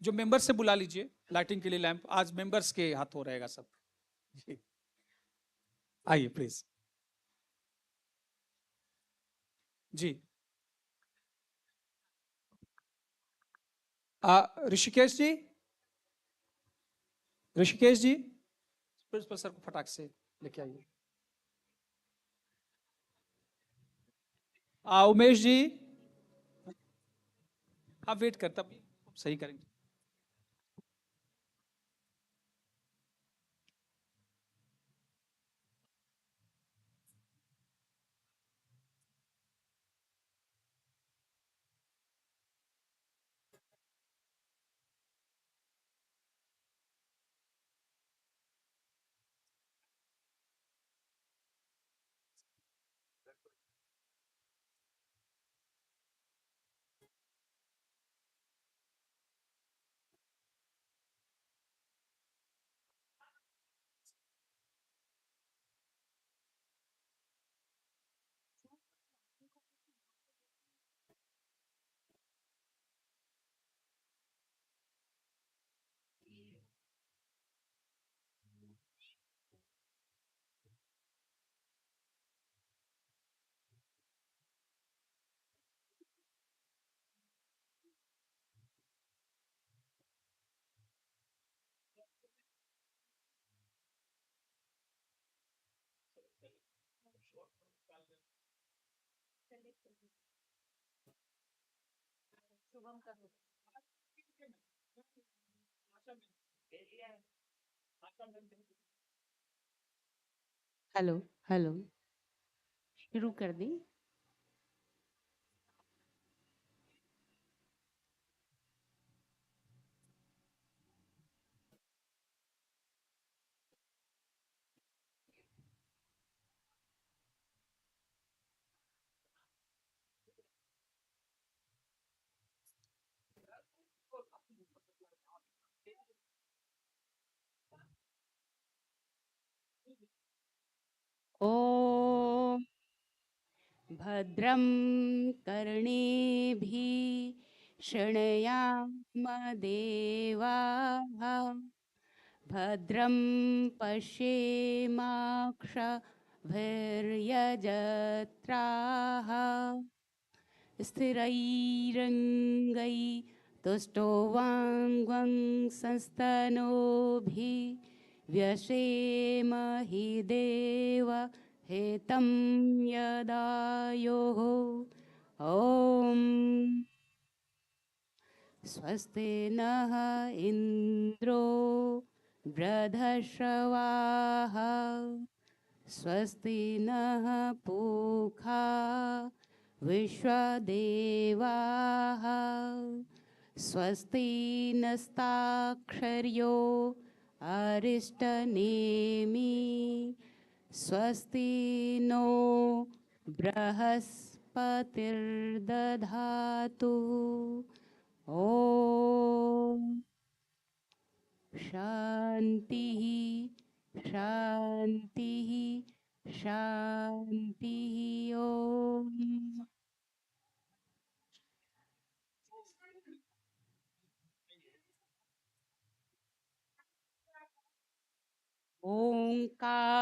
जो मेंबर्स से बुला लीजिए लाइटिंग के लिए लैंप, आज मेंबर्स के हाथों रहेगा सब। आइए प्लीज। जी। ऋषिकेश जी, ऋषिकेश जी, प्रिंसिपल सर को फटाक से लेके आइए। उमेश जी, आप वेट करते, तब सही करेंगे। हेलो हेलो, शुरू कर दी। ॐ भद्रं कर्णेभिः शृणुयामदेवाः, भद्रं पश्येमाक्षभिर्यजत्राः, स्थिरैरङ्गैस्तुष्टुवाङ् संस्तनोभिः व्यशेमहि देव हेतं यदायुः। ॐ स्वस्ति नः इन्द्रो वृद्धश्रवाः, स्वस्ति नः पूषा विश्वदेवाः, स्वस्ति नस्ताक्षर्यो अरिष्टनेमि, स्वस्ति नो बृहस्पतिर्दधातु। ॐ शान्तिः शान्तिः शान्तिः। ॐ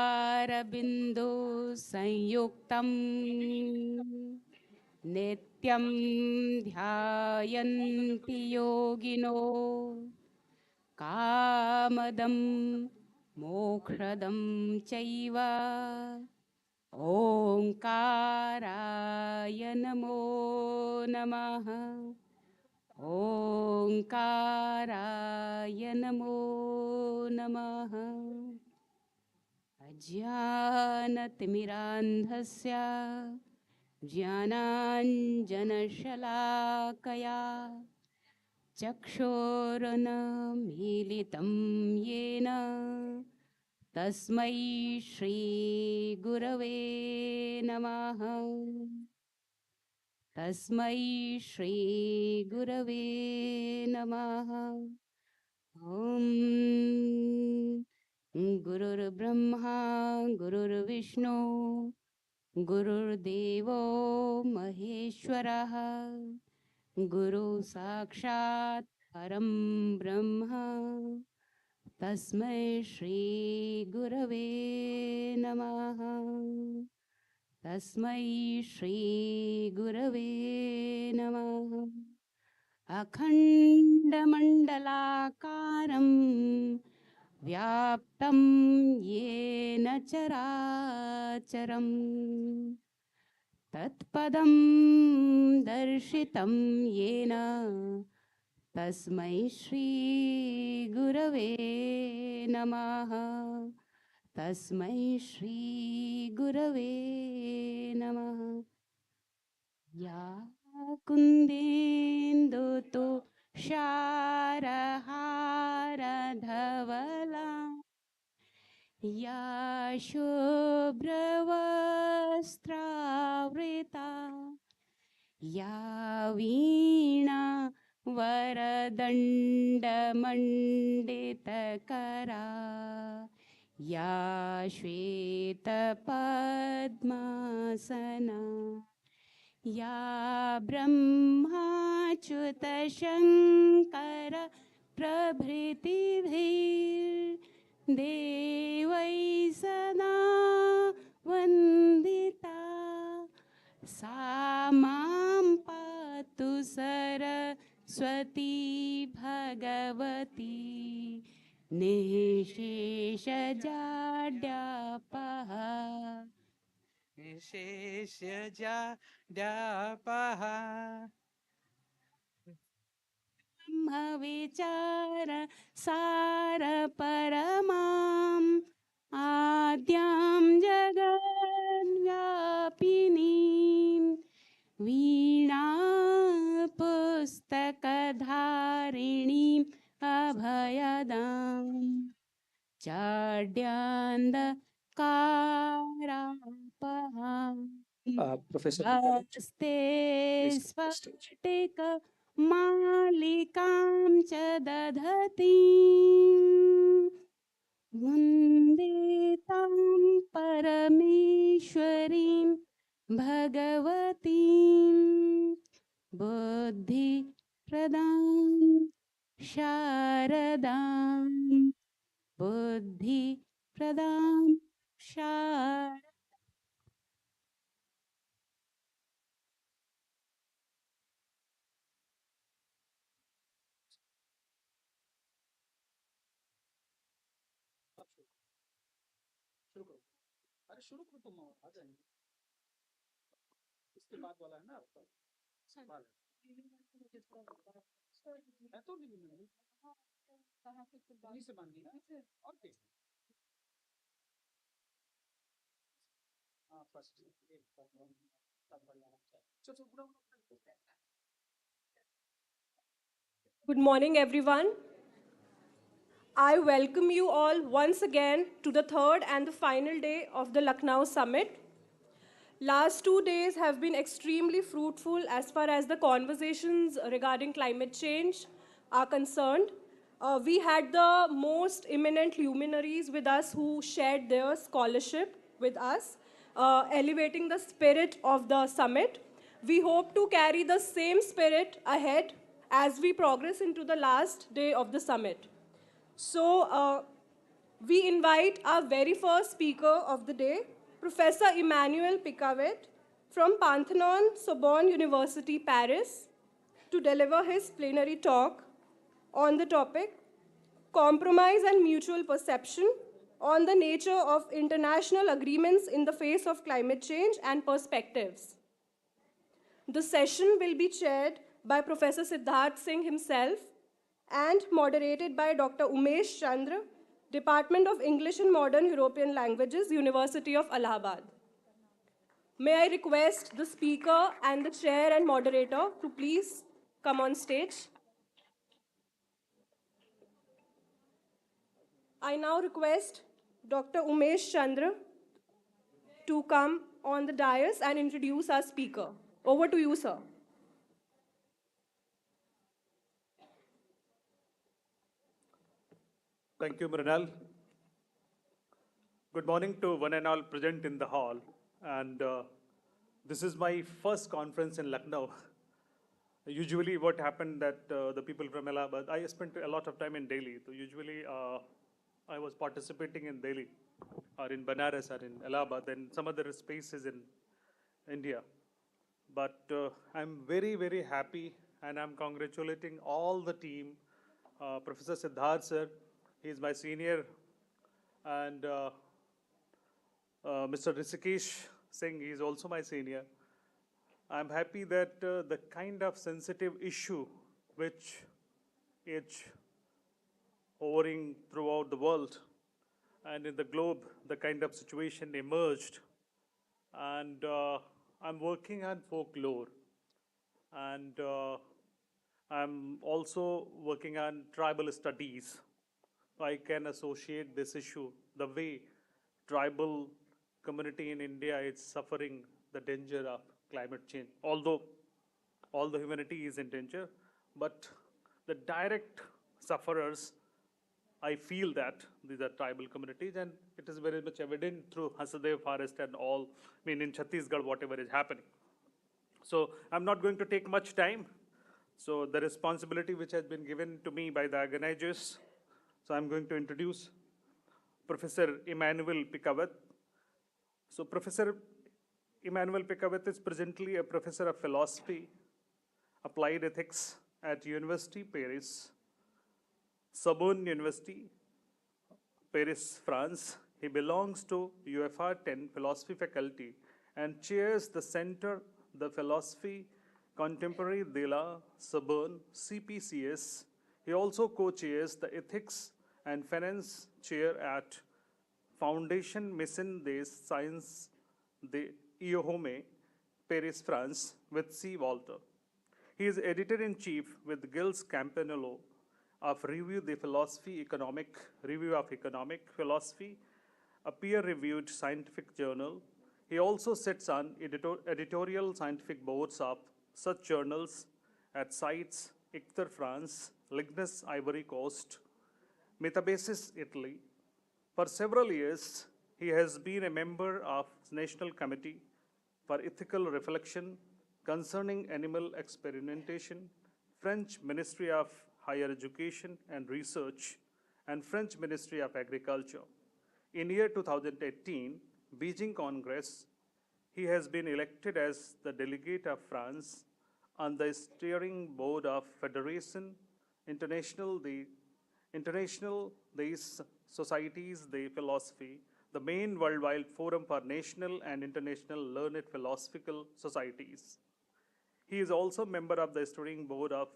ओंकारबिंदु संयुक्तं नित्यं ध्यायन्ति योगिनो, कामदं मोक्षदं चैव ओंकाराय नमो नमः। ओंकाराय नमो नमः। अज्ञानतिमिरान्धस्य ज्ञानाञ्जनशलाकया चक्षुरुन्मीलितं येन तस्मै श्रीगुरवे नमः। तस्मै श्रीगुरवे नमः। ॐ गुरुर्ब्रह्मा गुरुर्विष्णु गुरुर्देवो महेश्वरः, गुरु साक्षात् परं ब्रह्म तस्मै श्रीगुरवे नमः। तस्मै श्रीगुरवे नमः। अखण्डमण्डलाकारं व्याप्तं येन चराचरं तत्पदं दर्शितं येन तस्मै श्रीगुरवे नमः। तस्मै श्रीगुरवे नमः। या कुन्देन्दुतो शारहारधवला या शुभ्रवस्त्रावृता या वीणा वरदण्डमण्डितकरा या श्वेतपद्मासना या ब्रह्माच्युतशङ्कर प्रभृतिभिर्देवैः सदा वन्दिता सा मां पातु सरस्वती भगवती निःशेषजाड्यापः। विशेष्यजाड्यापः ब्रह्मविचार सार परमाम् आद्यां जगद्व्यापिनीं वीणा पुस्तकधारिणीम् अभयदाम् चाड्यान्धकारापहाम् Professor, हस्ते स्फटिकमालिकां च दधतीं वन्दितां परमेश्वरीं भगवतीं बुद्धिप्रदां शारदां बुद्धिप्रदां शारदां। शुरू करो। अरे शुरू करो, तुम आ जाएंगे। इसके बाद वाला है ना आपका सवाल है तो नहीं मिली से मांगी ना और क्या। हाँ फर्स्ट एक तब बढ़िया चलो पूरा Good morning, everyone. I welcome you all once again to the third and the final day of the Lucknow Summit. Last 2 days have been extremely fruitful as far as the conversations regarding climate change are concerned. We had the most eminent luminaries with us who shared their scholarship with us, elevating the spirit of the summit. We hope to carry the same spirit ahead as we progress into the last day of the summit. So, we invite our very first speaker of the day, Professor Emmanuel Picavet from Pantheon Sorbonne University, Paris, to deliver his plenary talk on the topic Compromise and Mutual Perception on the Nature of International Agreements in the Face of Climate Change and Perspectives. The session will be chaired by Professor Siddharth Singh himself and moderated by Dr. Umesh Chandra, Department of English and Modern European Languages, University of Allahabad. May I request the speaker and the chair and moderator to please come on stage. I now request Dr. Umesh Chandra to come on the dais and introduce our speaker. Over to you, sir. Thank you, Mrinal. Good morning to one and all present in the hall. And this is my first conference in Lucknow. Usually, what happened that the people from Allahabad, I spent a lot of time in Delhi. So usually, I was participating in Delhi, or in Banaras, or in Allahabad, and some other spaces in India. But I'm very, very happy, and I'm congratulating all the team. Professor Siddharth sir, he's my senior, and Mr. Rishikesh Singh, he's also my senior. I'm happy that the kind of sensitive issue which is hovering throughout the world and in the globe, the kind of situation emerged. And I'm working on folklore, and I'm also working on tribal studies. I can associate this issue the way tribal community in India is suffering the danger of climate change. Although all the humanity is in danger, but the direct sufferers, I feel that these are tribal communities, and it is very much evident through Hasadev forest and all, I mean, in Chhattisgarh, whatever is happening. So I'm not going to take much time. So the responsibility which has been given to me by the organizers, so I'm going to introduce Professor Emmanuel Picavet. So Professor Emmanuel Picavet is presently a professor of philosophy, applied ethics at University Paris, Sorbonne University, Paris, France. He belongs to UFR 10 philosophy faculty and chairs the Center the Philosophy Contemporary de la Sorbonne CPCS. He also co-chairs the Ethics and Finance chair at Foundation Mission des Sciences de Iohome, Paris, France, with C. Walter. He is editor-in-chief with Gilles Campanello of Review of Economic Philosophy, a peer-reviewed scientific journal. He also sits on editorial scientific boards of such journals at CITES, ICTR France, Lignes Ivory Coast, Metabasis Italy. For several years, he has been a member of National Committee for Ethical Reflection concerning Animal Experimentation, French Ministry of Higher Education and Research, and French Ministry of Agriculture. In year 2018, Beijing Congress, he has been elected as the delegate of France on the steering board of Federation International des Societies de Philosophy, the main worldwide forum for national and international learned philosophical societies. He is also member of the steering board of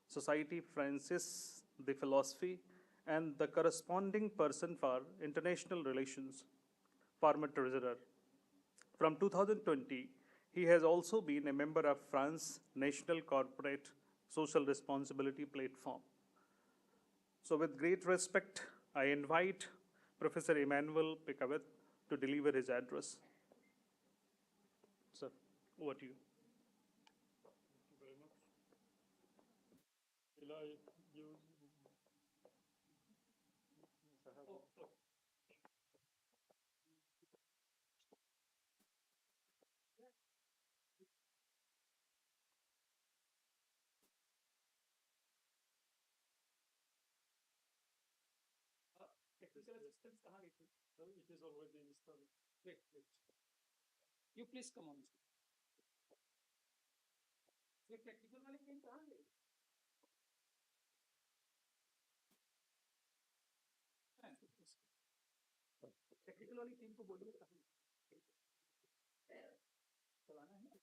Society Francis de Philosophy and the corresponding person for international relations, former treasurer. From 2020, he has also been a member of France National Corporate Social Responsibility Platform. So with great respect, I invite Professor Emmanuel Picavet to deliver his address. Sir, over to you. Thank you very much. Will I use? Yes, I have. Technical assistance कहाँ गई थी? So it is already installed. Wait, wait. You please come on. ये technical वाली team कहाँ गई? Technical वाली team को बोलिए कहाँ चलाना है ना?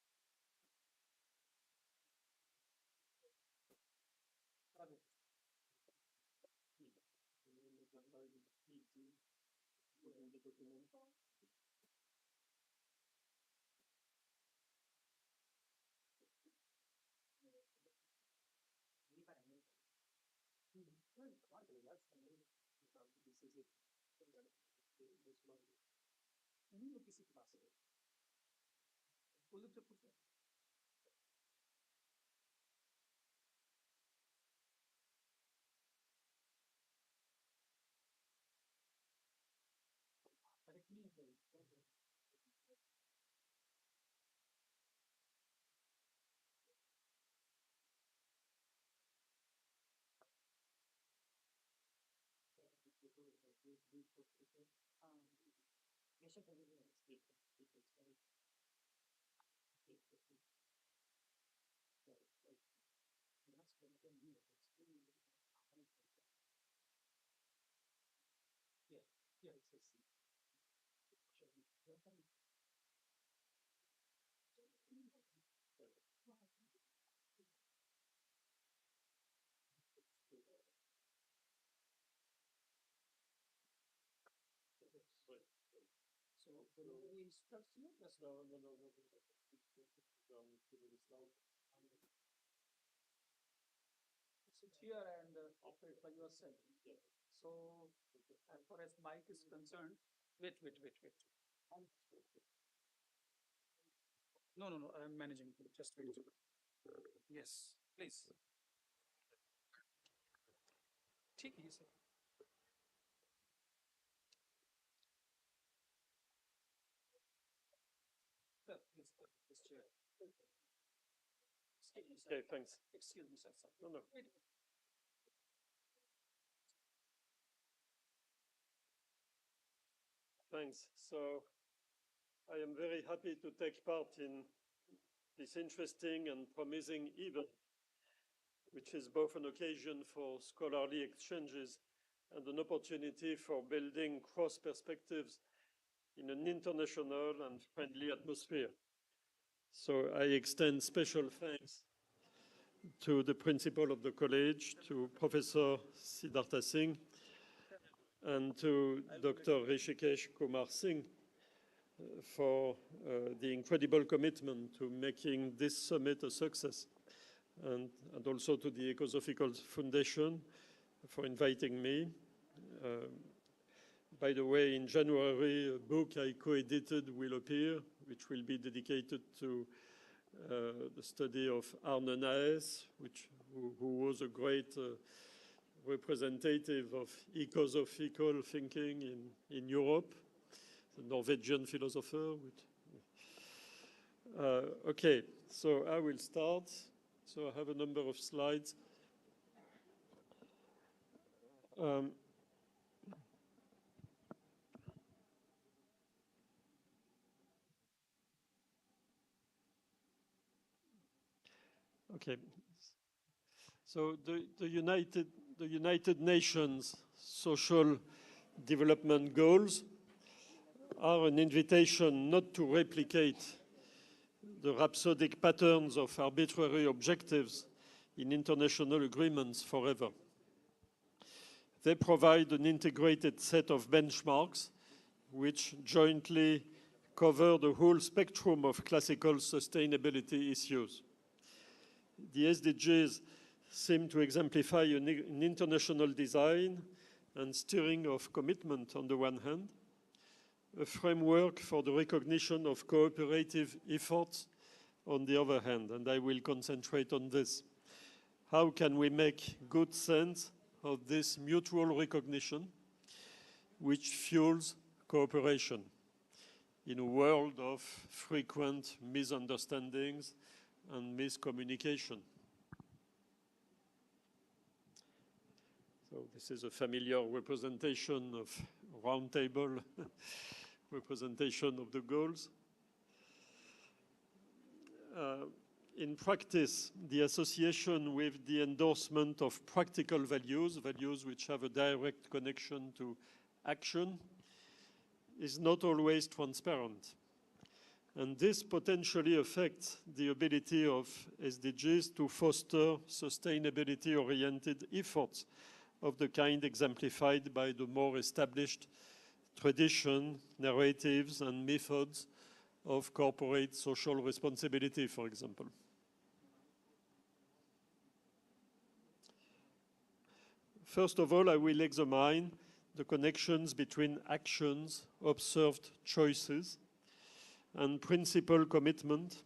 अरे, ठीक है। किसी के पास कुलदीप से पूछो करेक्ट नहीं है So whenever he instructs you, just down. Sit here and operate by yourself. So as far as mic is concerned, wait. No, I'm managing. Just wait. Yes, please. ठीक है sir. Sir, please, this chair. Excuse me, sir. Okay, thanks. Excuse me, sir. No, no. Wait. Thanks. So I am very happy to take part in this interesting and promising event, which is both an occasion for scholarly exchanges and an opportunity for building cross perspectives in an international and friendly atmosphere. So I extend special thanks to the principal of the college, to Professor Siddhartha Singh, and to Dr. Rishikesh Kumar Singh for the incredible commitment to making this summit a success, and also to the Ecosophical Foundation for inviting me. By the way, in January, a book I co-edited will appear, which will be dedicated to the study of Arne Naes, who was a great representative of ecosophical thinking in Europe, the Norwegian philosopher. Okay, so I will start. So I have a number of slides. Okay. So the United Nations Social Development Goals are an invitation not to replicate the rhapsodic patterns of arbitrary objectives in international agreements forever. They provide an integrated set of benchmarks which jointly cover the whole spectrum of classical sustainability issues. The SDGs seem to exemplify an international design and steering of commitment on the one hand, a framework for the recognition of cooperative efforts on the other hand, and I will concentrate on this. How can we make good sense of this mutual recognition which fuels cooperation in a world of frequent misunderstandings and miscommunication? So this is a familiar representation of round table representation of the goals. In practice, the association with the endorsement of practical values, values which have a direct connection to action, is not always transparent. And this potentially affects the ability of SDGs to foster sustainability-oriented efforts of the kind exemplified by the more established tradition, narratives, and methods of corporate social responsibility, for example. First of all, I will examine the connections between actions, observed choices, and principal commitment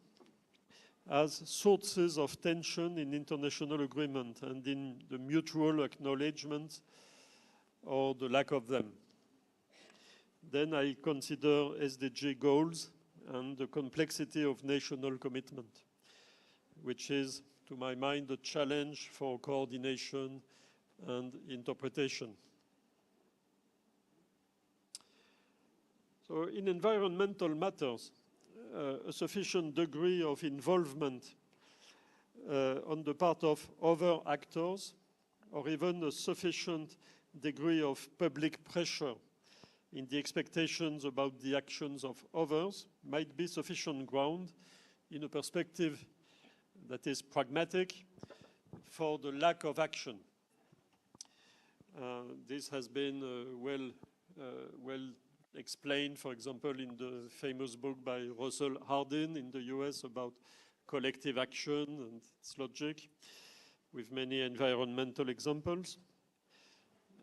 as sources of tension in international agreement and in the mutual acknowledgement or the lack of them. Then I consider SDG goals and the complexity of national commitment, which is, to my mind, a challenge for coordination and interpretation. So in environmental matters, a sufficient degree of involvement on the part of other actors, or even a sufficient degree of public pressure in the expectations about the actions of others might be sufficient ground in a perspective that is pragmatic for the lack of action. This has been well explained, for example, in the famous book by Russell Hardin in the US about collective action and its logic, with many environmental examples.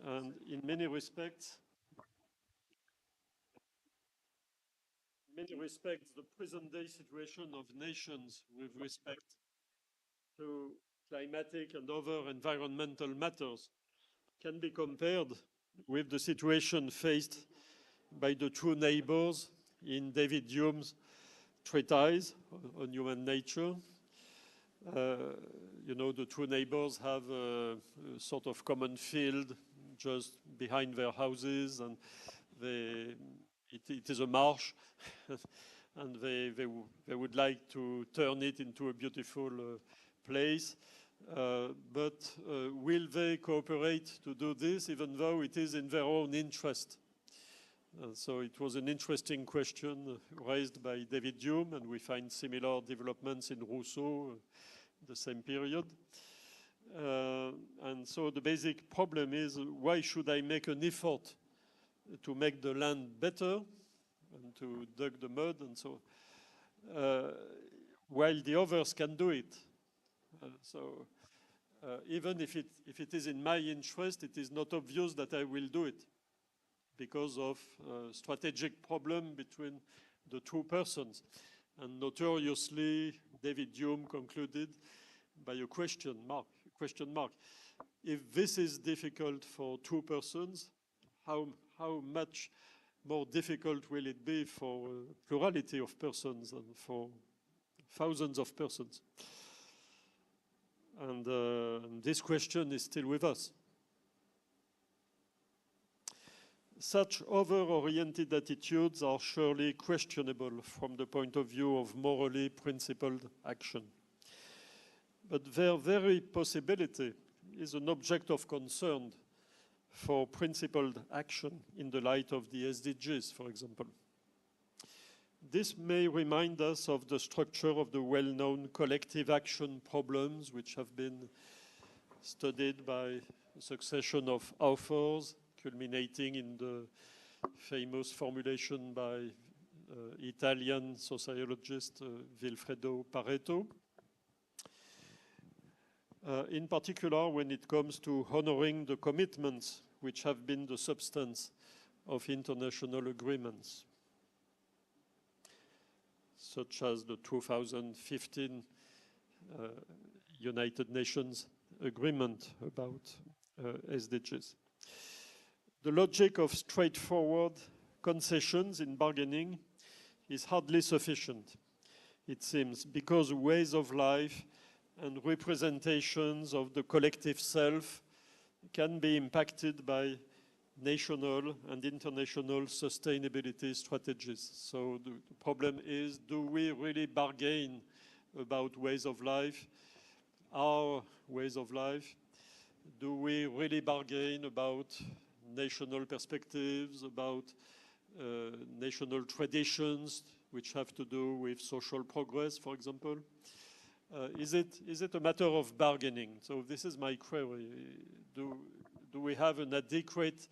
And in many respects, the present-day situation of nations with respect to climatic and other environmental matters can be compared with the situation faced by the two neighbors in David Hume's treatise on human nature. You know, the two neighbors have a sort of common field just behind their houses, and it is a marsh, and they would like to turn it into a beautiful place. But will they cooperate to do this, even though it is in their own interest? So it was an interesting question raised by David Hume, and we find similar developments in Rousseau, the same period. And so the basic problem is, why should I make an effort to make the land better and to dig the mud and so while the others can do it? So even if it is in my interest, it is not obvious that I will do it, because of strategic problem between the two persons. And notoriously, David Hume concluded by a question mark. If this is difficult for two persons, how much more difficult will it be for a plurality of persons and for thousands of persons? And this question is still with us. Such other-oriented attitudes are surely questionable from the point of view of morally principled action. But their very possibility is an object of concern for principled action in the light of the SDGs, for example. This may remind us of the structure of the well-known collective action problems, which have been studied by a succession of authors, culminating in the famous formulation by Italian sociologist Vilfredo Pareto. In particular, when it comes to honoring the commitments which have been the substance of international agreements, such as the 2015 United Nations agreement about SDGs. The logic of straightforward concessions in bargaining is hardly sufficient, it seems, because ways of life and representations of the collective self can be impacted by national and international sustainability strategies. So the problem is, do we really bargain about ways of life, our ways of life? Do we really bargain about national perspectives, about national traditions which have to do with social progress, for example? Is it a matter of bargaining? So this is my query. Do we have an adequate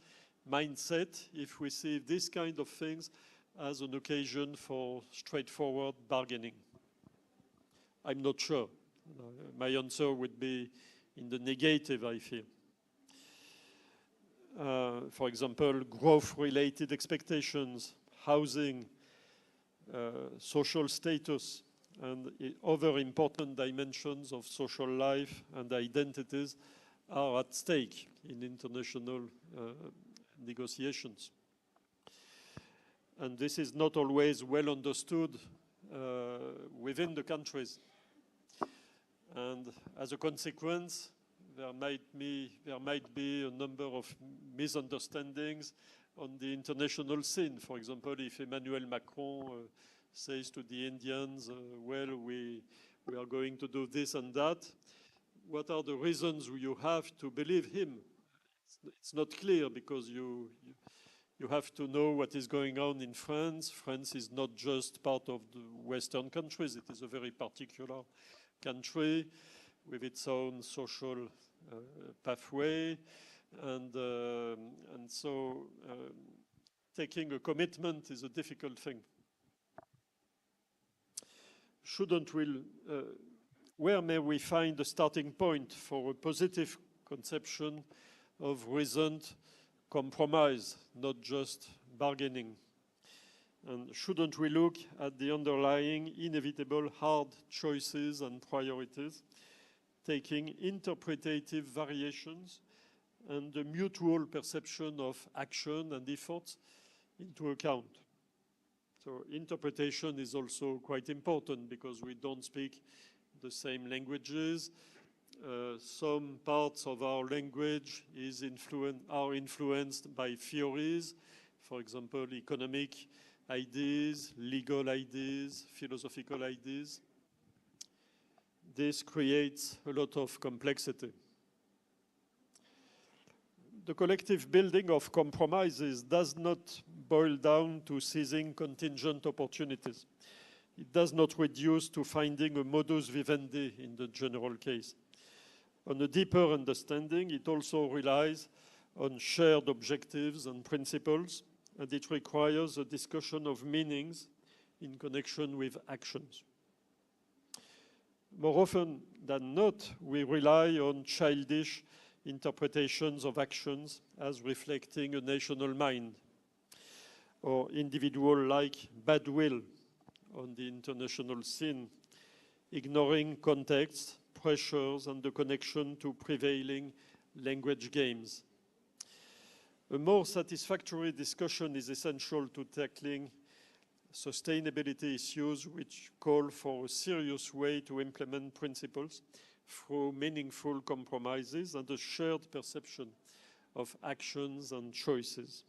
mindset if we see this kind of things as an occasion for straightforward bargaining? I'm not sure. My answer would be in the negative, I feel. For example, growth-related expectations, housing, social status, and other important dimensions of social life and identities are at stake in international negotiations. And this is not always well understood within the countries. And as a consequence, there might be a number of misunderstandings on the international scene. For example, if Emmanuel Macron says to the Indians, well, we are going to do this and that, what are the reasons you have to believe him? It's not clear, because you have to know what is going on in France. France is not just part of the Western countries. It is a very particular country with its own social pathway. And so taking a commitment is a difficult thing. Shouldn't we, where may we find a starting point for a positive conception of reasoned compromise, not just bargaining? And shouldn't we look at the underlying inevitable hard choices and priorities, taking interpretative variations and the mutual perception of action and efforts into account? So interpretation is also quite important, because we don't speak the same languages. Some parts of our language are influenced by theories, for example, economic ideas, legal ideas, philosophical ideas. This creates a lot of complexity. The collective building of compromises does not boil down to seizing contingent opportunities. It does not reduce to finding a modus vivendi in the general case. On a deeper understanding, it also relies on shared objectives and principles, and it requires a discussion of meanings in connection with actions. More often than not, we rely on childish interpretations of actions as reflecting a national mind, or individual-like bad will on the international scene, ignoring context, pressures, and the connection to prevailing language games. A more satisfactory discussion is essential to tackling sustainability issues, which call for a serious way to implement principles through meaningful compromises and a shared perception of actions and choices.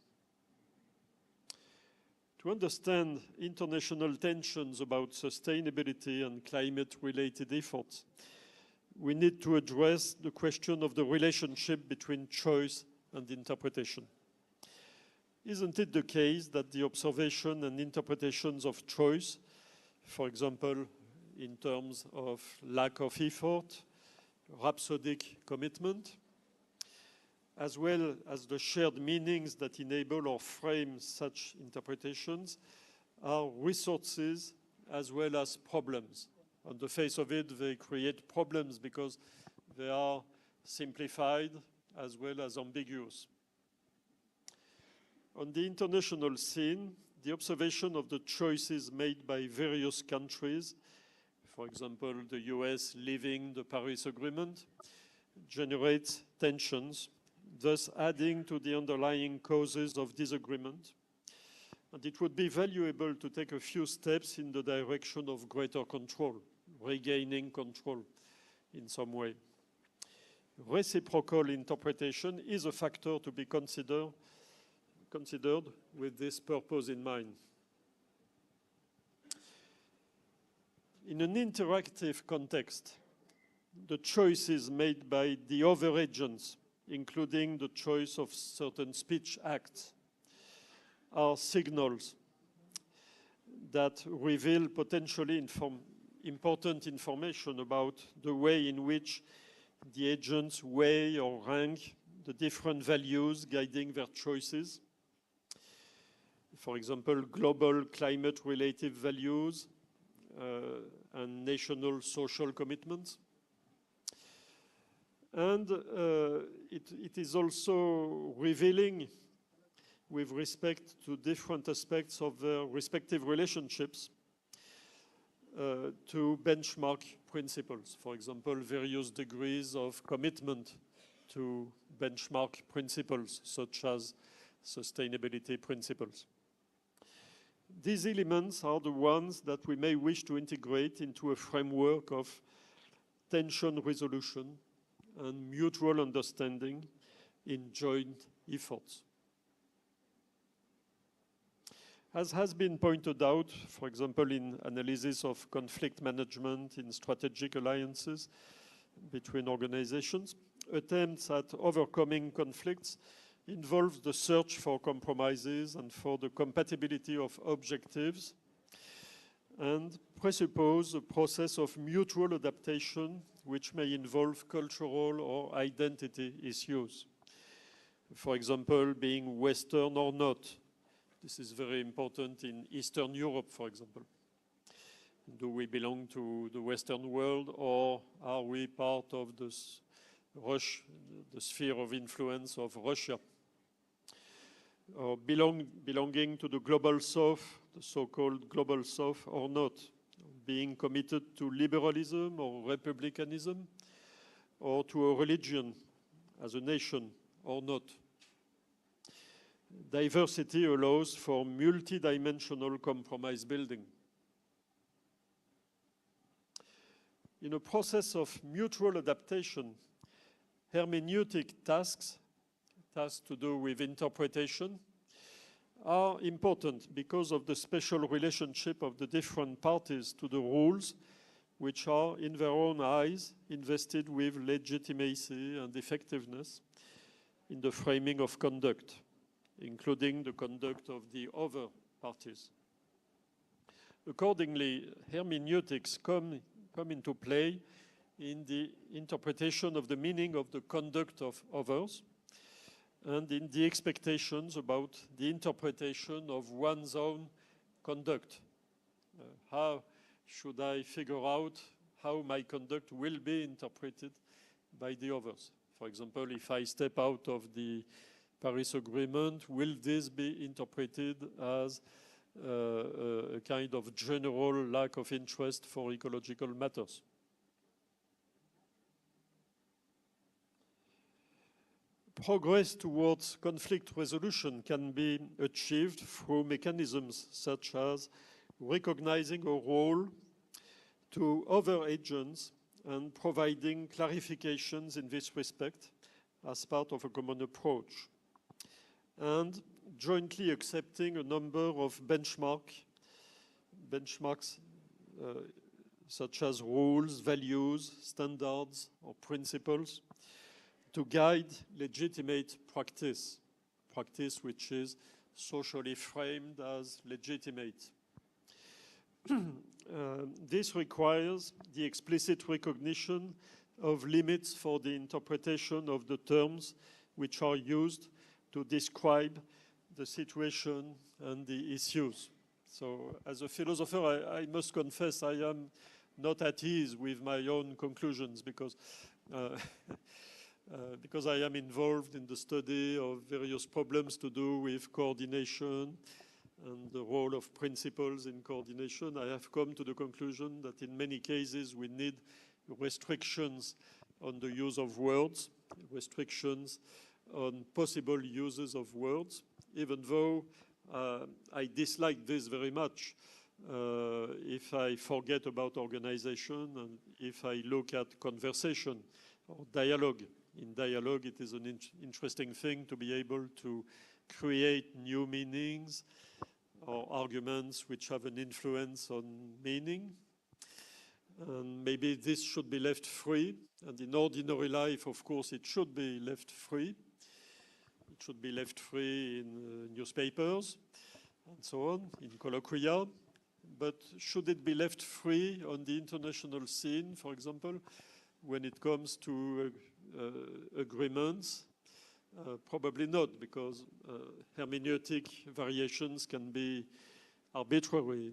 To understand international tensions about sustainability and climate-related efforts, we need to address the question of the relationship between choice and interpretation. Isn't it the case that the observation and interpretations of choice, for example, in terms of lack of effort, rhapsodic commitment, as well as the shared meanings that enable or frame such interpretations, are resources as well as problems? On the face of it, they create problems because they are simplified as well as ambiguous. On the international scene, the observation of the choices made by various countries, for example, the US leaving the Paris Agreement, generates tensions, thus adding to the underlying causes of disagreement. And it would be valuable to take a few steps in the direction of greater control, regaining control in some way. Reciprocal interpretation is a factor to be considered with this purpose in mind. In an interactive context, the choices made by the other agents, including the choice of certain speech acts, are signals that reveal potentially important information about the way in which the agents weigh or rank the different values guiding their choices. For example, global climate-related values and national social commitments. And it is also revealing, with respect to different aspects of their respective relationships, to benchmark principles. For example, various degrees of commitment to benchmark principles, such as sustainability principles. These elements are the ones that we may wish to integrate into a framework of tension resolution and mutual understanding in joint efforts. As has been pointed out, for example, in analysis of conflict management in strategic alliances between organizations, attempts at overcoming conflicts involve the search for compromises and for the compatibility of objectives, and presuppose a process of mutual adaptation which may involve cultural or identity issues. For example, being Western or not. This is very important in Eastern Europe, for example. Do we belong to the Western world, or are we part of the sphere of influence of Russia? Or belonging to the global South, the so-called global South, or not? Being committed to liberalism or republicanism, or to a religion as a nation, or not? Diversity allows for multidimensional compromise building. In a process of mutual adaptation, hermeneutic tasks to do with interpretation, are important because of the special relationship of the different parties to the rules, which are, in their own eyes, invested with legitimacy and effectiveness in the framing of conduct, including the conduct of the other parties. Accordingly, hermeneutics come into play in the interpretation of the meaning of the conduct of others and in the expectations about the interpretation of one's own conduct. How should I figure out how my conduct will be interpreted by the others? For example, if I step out of the Paris Agreement, will this be interpreted as a kind of general lack of interest for ecological matters? Progress towards conflict resolution can be achieved through mechanisms such as recognizing a role to other agents and providing clarifications in this respect as part of a common approach, and jointly accepting a number of benchmarks such as rules, values, standards, or principles to guide legitimate practice which is socially framed as legitimate. This requires the explicit recognition of limits for the interpretation of the terms which are used to describe the situation and the issues. So, as a philosopher, I must confess I am not at ease with my own conclusions because I am involved in the study of various problems to do with coordination and the role of principles in coordination. I have come to the conclusion that in many cases we need restrictions on the use of words, restrictions on possible uses of words, even though I dislike this very much. If I forget about organization and if I look at conversation or dialogue. In dialogue, it is an interesting thing to be able to create new meanings or arguments which have an influence on meaning. And maybe this should be left free. And in ordinary life, of course, it should be left free. It should be left free in newspapers and so on, in colloquia. But should it be left free on the international scene, for example, when it comes to agreements? Probably not, because hermeneutic variations can be arbitrary.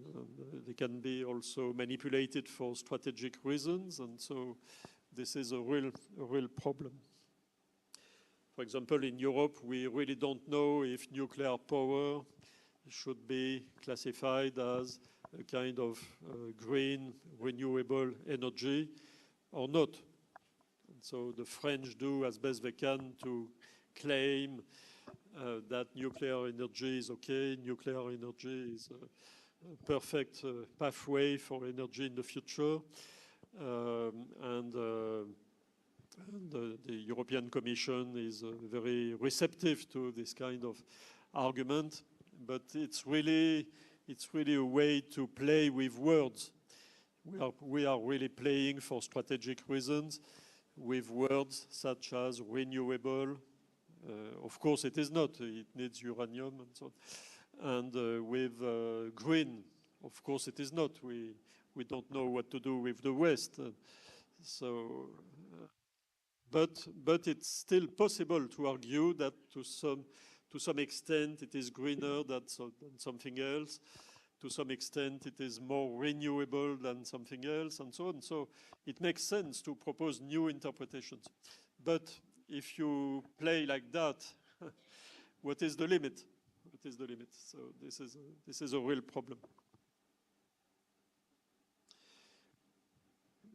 They can be also manipulated for strategic reasons, and so this is a real problem. For example, in Europe, we really don't know if nuclear power should be classified as a kind of green renewable energy or not. And so the French do as best they can to claim that nuclear energy is okay, nuclear energy is a perfect pathway for energy in the future. And the European Commission is very receptive to this kind of argument. but it's really a way to play with words. We are really playing for strategic reasons with words such as renewable. Of course, it is not. It needs uranium and so on. And with green, of course, it is not. We don't know what to do with the West. But it's still possible to argue that to some extent it is greener than something else. To some extent, it is more renewable than something else, and so on. So it makes sense to propose new interpretations. But if you play like that, what is the limit? What is the limit? So this is a real problem.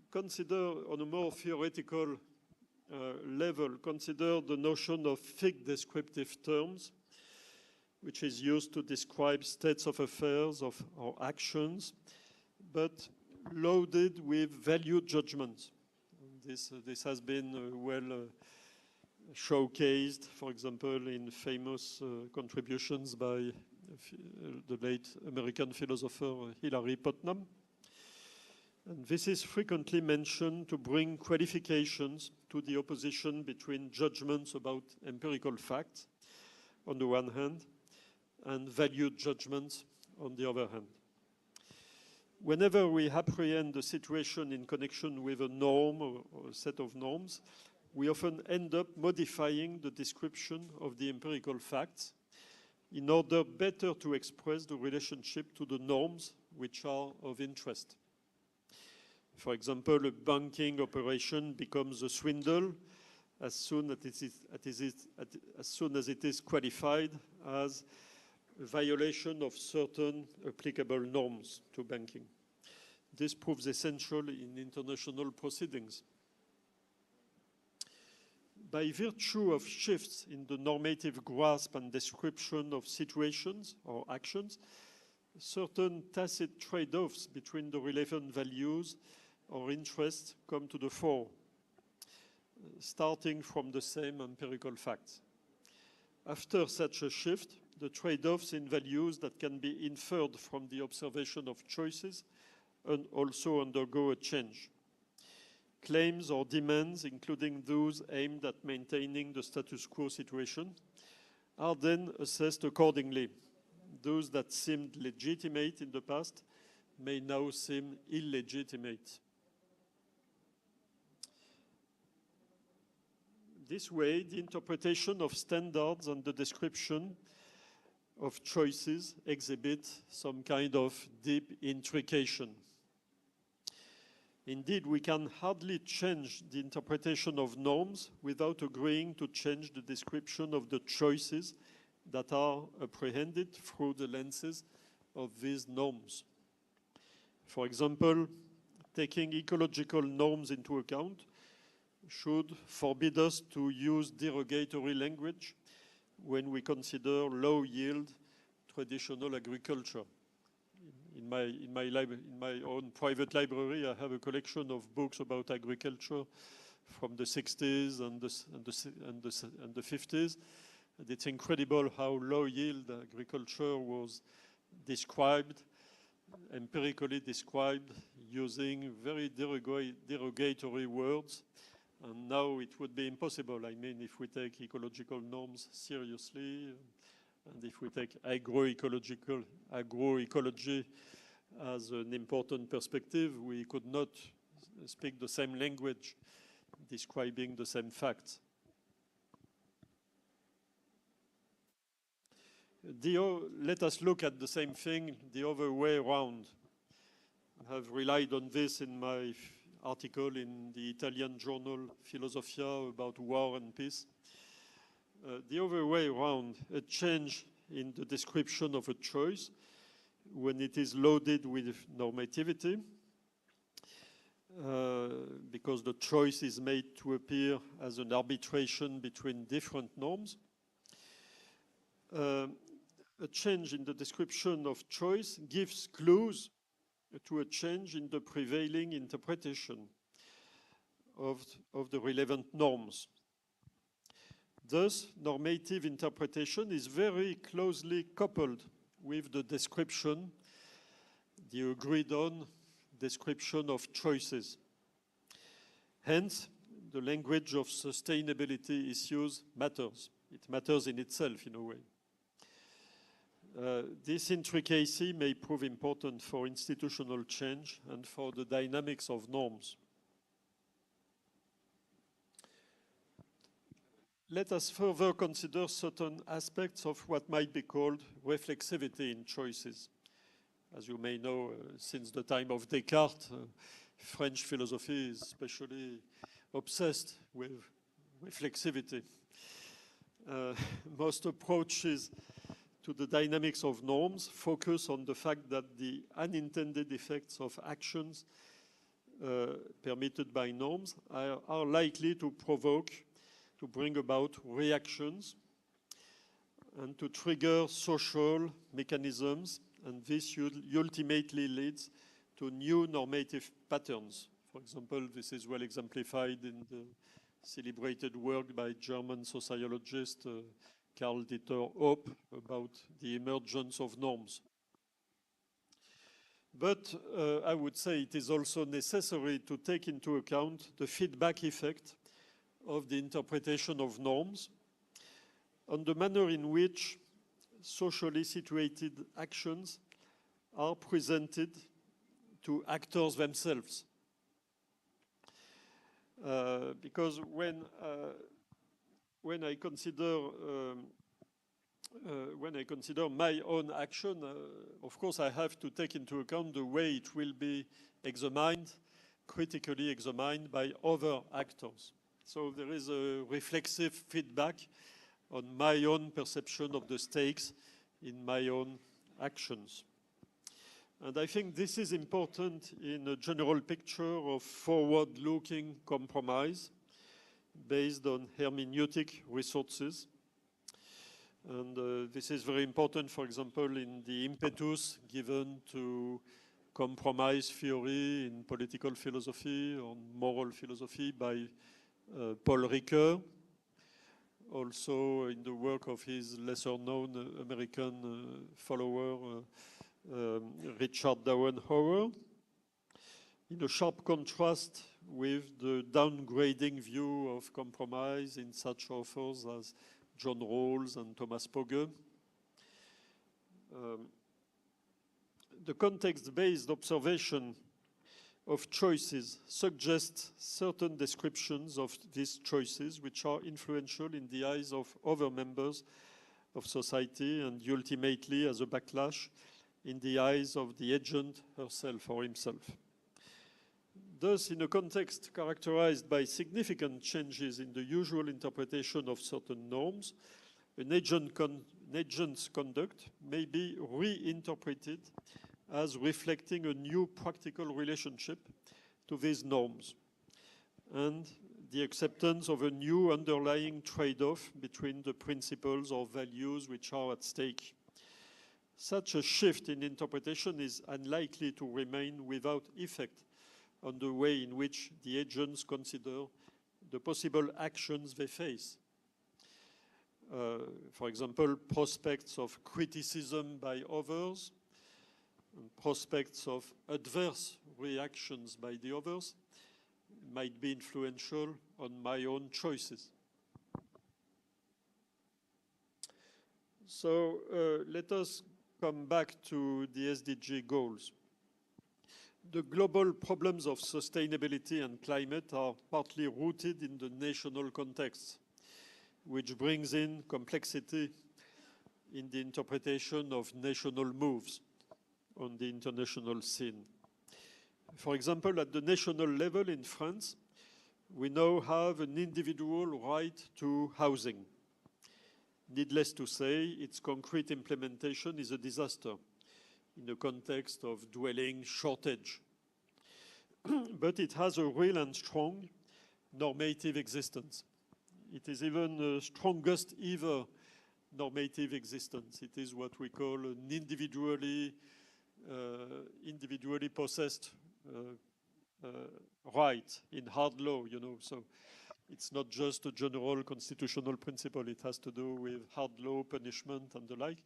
Consider on a more theoretical level, consider the notion of thick descriptive terms, which is used to describe states of affairs or actions, but loaded with value judgments. This has been well showcased, for example, in famous contributions by the late American philosopher Hilary Putnam. And this is frequently mentioned to bring qualifications to the opposition between judgments about empirical facts, on the one hand, and valued judgments on the other hand. Whenever we apprehend a situation in connection with a norm or a set of norms, we often end up modifying the description of the empirical facts in order better to express the relationship to the norms which are of interest. For example, a banking operation becomes a swindle as soon as it is qualified as a violation of certain applicable norms to banking. This proves essential in international proceedings. By virtue of shifts in the normative grasp and description of situations or actions, certain tacit trade-offs between the relevant values or interests come to the fore, starting from the same empirical facts. After such a shift, the trade-offs in values that can be inferred from the observation of choices and also undergo a change. Claims or demands, including those aimed at maintaining the status quo situation, are then assessed accordingly. Those that seemed legitimate in the past may now seem illegitimate. This way, the interpretation of standards and the description of choices exhibit some kind of deep intrication. Indeed, we can hardly change the interpretation of norms without agreeing to change the description of the choices that are apprehended through the lenses of these norms. For example, taking ecological norms into account should forbid us to use derogatory language when we consider low-yield traditional agriculture. In my own private library, I have a collection of books about agriculture from the 60s and the 50s. And it's incredible how low-yield agriculture was described, empirically described, using very derogatory words. And now it would be impossible. I mean, if we take ecological norms seriously, and if we take agroecology as an important perspective, we could not speak the same language describing the same facts. Let us look at the same thing the other way around. I have relied on this in my article in the Italian journal Filosofia about war and peace. The other way around, a change in the description of a choice when it is loaded with normativity, because the choice is made to appear as an arbitration between different norms. A change in the description of choice gives clues to a change in the prevailing interpretation of the relevant norms. Thus, normative interpretation is very closely coupled with the description, the agreed on description of choices. Hence, the language of sustainability issues matters. It matters in itself, in a way. This intricacy may prove important for institutional change and for the dynamics of norms. Let us further consider certain aspects of what might be called reflexivity in choices. As you may know, since the time of Descartes, French philosophy is especially obsessed with reflexivity. Most approaches to the dynamics of norms focus on the fact that the unintended effects of actions permitted by norms are likely to bring about reactions and to trigger social mechanisms, and this ultimately leads to new normative patterns. For example, this is well exemplified in the celebrated work by German sociologist Karl Dieter Hoppe about the emergence of norms. But I would say it is also necessary to take into account the feedback effect of the interpretation of norms on the manner in which socially situated actions are presented to actors themselves. Because when I consider my own action, of course I have to take into account the way it will be examined, critically examined by other actors. So there is a reflexive feedback on my own perception of the stakes in my own actions. And I think this is important in a general picture of forward-looking compromise based on hermeneutic resources. And this is very important, for example, in the impetus given to compromise theory in political philosophy or moral philosophy by Paul Ricoeur, also in the work of his lesser-known American follower, Richard Dowenhauer, in a sharp contrast with the downgrading view of compromise in such authors as John Rawls and Thomas Pogge. The context-based observation of choices suggests certain descriptions of these choices which are influential in the eyes of other members of society and ultimately as a backlash in the eyes of the agent herself or himself. Thus, in a context characterized by significant changes in the usual interpretation of certain norms, an agent's conduct may be reinterpreted as reflecting a new practical relationship to these norms and the acceptance of a new underlying trade-off between the principles or values which are at stake. Such a shift in interpretation is unlikely to remain without effect on the way in which the agents consider the possible actions they face. For example, prospects of criticism by others, and prospects of adverse reactions by the others might be influential on my own choices. So let us come back to the SDG goals. The global problems of sustainability and climate are partly rooted in the national context, which brings in complexity in the interpretation of national moves on the international scene. For example, at the national level in France, we now have an individual right to housing. Needless to say, its concrete implementation is a disaster in the context of dwelling shortage. But it has a real and strong normative existence. It is even the strongest ever normative existence. It is what we call an individually possessed right in hard law, you know. So it's not just a general constitutional principle. It has to do with hard law, punishment, and the like.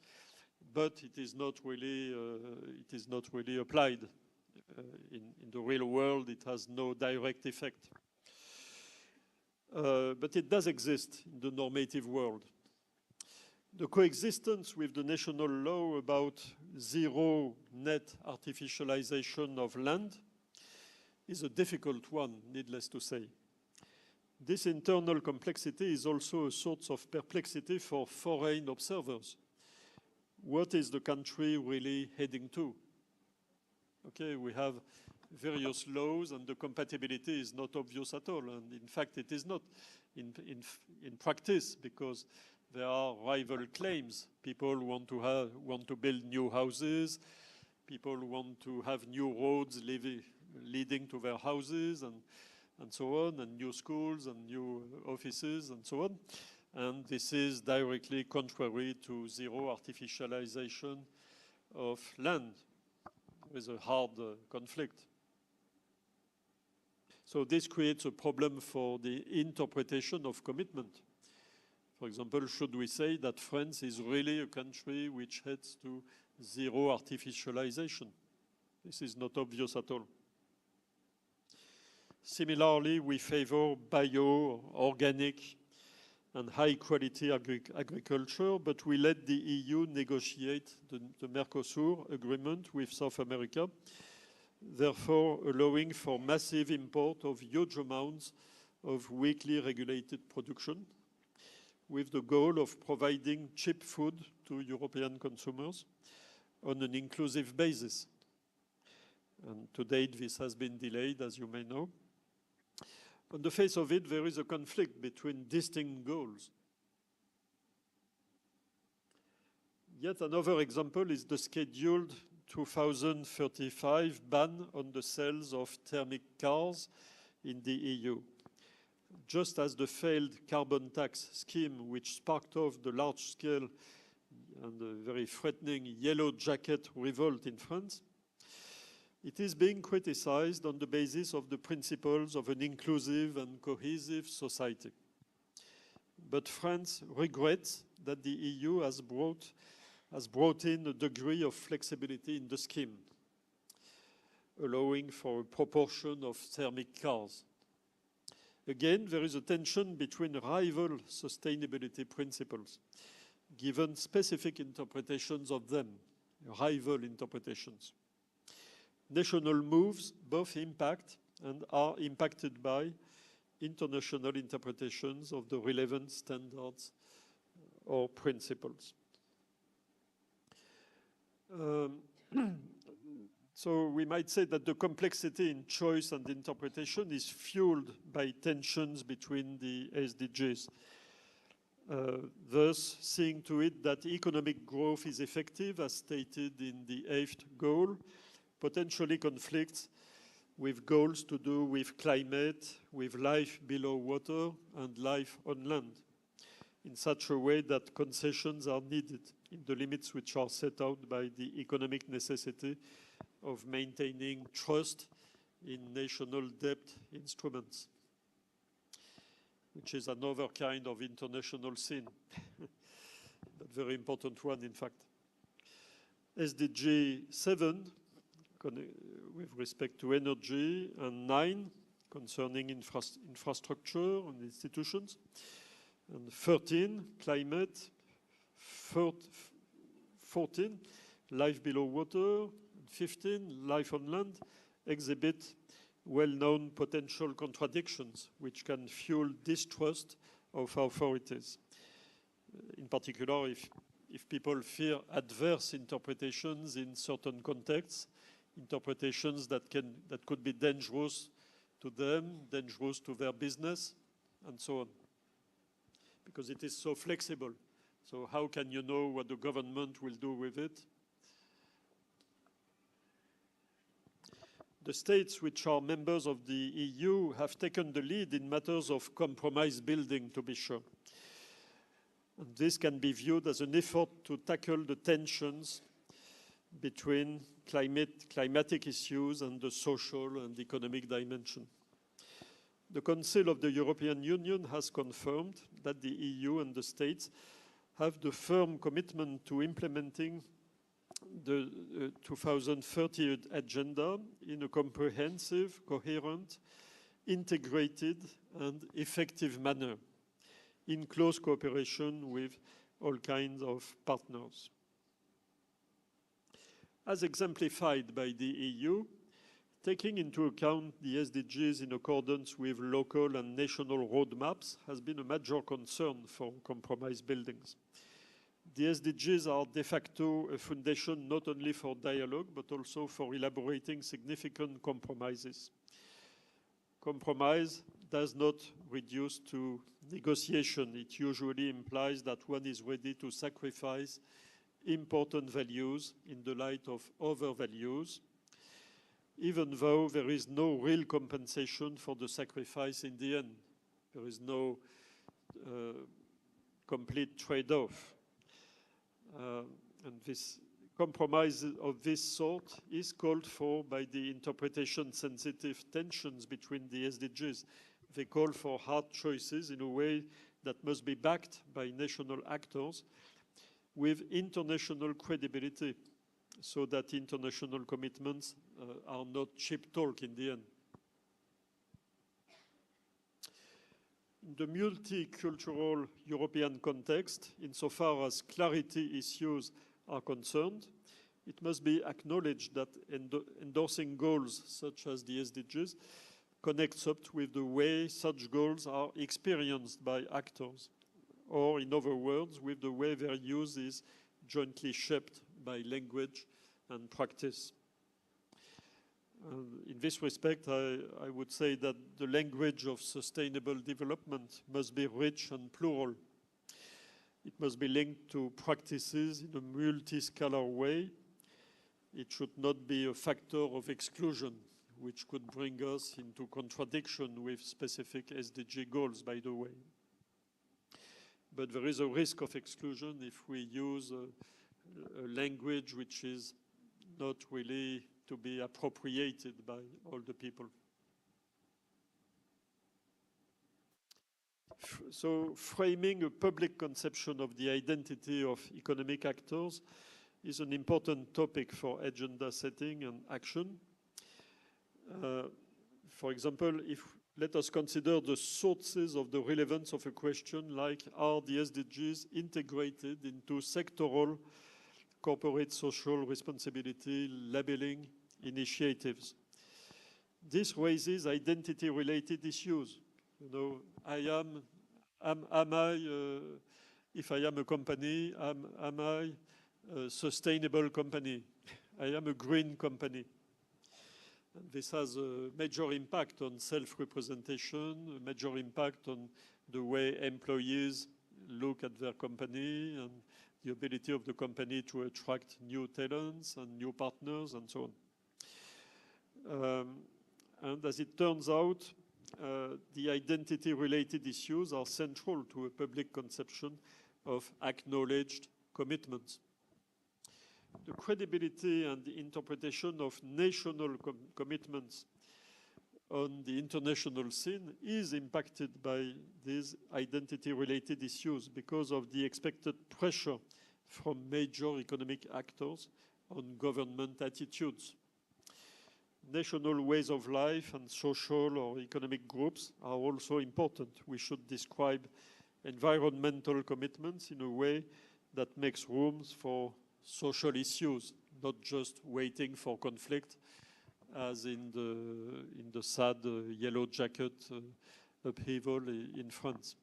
but it is not really applied. In the real world, it has no direct effect. But it does exist in the normative world. The coexistence with the national law about zero net artificialization of land is a difficult one, needless to say. This internal complexity is also a source of perplexity for foreign observers. What is the country really heading to? Okay, we have various laws and the compatibility is not obvious at all. And in fact, it is not in practice, because there are rival claims. People want to build new houses. People want to have new roads leading to their houses and so on, and new schools and new offices and so on. And this is directly contrary to zero artificialization of land, with a hard conflict. So this creates a problem for the interpretation of commitment. For example, should we say that France is really a country which heads to zero artificialization? This is not obvious at all. Similarly, we favor bio, organic, and high-quality agriculture, but we let the EU negotiate the Mercosur agreement with South America, therefore allowing for massive import of huge amounts of weakly regulated production, with the goal of providing cheap food to European consumers on an inclusive basis. And to date, this has been delayed, as you may know. On the face of it, there is a conflict between distinct goals. Yet another example is the scheduled 2035 ban on the sales of thermic cars in the EU. Just as the failed carbon tax scheme, which sparked off the large-scale and very threatening yellow jacket revolt in France, it is being criticized on the basis of the principles of an inclusive and cohesive society. But France regrets that the EU has brought in a degree of flexibility in the scheme, allowing for a proportion of thermic cars. Again, there is a tension between rival sustainability principles, given specific interpretations of them, rival interpretations. National moves both impact and are impacted by international interpretations of the relevant standards or principles. So we might say that the complexity in choice and interpretation is fueled by tensions between the SDGs. Thus, seeing to it that economic growth is effective, as stated in the 8th goal, potentially conflicts with goals to do with climate, with life below water, and life on land, in such a way that concessions are needed in the limits which are set out by the economic necessity of maintaining trust in national debt instruments, which is another kind of international sin, but very important one, in fact. SDG 7, with respect to energy, and 9, concerning infrastructure and institutions, and 13, climate, 14, life below water, 15, life on land, exhibit well-known potential contradictions which can fuel distrust of authorities. In particular, if people fear adverse interpretations in certain contexts, interpretations that could be dangerous to them, dangerous to their business, and so on. Because it is so flexible. So how can you know what the government will do with it? The states which are members of the EU have taken the lead in matters of compromise building, to be sure. And this can be viewed as an effort to tackle the tensions between climatic issues and the social and economic dimension. The Council of the European Union has confirmed that the EU and the states have the firm commitment to implementing the 2030 agenda in a comprehensive, coherent, integrated and effective manner in close cooperation with all kinds of partners. As exemplified by the EU, taking into account the SDGs in accordance with local and national roadmaps has been a major concern for compromise buildings. The SDGs are de facto a foundation not only for dialogue, but also for elaborating significant compromises. Compromise does not reduce to negotiation. It usually implies that one is ready to sacrifice important values in the light of other values, even though there is no real compensation for the sacrifice in the end. There is no complete trade-off. And this compromise of this sort is called for by the interpretation-sensitive tensions between the SDGs. They call for hard choices in a way that must be backed by national actors with international credibility, so that international commitments are not cheap talk in the end. In the multicultural European context, insofar as clarity issues are concerned, it must be acknowledged that endorsing goals such as the SDGs connects up with the way such goals are experienced by actors, or in other words, with the way their use is jointly shaped by language and practice. In this respect, I would say that the language of sustainable development must be rich and plural. It must be linked to practices in a multi-scalar way. It should not be a factor of exclusion, which could bring us into contradiction with specific SDG goals, by the way. But there is a risk of exclusion if we use a language which is not really to be appropriated by all the people. So framing a public conception of the identity of economic actors is an important topic for agenda setting and action. For example, let us consider the sources of the relevance of a question like, are the SDGs integrated into sectoral corporate social responsibility labeling initiatives? This raises identity-related issues. You know, if I am a company, am I a sustainable company? I am a green company. And this has a major impact on self-representation, a major impact on the way employees look at their company and the ability of the company to attract new talents and new partners and so on. And as it turns out, the identity-related issues are central to a public conception of acknowledged commitments. The credibility and the interpretation of national commitments on the international scene is impacted by these identity-related issues because of the expected pressure from major economic actors on government attitudes. National ways of life and social or economic groups are also important. We should describe environmental commitments in a way that makes room for social issues, not just waiting for conflict, as in the sad yellow jacket upheaval in France.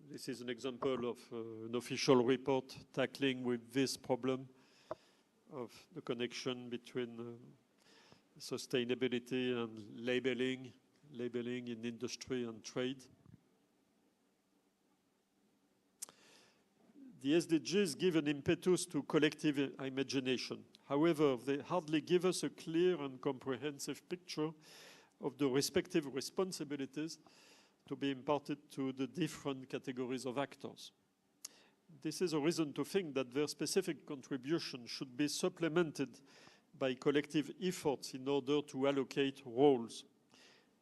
This is an example of an official report tackling with this problem of the connection between sustainability and labeling in industry and trade. The SDGs give an impetus to collective imagination. However, they hardly give us a clear and comprehensive picture of the respective responsibilities to be imparted to the different categories of actors. This is a reason to think that their specific contribution should be supplemented by collective efforts in order to allocate roles.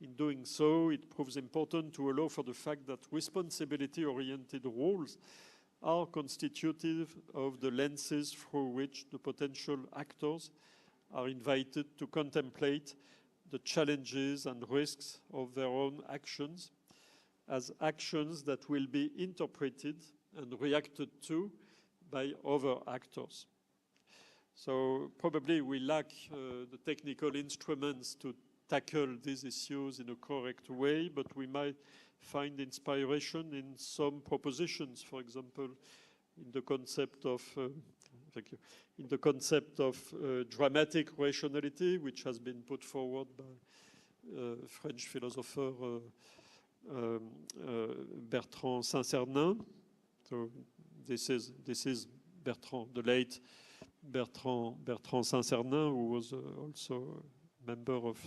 In doing so, it proves important to allow for the fact that responsibility-oriented roles are constitutive of the lenses through which the potential actors are invited to contemplate the challenges and risks of their own actions as actions that will be interpreted and reacted to by other actors. So probably we lack the technical instruments to tackle these issues in a correct way, but we might find inspiration in some propositions, for example, in the concept of thank you, in the concept of dramatic rationality, which has been put forward by French philosopher Bertrand Saint-Cernin. So this is Bertrand, the late Bertrand Saint-Cernin, who was also a member of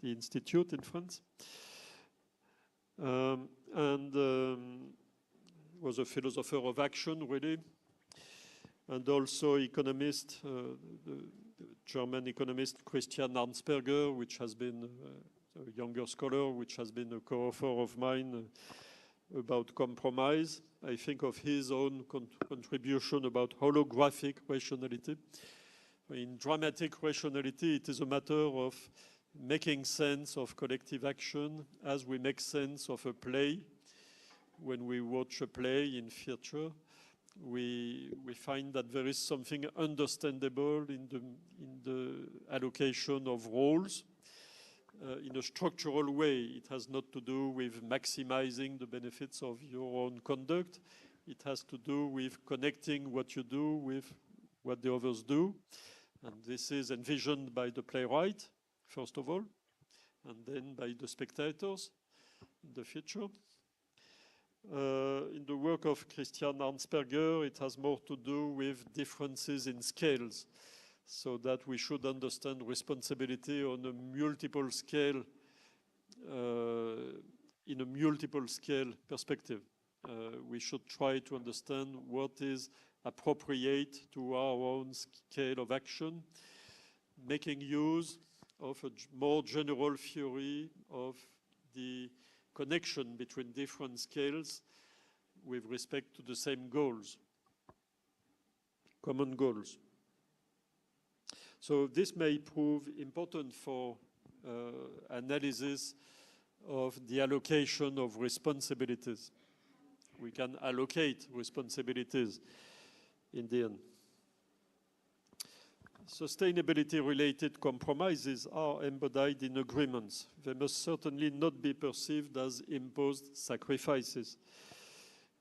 the Institute in France. And was a philosopher of action, really, and also economist, the German economist Christian Arnsperger, which has been a younger scholar, which has been a co-author of mine about compromise. I think of his own contribution about holographic rationality. In dramatic rationality, it is a matter of making sense of collective action as we make sense of a play. When we watch a play in theater, we find that there is something understandable in the allocation of roles in a structural way. It has not to do with maximizing the benefits of your own conduct. It has to do with connecting what you do with what the others do. And this is envisioned by the playwright, first of all, and then by the spectators in the future. In the work of Christian Arnsperger, it has more to do with differences in scales, so that we should understand responsibility on a multiple scale, in a multiple scale perspective. We should try to understand what is appropriate to our own scale of action, making use of a more general theory of the connection between different scales with respect to the same goals, common goals. So this may prove important for analysis of the allocation of responsibilities. We can allocate responsibilities in the end. Sustainability-related compromises are embodied in agreements. They must certainly not be perceived as imposed sacrifices,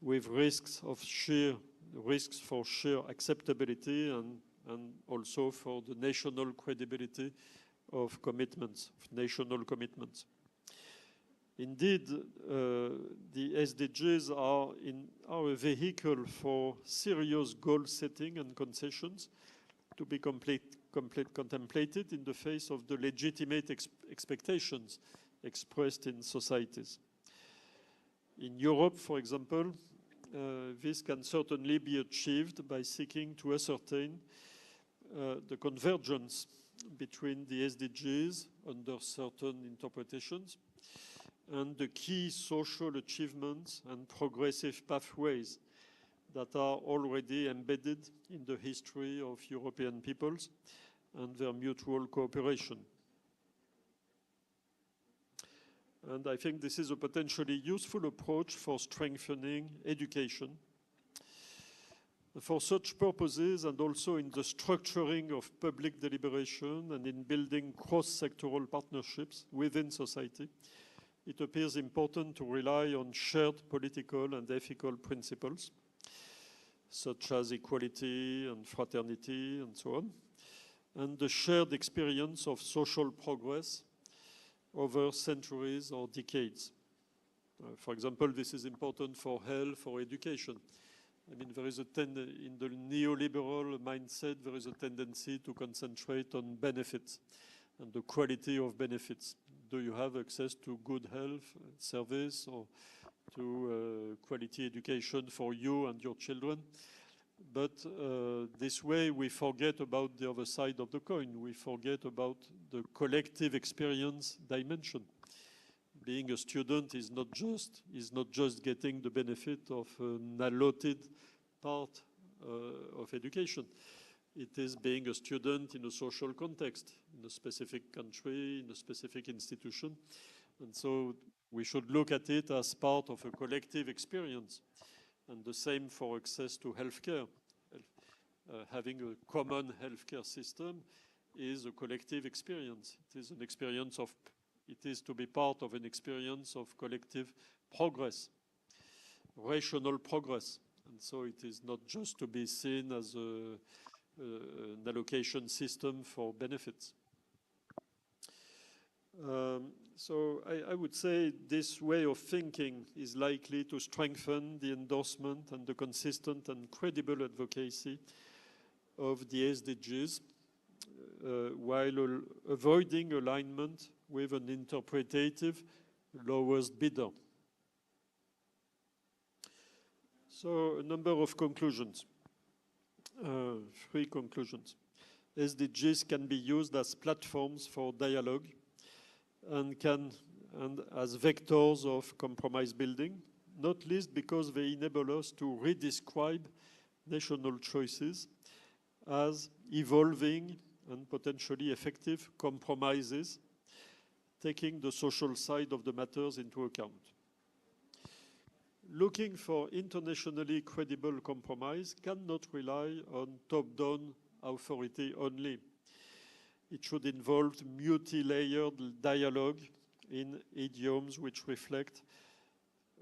with risks for sheer acceptability and also for the national credibility of commitments, of national commitments. Indeed, the SDGs are a vehicle for serious goal setting and concessions to be contemplated in the face of the legitimate expectations expressed in societies. In Europe, for example, this can certainly be achieved by seeking to ascertain the convergence between the SDGs under certain interpretations and the key social achievements and progressive pathways that are already embedded in the history of European peoples and their mutual cooperation. And I think this is a potentially useful approach for strengthening education. For such purposes, and also in the structuring of public deliberation and in building cross-sectoral partnerships within society, it appears important to rely on shared political and ethical principles, such as equality and fraternity and so on, and the shared experience of social progress over centuries or decades. For example, this is important for health or education. I mean, there is in the neoliberal mindset, there is a tendency to concentrate on benefits and the quality of benefits. Do you have access to good health service or to quality education for you and your children? But this way we forget about the other side of the coin. We forget about the collective experience dimension. being a student is not just getting the benefit of an allotted part of education. It is being a student in a social context, in a specific country, in a specific institution. And so we should look at it as part of a collective experience. And the same for access to healthcare. Having a common healthcare system is a collective experience. It is an experience of, it is to be part of an experience of collective progress, rational progress. And so it is not just to be seen as an allocation system for benefits. So I would say this way of thinking is likely to strengthen the endorsement and the consistent and credible advocacy of the SDGs, while avoiding alignment with an interpretative lowest bidder. So a number of conclusions, 3 conclusions. SDGs can be used as platforms for dialogue and as vectors of compromise building, not least because they enable us to redescribe national choices as evolving and potentially effective compromises, taking the social side of the matters into account. Looking for internationally credible compromise cannot rely on top-down authority only. It should involve multi-layered dialogue in idioms which reflect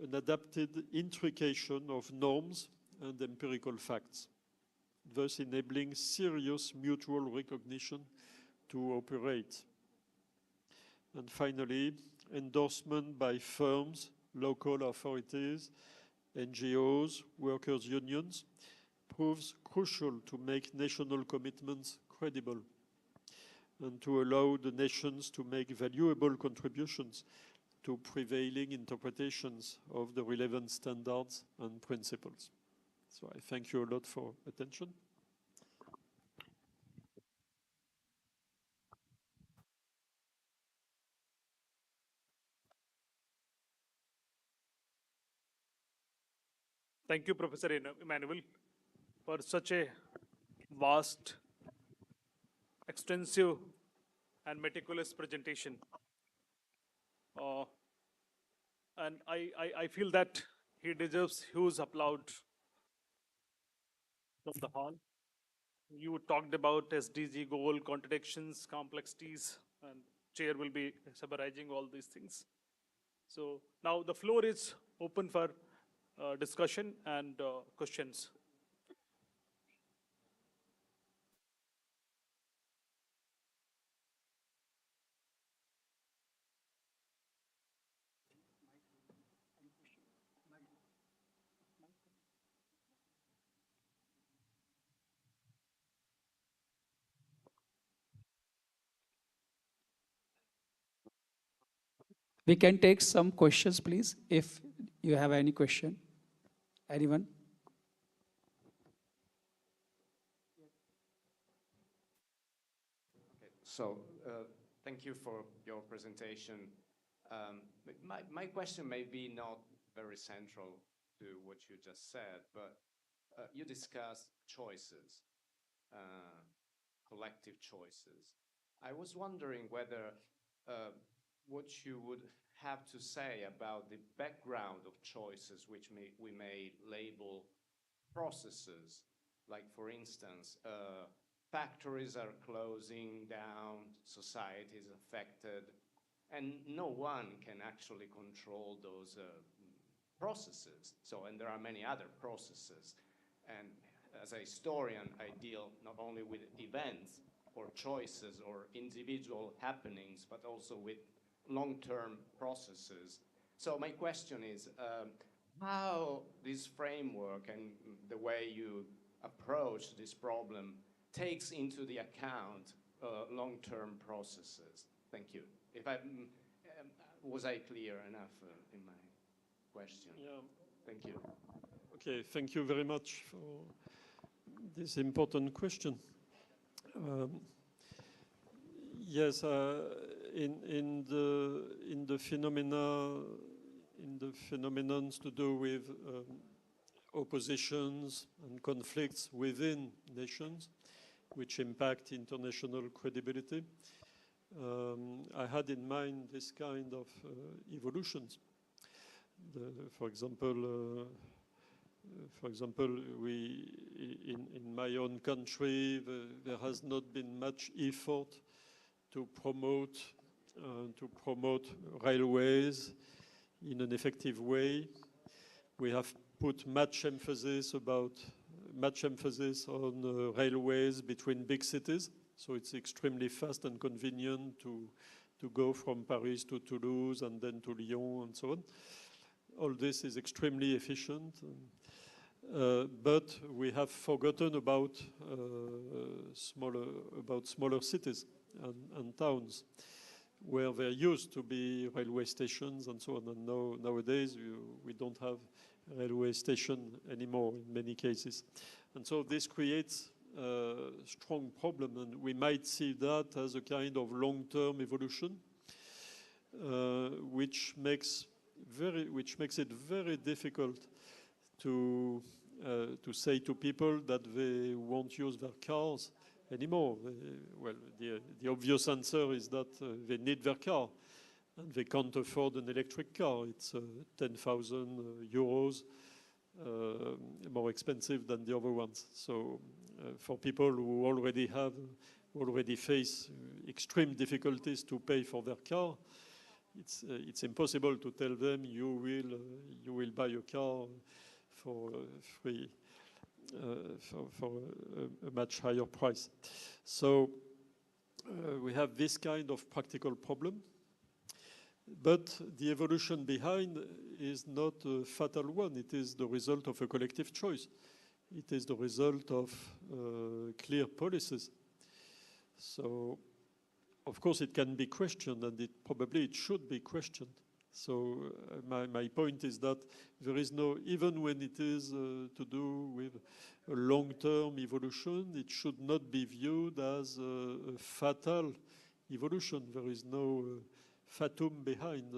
an adapted intrication of norms and empirical facts, thus enabling serious mutual recognition to operate. And finally, endorsement by firms, local authorities, NGOs, workers' unions proves crucial to make national commitments credible and to allow the nations to make valuable contributions to prevailing interpretations of the relevant standards and principles. So I thank you a lot for attention. Thank you, Professor Emmanuel, for such a vast, extensive, and meticulous presentation. And I feel that he deserves huge applause from the hall. You talked about SDG goal, contradictions, complexities, and chair will be summarizing all these things. So now the floor is open for discussion and questions. We can take some questions, please, if you have any question. Anyone? So thank you for your presentation. My question may be not very central to what you just said, but you discussed choices, collective choices. I was wondering whether what you would have to say about the background of choices which we may label processes, like for instance, factories are closing down, society is affected, and no one can actually control those processes. So, and there are many other processes. And as a historian, I deal not only with events or choices or individual happenings, but also with long-term processes. So my question is, how this framework and the way you approach this problem takes into the account long-term processes. Thank you. If was I clear enough in my question? Yeah. Thank you. Okay, thank you very much for this important question. Yes, in the phenomenons to do with oppositions and conflicts within nations, which impact international credibility. I had in mind this kind of evolutions. For example, in my own country, there has not been much effort to promote railways in an effective way. We have put much emphasis on railways between big cities, so it's extremely fast and convenient to go from Paris to Toulouse and then to Lyon and so on. All this is extremely efficient, but we have forgotten about smaller cities and towns, where there used to be railway stations and so on. And nowadays, we don't have railway station anymore in many cases. And so this creates a strong problem, and we might see that as a kind of long-term evolution, which makes it very difficult to say to people that they won't use their cars anymore. Well, the obvious answer is that they need their car, and they can't afford an electric car. It's 10,000 euros more expensive than the other ones. So for people who already face extreme difficulties to pay for their car, it's impossible to tell them you will buy a car for free. For a much higher price. So we have this kind of practical problem, but the evolution behind is not a fatal one. It is the result of a collective choice. It is the result of clear policies. So, of course, it can be questioned, and it should be questioned. So my point is that there is even when it is to do with a long-term evolution, it should not be viewed as a fatal evolution. There is no fatum behind,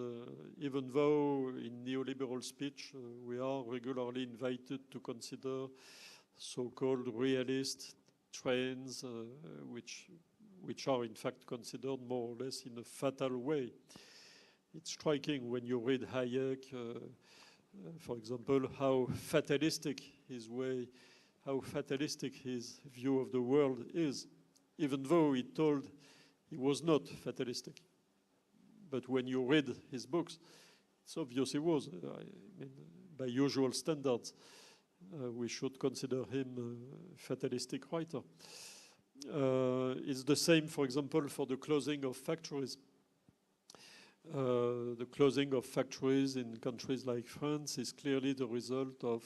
even though in neoliberal speech we are regularly invited to consider so-called realist trends, which are in fact considered more or less in a fatal way. It's striking when you read Hayek, for example, how fatalistic his view of the world is, even though he told he was not fatalistic. But when you read his books, it's obvious he was. I mean, by usual standards, we should consider him a fatalistic writer. It's the same, for example, for the closing of factories. The closing of factories in countries like France is clearly the result of,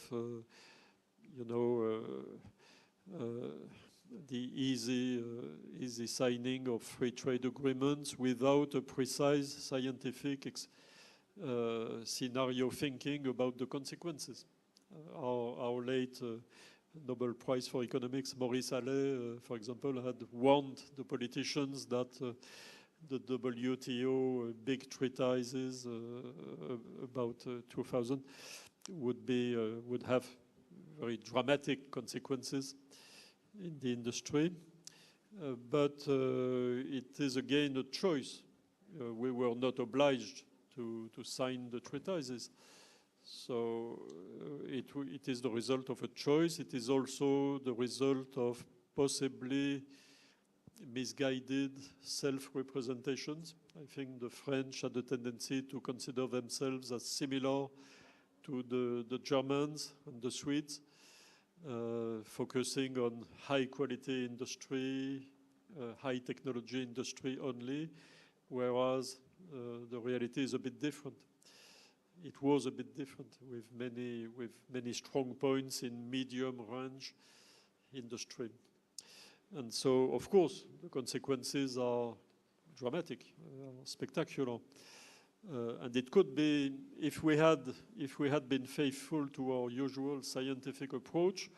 the easy signing of free trade agreements without a precise scientific scenario thinking about the consequences. Our late Nobel Prize for Economics, Maurice Allais, for example, had warned the politicians that the WTO big treatises about 2000 would have very dramatic consequences in the industry. But it is again a choice. We were not obliged to sign the treatises. So it is the result of a choice. It is also the result of possibly misguided self-representations. I think the French had a tendency to consider themselves as similar to the Germans and the Swedes, focusing on high-quality industry, high-technology industry only, whereas the reality is a bit different. It was a bit different, with many strong points in medium-range industry. And so, of course, the consequences are dramatic, spectacular. And it could be, if we had been faithful to our usual scientific approach,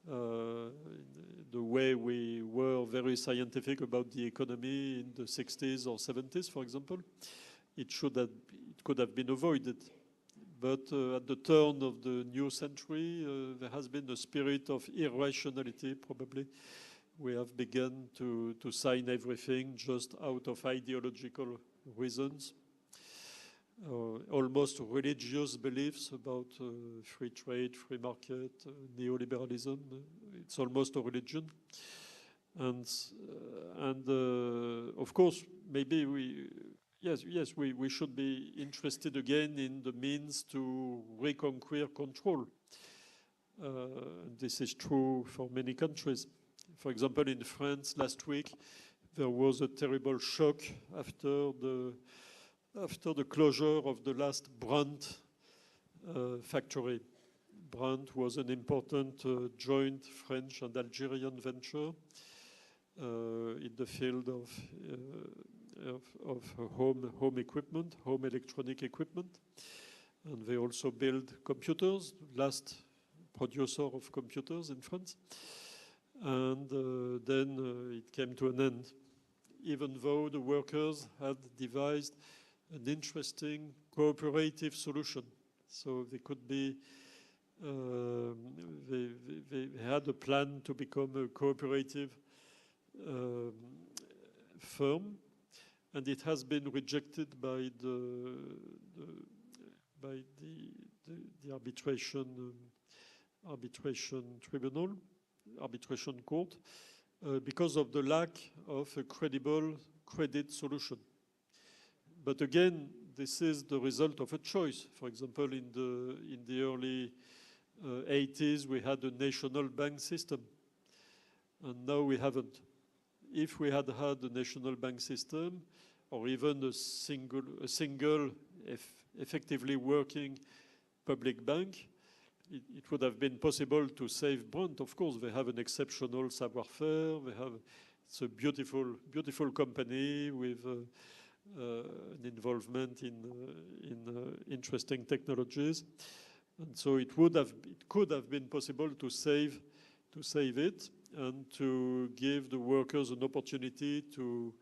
the way we were very scientific about the economy in the 60s or 70s, for example. It could have been avoided. But at the turn of the new century, there has been a spirit of irrationality, probably. We have begun to sign everything just out of ideological reasons. Almost religious beliefs about free trade, free market, neoliberalism. It's almost a religion. And of course, maybe we should be interested again in the means to reconquer control. This is true for many countries. For example, in France last week, there was a terrible shock after the closure of the last Brandt factory. Brandt was an important joint French and Algerian venture in the field of home equipment, home electronic equipment. And they also build computers, last producer of computers in France. And then it came to an end, even though the workers had devised an interesting cooperative solution. So they could be, they had a plan to become a cooperative firm, and it has been rejected by the arbitration tribunal, arbitration court, because of the lack of a credible credit solution. But again, this is the result of a choice. For example, in the early 80s, we had a national bank system, and now we haven't. If we had had a national bank system, or even a single effectively working public bank, it would have been possible to save Brandt. Of course, they have an exceptional savoir-faire. It's a beautiful company with an involvement in interesting technologies, and so it could have been possible to save it and to give the workers an opportunity to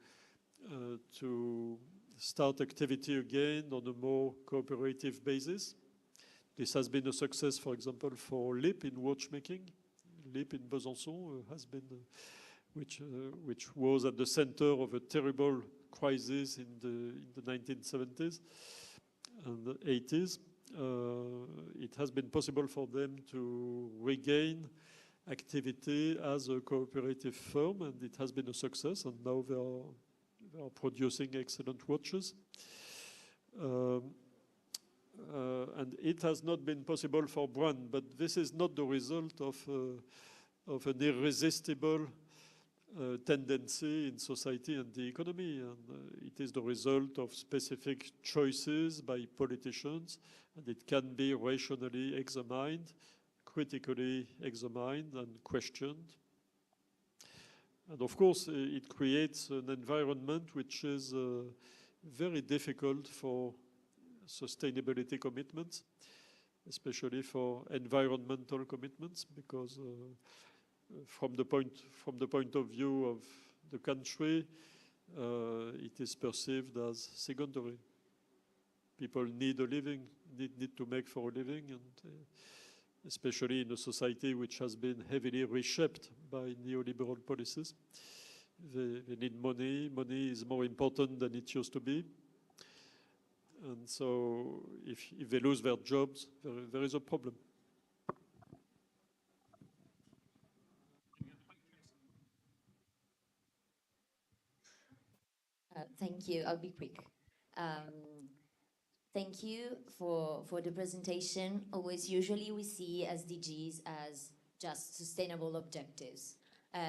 start activity again on a more cooperative basis. This has been a success, for example, for LIP in watchmaking. LIP in Besançon has been, which was at the center of a terrible crisis in the 1970s and the 80s. It has been possible for them to regain activity as a cooperative firm, and it has been a success, and now they are producing excellent watches. And it has not been possible for Brandt, but this is not the result of an irresistible tendency in society and the economy, and it is the result of specific choices by politicians, and it can be rationally examined, critically examined and questioned. And of course, it creates an environment which is very difficult for sustainability commitments, especially for environmental commitments, because from the point of view of the country, it is perceived as secondary. People need a living, need to make for a living, and especially in a society which has been heavily reshaped by neoliberal policies. They need money. Money is more important than it used to be. And so if they lose their jobs, there is a problem. Thank you. I'll be quick. Thank you for the presentation. Usually we see SDGs as just sustainable objectives.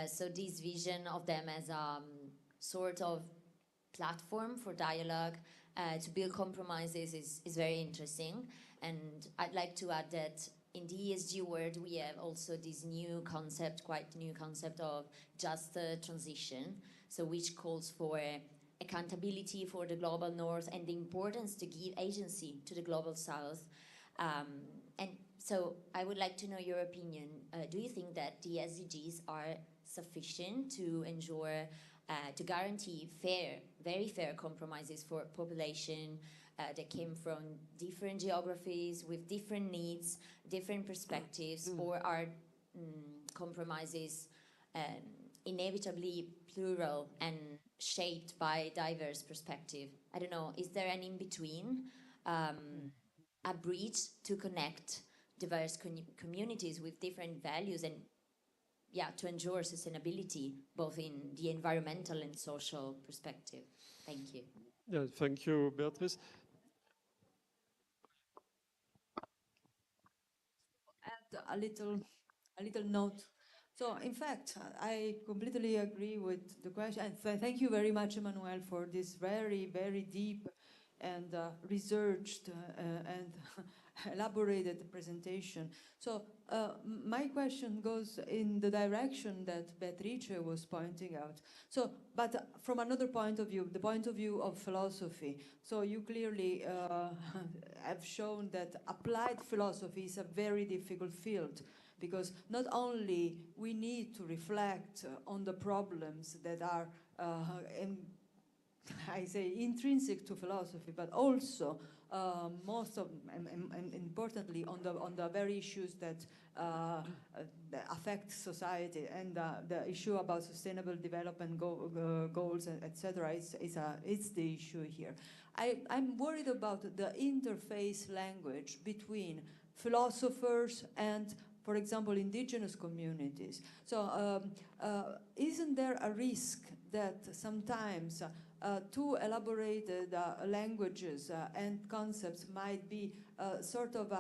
So this vision of them as a sort of platform for dialogue to build compromises is very interesting. And I'd like to add that in the ESG world, we have also this quite new concept of just transition, so which calls for accountability for the global north and the importance to give agency to the global south. And So I would like to know your opinion. Do you think that the SDGs are sufficient to ensure, to guarantee fair, very fair compromises for population that came from different geographies with different needs, different perspectives, or are compromises inevitably plural and shaped by diverse perspective? I don't know, is there an in-between, a bridge to connect diverse communities with different values and to ensure sustainability both in the environmental and social perspective? Thank you. Yeah, thank you, Beatrice. Add a little note. So, in fact, I completely agree with the question. And thank you very much, Emmanuel, for this very, very deep and researched and elaborated presentation. So, my question goes in the direction that Beatrice was pointing out. So, but from another point of view, the point of view of philosophy. So, you clearly have shown that applied philosophy is a very difficult field, because not only we need to reflect on the problems that are, I say, intrinsic to philosophy, but also most of, and importantly, on the very issues that affect society, and the issue about sustainable development goals, etc. It's the issue here. I'm worried about the interface language between philosophers and, for example, indigenous communities. So isn't there a risk that sometimes too elaborated languages and concepts might be sort of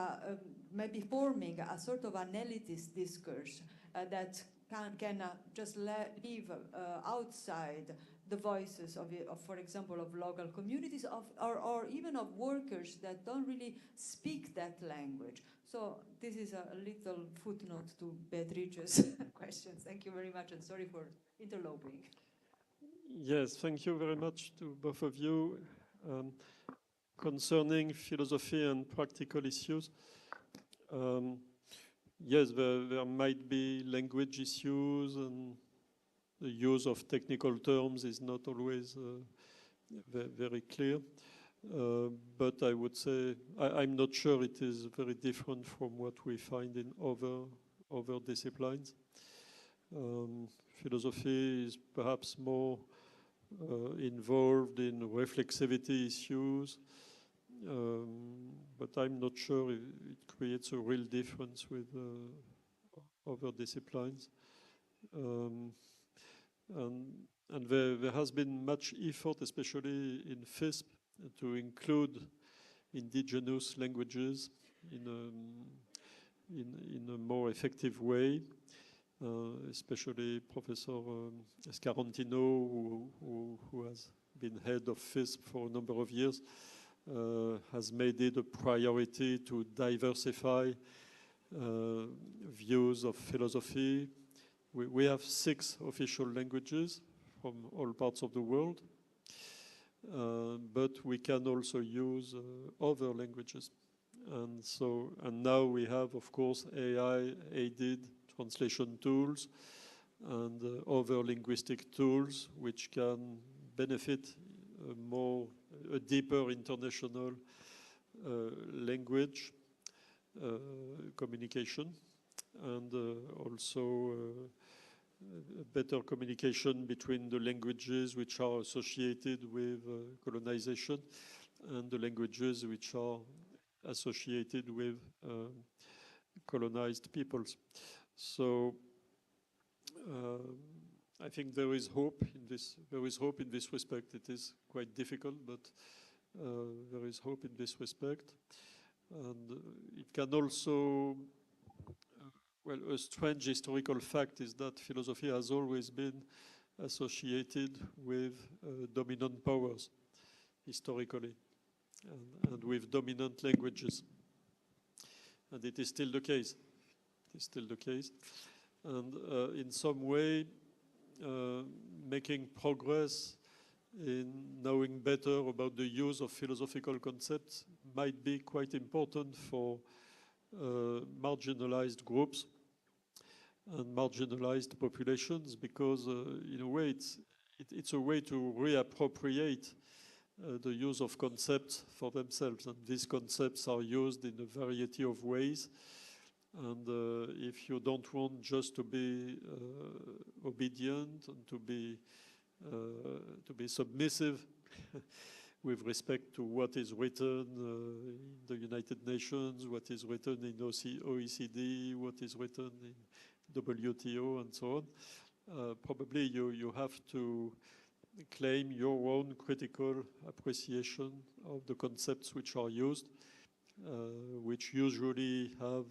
maybe forming a sort of an elitist discourse that can just leave outside the voices of, for example, of local communities, or even of workers that don't really speak that language? So this is a little footnote to Beatrice's questions. Thank you very much, and sorry for interloping. Yes, thank you very much to both of you. Concerning philosophy and practical issues, yes, there might be language issues, and the use of technical terms is not always very clear. But I would say I'm not sure it is very different from what we find in other disciplines. Philosophy is perhaps more involved in reflexivity issues, but I'm not sure it creates a real difference with other disciplines. And there has been much effort, especially in FISP, to include indigenous languages in a more effective way. Especially Professor Scarantino, who has been head of FISP for a number of years, has made it a priority to diversify views of philosophy. We have 6 official languages from all parts of the world, but we can also use other languages. And now we have, of course, AI-aided translation tools and other linguistic tools which can benefit a deeper international language communication, and also better communication between the languages which are associated with colonization and the languages which are associated with colonized peoples. So I think there is hope in this. There is hope in this respect. It is quite difficult, but there is hope in this respect. And it can also, well, a strange historical fact is that philosophy has always been associated with dominant powers historically, and with dominant languages. And it is still the case. It is still the case. And in some way, making progress in knowing better about the use of philosophical concepts might be quite important for marginalized groups and marginalized populations, because in a way it's a way to reappropriate the use of concepts for themselves, and these concepts are used in a variety of ways. And if you don't want just to be obedient and to be submissive with respect to what is written in the United Nations, what is written in OECD, what is written in WTO, and so on, probably you have to claim your own critical appreciation of the concepts which are used, which usually have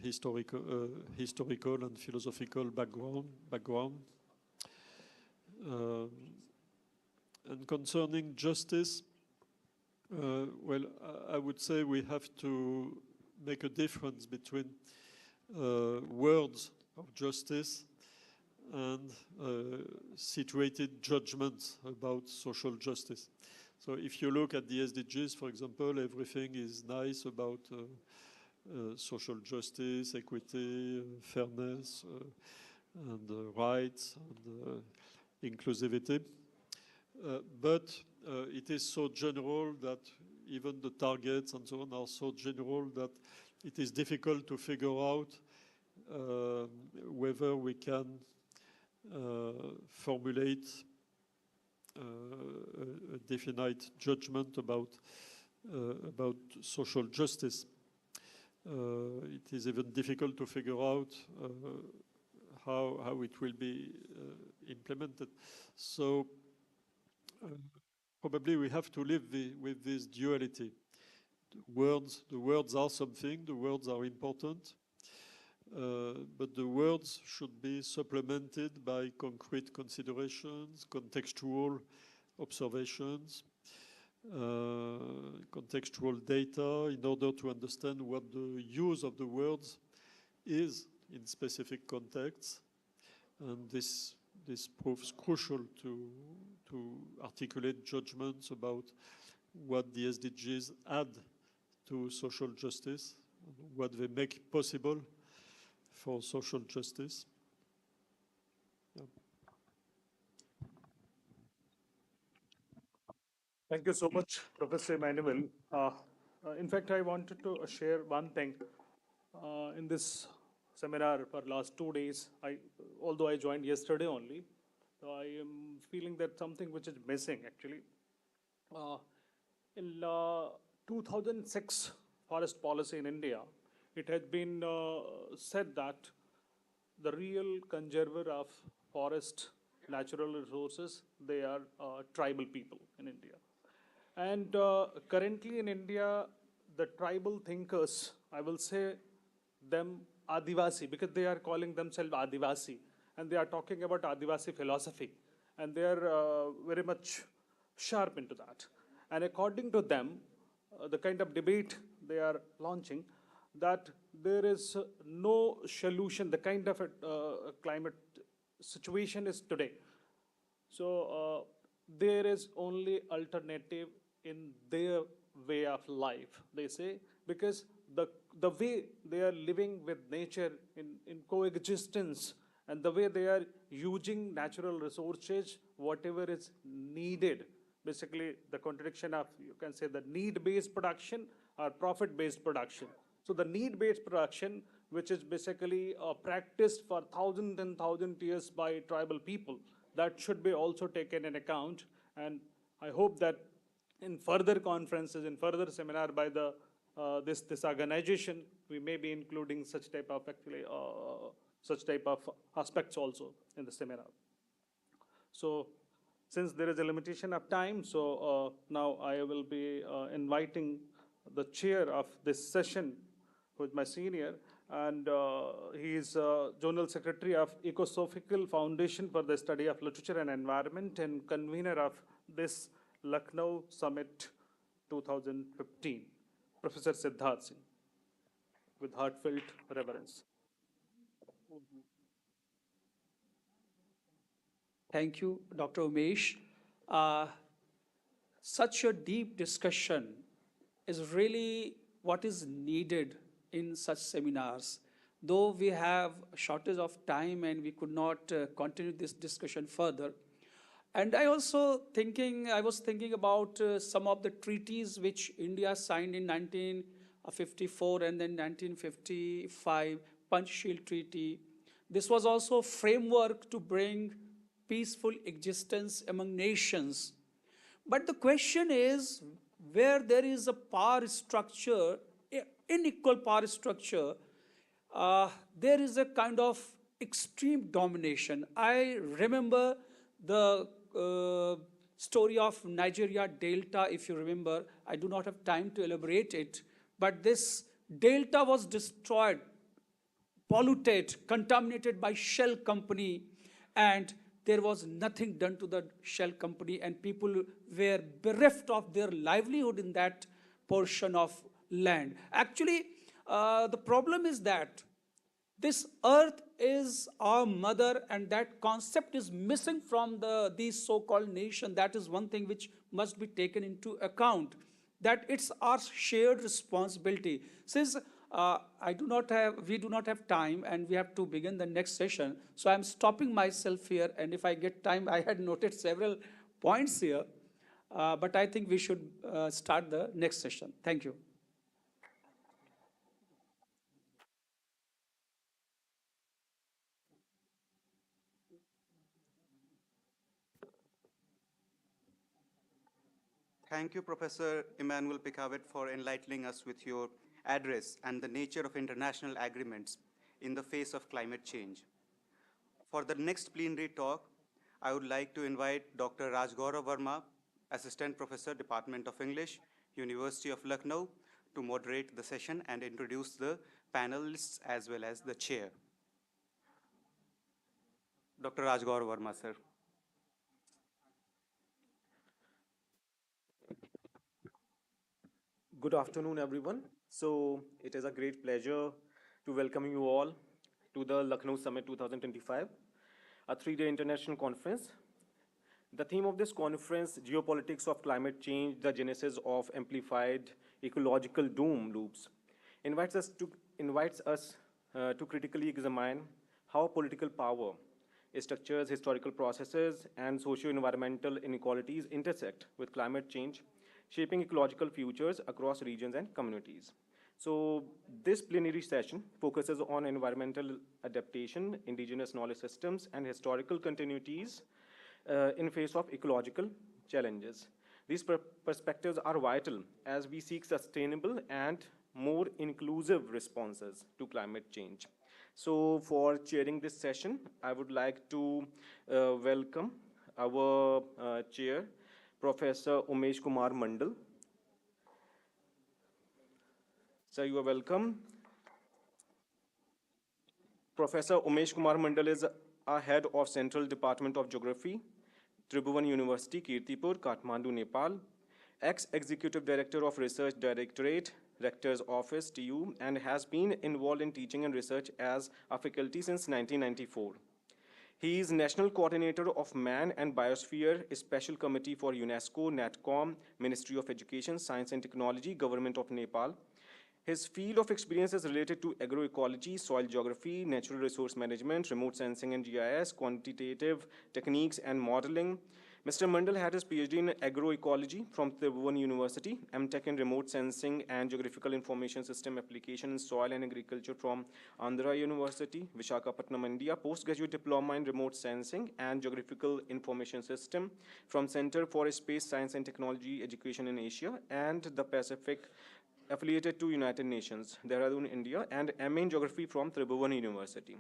historical and philosophical background. And concerning justice, well, I would say we have to make a difference between words of justice and situated judgments about social justice. So if you look at the SDGs, for example, everything is nice about social justice, equity, fairness, and rights, and inclusivity. But it is so general that even the targets and so on are so general that it is difficult to figure out whether we can formulate a definite judgment about social justice. It is even difficult to figure out how it will be implemented. So probably we have to live with this duality. The words are something, the words are important, but the words should be supplemented by concrete considerations, contextual observations, contextual data, in order to understand what the use of the words is in specific contexts. And this proves crucial to articulate judgments about what the SDGs add to social justice, what they make possible for social justice. Yeah. Thank you so much, Professor Emmanuel. In fact, I wanted to share one thing. In this seminar for last 2 days, although I joined yesterday only, I am feeling that something which is missing actually. In 2006 forest policy in India, it has been said that the real conserver of forest natural resources, they are tribal people in India. And currently in India, the tribal thinkers, I will say them Adivasi, because they are calling themselves Adivasi, and they are talking about Adivasi philosophy, and they are very much sharp into that. And according to them, the kind of debate they are launching, that there is no solution, the kind of climate situation is today. So there is only alternative in their way of life, they say, because the way they are living with nature in coexistence, and the way they are using natural resources, whatever is needed, basically the contradiction of, you can say, the need-based production or profit-based production. So the need-based production, which is basically practiced for thousands and thousands of years by tribal people, that should be also taken in account. And I hope that in further conferences, in further seminar by the this organization, we may be including such type of aspects also in the seminar. So since there is a limitation of time, so now I will be inviting the chair of this session, who is my senior, and he is General Secretary of Ecosophical Foundation for the Study of Literature and Environment, and convener of this Lucknow Summit 2015, Professor Siddharth Singh, with heartfelt reverence. Thank you, Dr. Umesh. Such a deep discussion is really what is needed in such seminars. Though we have a shortage of time and we could not continue this discussion further. And I was thinking about some of the treaties which India signed in 1954 and then 1955, Panchsheel Treaty. This was also a framework to bring peaceful existence among nations. But the question is, where there is a power structure, unequal power structure, there is a kind of extreme domination. I remember the story of Nigeria Delta, if you remember. I do not have time to elaborate it, but this delta was destroyed, polluted, contaminated by Shell company, and there was nothing done to the Shell company, and people were bereft of their livelihood in that portion of land. Actually, the problem is that this earth is our mother, and that concept is missing from these so-called nation. That is one thing which must be taken into account, that it's our shared responsibility. Since we do not have time and we have to begin the next session, so I'm stopping myself here, and if I get time, I had noted several points here, but I think we should start the next session. Thank you. Thank you, Professor Emmanuel Picavet, for enlightening us with your address and the nature of international agreements in the face of climate change. For the next plenary talk, I would like to invite Dr. Rajgaurav Verma, Assistant Professor, Department of English, University of Lucknow, to moderate the session and introduce the panelists as well as the chair. Dr. Rajgaurav Verma, sir. Good afternoon, everyone. So it is a great pleasure to welcome you all to the Lucknow Summit 2025, a three-day international conference. The theme of this conference, Geopolitics of Climate Change, the Genesis of Amplified Ecological Doom Loops, invites us to critically examine how political power structures, historical processes, and socio-environmental inequalities intersect with climate change, shaping ecological futures across regions and communities. So this plenary session focuses on environmental adaptation, indigenous knowledge systems, and historical continuities in face of ecological challenges. These perspectives are vital as we seek sustainable and more inclusive responses to climate change. So for chairing this session, I would like to welcome our chair, Professor Umesh Kumar Mandal. Sir, you are welcome. Professor Umesh Kumar Mandal is a head of Central Department of Geography, Tribhuvan University, Kirtipur, Kathmandu, Nepal, ex-executive director of Research Directorate, Rector's Office, TU, and has been involved in teaching and research as a faculty since 1994. He is National Coordinator of Man and Biosphere Special Committee for UNESCO, NATCOM, Ministry of Education, Science and Technology, Government of Nepal. His field of experience is related to agroecology, soil geography, natural resource management, remote sensing and GIS, quantitative techniques and modeling. Mr. Mandal had his PhD in agroecology from Tribhuvan University, MTech in remote sensing and geographical information system application in soil and agriculture from Andhra University, Visakhapatnam, India, postgraduate diploma in remote sensing and geographical information system from Center for Space Science and Technology Education in Asia and the Pacific, affiliated to United Nations, Dehradun, India, and MA in Geography from Tribhuvan University.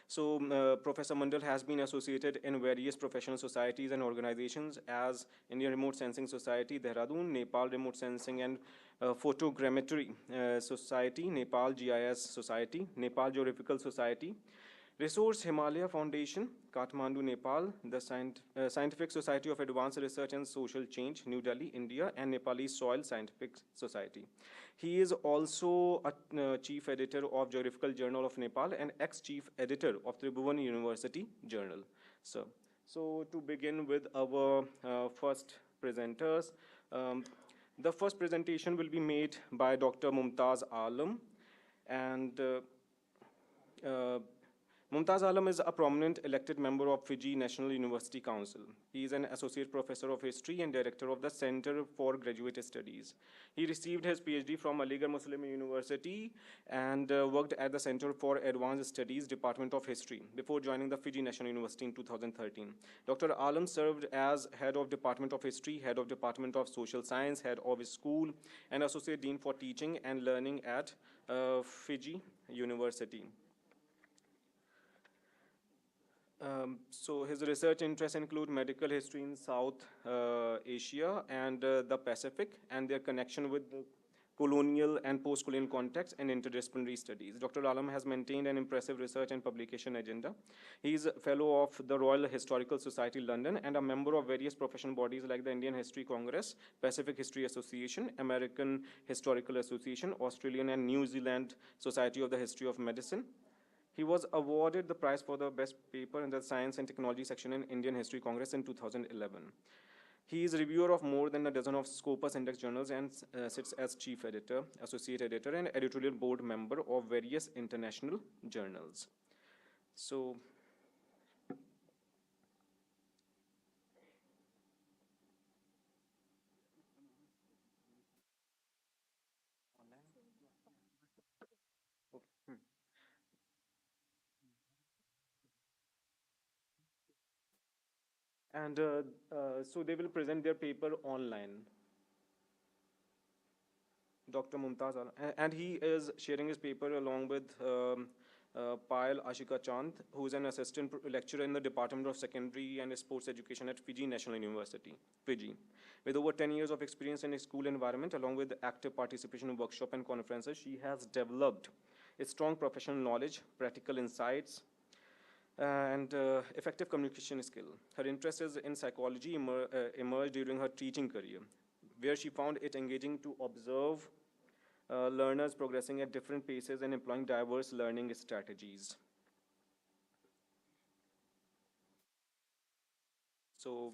So Professor Mandal has been associated in various professional societies and organizations as Indian Remote Sensing Society, Dehradun, Nepal Remote Sensing and Photogrammetry Society, Nepal GIS Society, Nepal Geographical Society, Resource Himalaya Foundation, Kathmandu, Nepal, the Scientific Society of Advanced Research and Social Change, New Delhi, India, and Nepali Soil Scientific Society. He is also a chief editor of Geographical Journal of Nepal and ex-chief editor of Tribhuvan University Journal. So to begin with our first presenters, The first presentation will be made by Dr. Mumtaz Alam, and uh, Mumtaz Alam is a prominent elected member of Fiji National University Council. He is an associate professor of history and director of the Center for Graduate Studies. He received his PhD from Aligarh Muslim University and worked at the Center for Advanced Studies Department of History before joining the Fiji National University in 2013. Dr. Alam served as head of Department of History, head of Department of Social Science, head of school, and associate dean for teaching and learning at Fiji University. So his research interests include medical history in South Asia and the Pacific and their connection with the colonial and post-colonial context and interdisciplinary studies. Dr. Alam has maintained an impressive research and publication agenda. He is a fellow of the Royal Historical Society London and a member of various professional bodies like the Indian History Congress, Pacific History Association, American Historical Association, Australian and New Zealand Society of the History of Medicine. He was awarded the prize for the best paper in the Science and Technology section in Indian History Congress in 2011. He is reviewer of more than a dozen of Scopus Index journals and sits as chief editor, associate editor, and editorial board member of various international journals. So, and so they will present their paper online. Dr. Mumtaz Alam, and he is sharing his paper along with Payal Ashika Chand, who is an assistant lecturer in the Department of Secondary and Sports Education at Fiji National University, Fiji. With over 10 years of experience in a school environment, along with active participation in workshops and conferences, she has developed a strong professional knowledge, practical insights, and effective communication skill. Her interest is in psychology emerged during her teaching career, where she found it engaging to observe learners progressing at different paces and employing diverse learning strategies. So,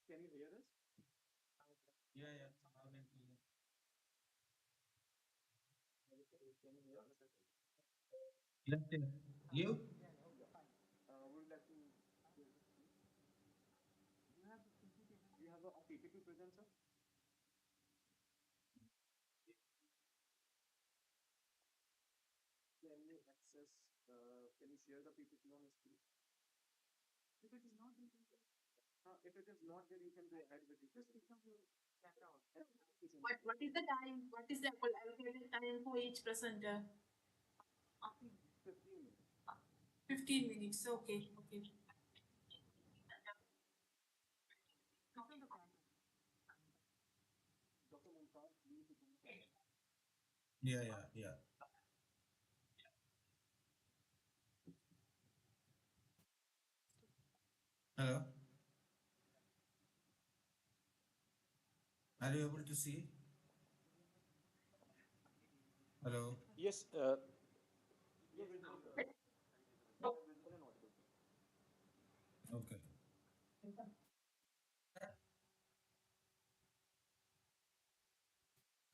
can you hear us? Can you hear us? Yes, yes. You? Would like to. Do you have a PPT present, sir? Can you access? Can you share the PPT on the screen? If it is not, if it is not, then you can go ahead with it. Just click on your camera on. What is the time? What is the allocated time for each presenter? 15 minutes. 15 minutes. Okay, okay. Click on the camera. Dr. Mumtaz, please. Yeah, yeah, yeah. Hello. Are you able to see? Hello. Yes, you're visible. You're visible and audible. Okay.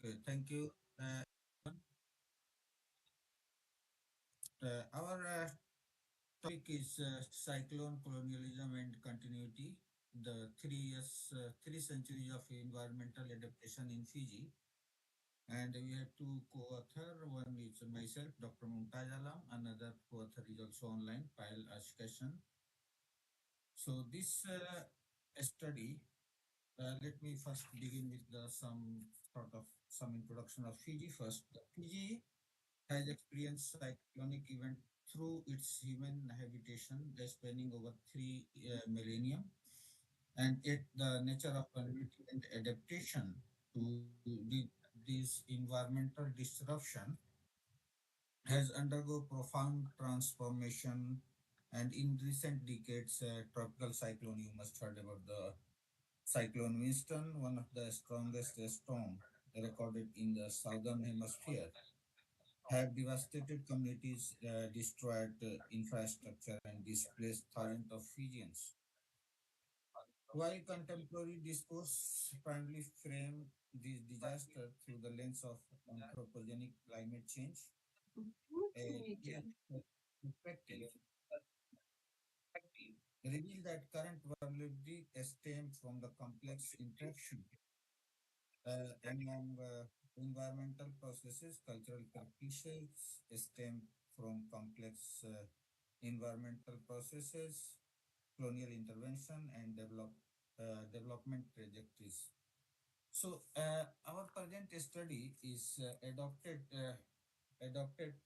Okay. Thank you. Our topic is cyclone colonialism and continuity. The 3 centuries of environmental adaptation in Fiji. And we have two co-author. One is myself, Dr. Mumtaz Alam. Another co-author is also online, Payal Ashkashan. So this study, let me first begin with some introduction of Fiji first. Fiji has experienced cyclonic event through its human habitation spanning over 3 millennia, and yet the nature of community and adaptation to this environmental disruption has undergone profound transformation, and in recent decades, tropical cyclone, you must heard about the cyclone Winston, one of the strongest storm recorded in the southern hemisphere, have devastated communities, destroyed infrastructure, and displaced thousands of Fijians. While contemporary discourse primarily frame this disaster through the lens of anthropogenic climate change, a clear perspective reveal that current vulnerability stems from the complex interaction among environmental processes, cultural practices stem from complex environmental processes, colonial intervention, and development trajectories. So, our present study is adopted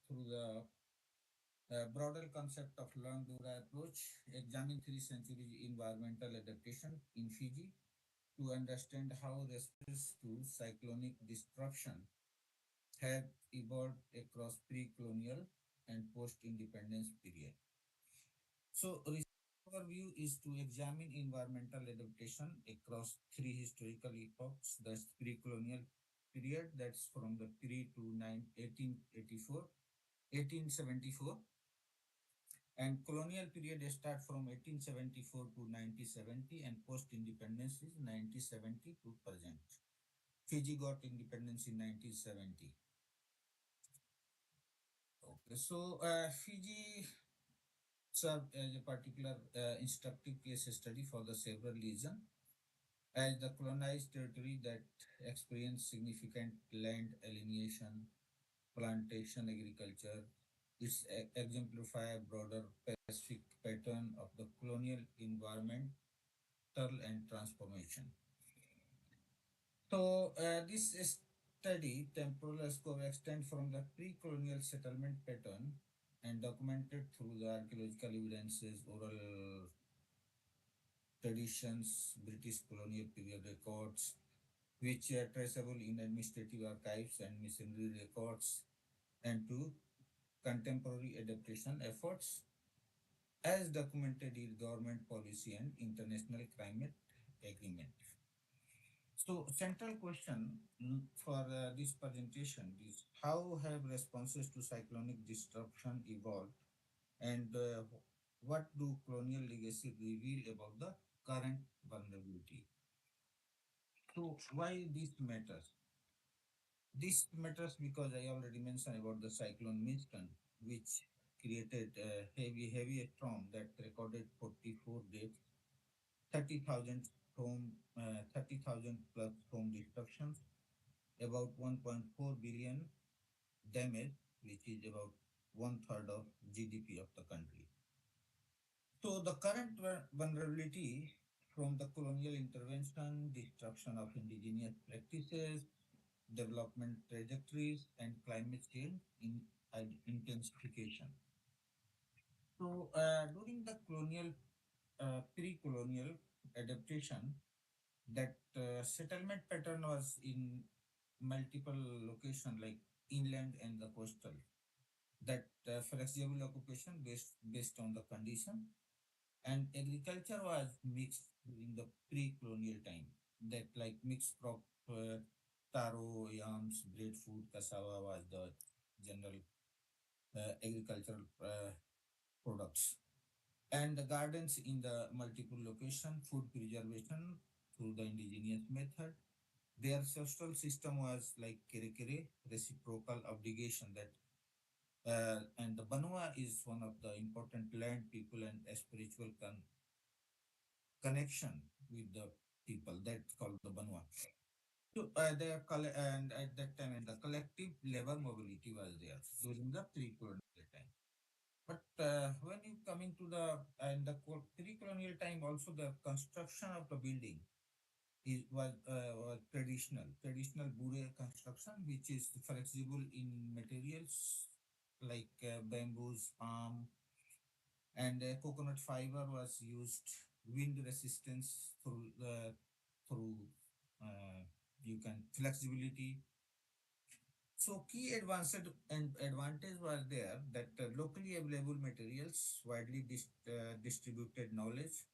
through the broader concept of long dura approach, examining 3 centuries environmental adaptation in Fiji to understand how responses to cyclonic disruption have evolved across pre-colonial and post-independence period. So, research overview is to examine environmental adaptation across 3 historical epochs, that's pre-colonial period, that's from the pre to 1884, 1874, and colonial period start from 1874 to 1970, and post-independence is 1970 to present. Fiji got independence in 1970. Okay, so Fiji served as a particular instructive case study for the several reasons. As the colonized territory that experienced significant land alienation, plantation agriculture, it's exemplify a broader Pacific pattern of the colonial environmental and transformation. So this study temporal scope extend from the pre-colonial settlement pattern and documented through the archaeological evidences, oral traditions, British colonial period records, which are traceable in administrative archives and missionary records, and to contemporary adaptation efforts as documented in government policy and international climate agreement. So central question for this presentation is how have responses to cyclonic disruption evolved, and what do colonial legacy reveal about the current vulnerability? So why this matters? This matters because I already mentioned about the cyclone Winston, which created a heavy storm that recorded 44 deaths, 30,000 30,000 plus home destructions, about 1.4 billion damage, which is about one third of GDP of the country. So the current vulnerability from the colonial intervention, destruction of indigenous practices, development trajectories, and climate change in intensification. So during the pre-colonial adaptation, that settlement pattern was in multiple location like inland and the coastal. That flexible occupation based on the condition, and agriculture was mixed during the pre-colonial time. That like mixed crop, taro, yams, breadfruit, cassava was the general agricultural products. And the gardens in the multiple location, food preservation through the indigenous method. Their social system was like kere kere, reciprocal obligation, that and the Banua is one of the important land people and a spiritual connection with the people, that's called the Banua. So and at that time the collective labor mobility was there during the pre-colonial time. But when you coming to the pre-colonial time, also the construction of the building was traditional Bure construction, which is flexible in materials like bamboos, palm, and coconut fiber was used. Wind resistance through you can flexibility, So key advantage was there that locally available materials, widely distributed knowledge,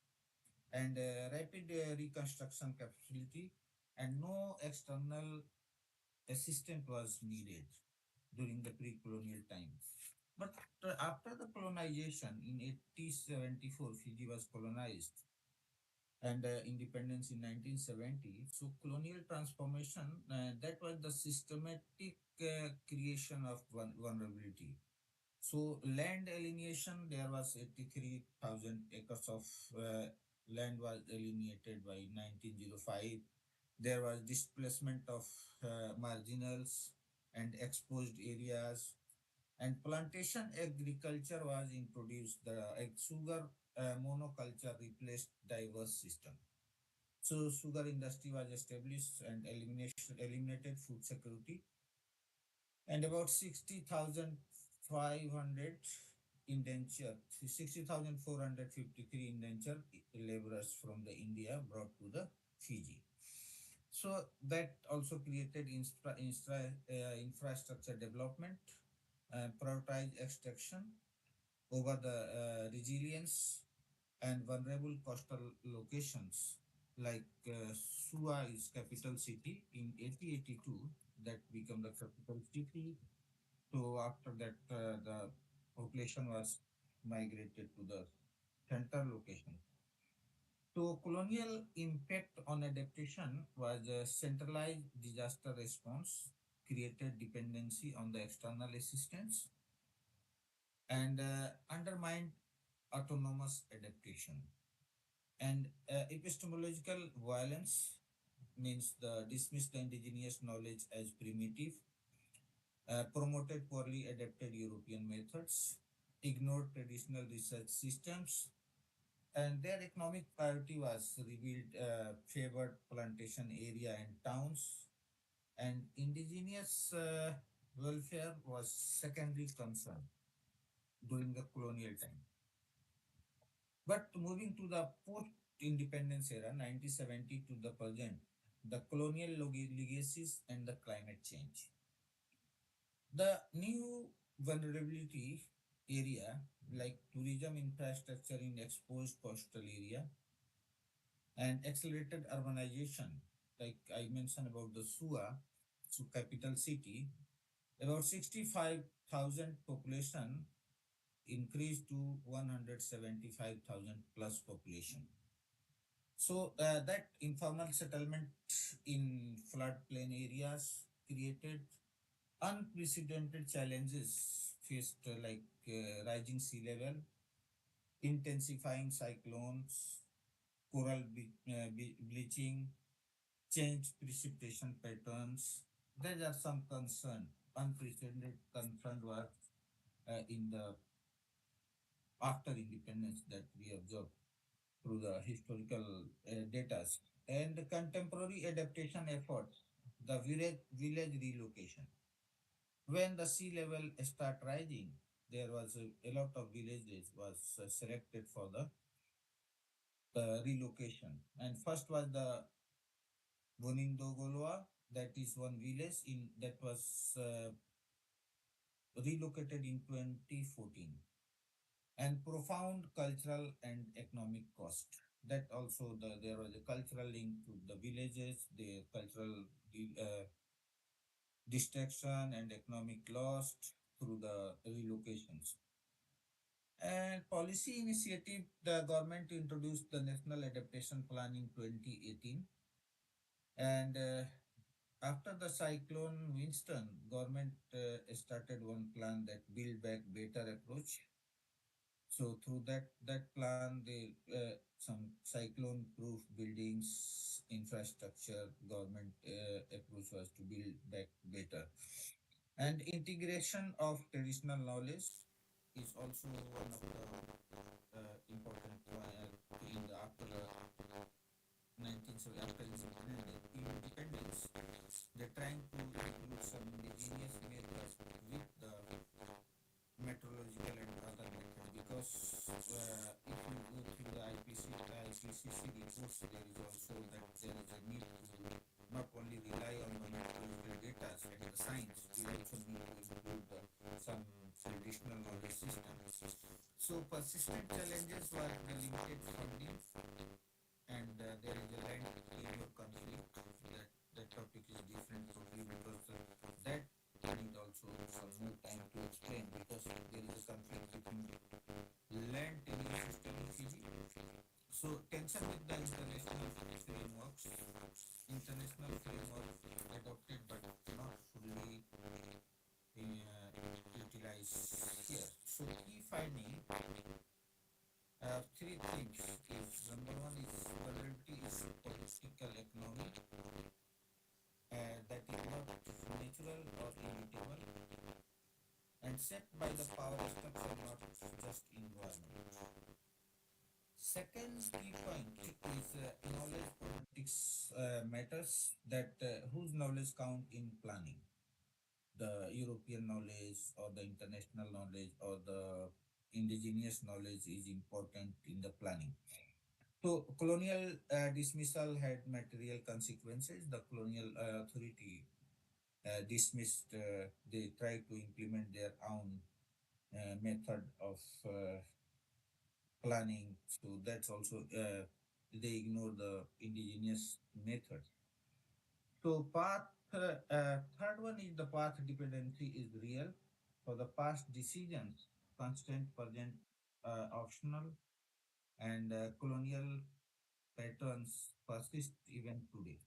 and rapid reconstruction capability, and no external assistance was needed during the pre-colonial times. But after the colonization in 1874, Fiji was colonized and independence in 1970. So colonial transformation, that was the systematic creation of vulnerability. So land alienation, there was 83,000 acres of land was alienated by 1905. There was displacement of marginals and exposed areas, and plantation agriculture was introduced. The sugar monoculture replaced diverse system. So sugar industry was established and eliminated food security, and about 60,500 indentured, 60,453 indentured laborers from the India brought to the Fiji. So that also created infrastructure development, prioritize extraction over the resilience and vulnerable coastal locations like Sua is capital city in 1882 that became the capital city. So after that the population was migrated to the center location. So colonial impact on adaptation was a centralized disaster response, created dependency on the external assistance, and undermined autonomous adaptation. And epistemological violence means the dismissed the indigenous knowledge as primitive, promoted poorly adapted European methods, ignored traditional research systems, and their economic priority was revealed, favored plantation area and towns, and indigenous welfare was secondary concern during the colonial time. But moving to the post-independence era, 1970 to the present, the colonial legacies and the climate change. The new vulnerability area like tourism infrastructure in exposed coastal area and accelerated urbanization, like I mentioned about the SUA, so capital city, about 65,000 population increased to 175,000 plus population. So that informal settlement in floodplain areas created unprecedented challenges faced like rising sea level, intensifying cyclones, coral bleaching, changed precipitation patterns. There are some concern, unprecedented concern was in the after independence that we observed through the historical data and the contemporary adaptation efforts, the village relocation. When the sea level start rising, there was a lot of villages was selected for the relocation. And first was the Bonindogoloa, that is one village in that was relocated in 2014, and profound cultural and economic cost. That also there was a cultural link to the villages, the cultural distraction and economic loss through the relocations. And policy initiative, the government introduced the National Adaptation Plan in 2018. And after the cyclone Winston, government started one plan that build back better approach. So through that plan, they some cyclone-proof buildings, infrastructure, government approach was to build back better, and integration of traditional knowledge is also one of the important in the after 1970 after independence. They're trying to include some indigenous methods with the meteorological and other methods because if you go through the IPCC reports, there is also that there is a need to not only rely on the meteorological data study the science, we also need to include some traditional knowledge systems. So persistent challenges were the limited funding, and there is a land tenure conflict. That topic is different totally, because that need also some more time to explain, because there is a conflict between land tenure system in Fiji. So tension with the international frameworks adopted but not fully utilized here. So key finding, three things is: number one is vulnerability is political economy, that is not natural or inevitable, and set by the power structure, not just environment. Second key point is knowledge politics matters, that whose knowledge count in planning, the European knowledge or the international knowledge or the indigenous knowledge is important in the planning. So colonial dismissal had material consequences. The colonial authority dismissed, they tried to implement their own method of planning. So that's also, they ignore the indigenous method. So third one is the path dependency is real. For the past decisions, constant, present, optional, and colonial patterns persist even today.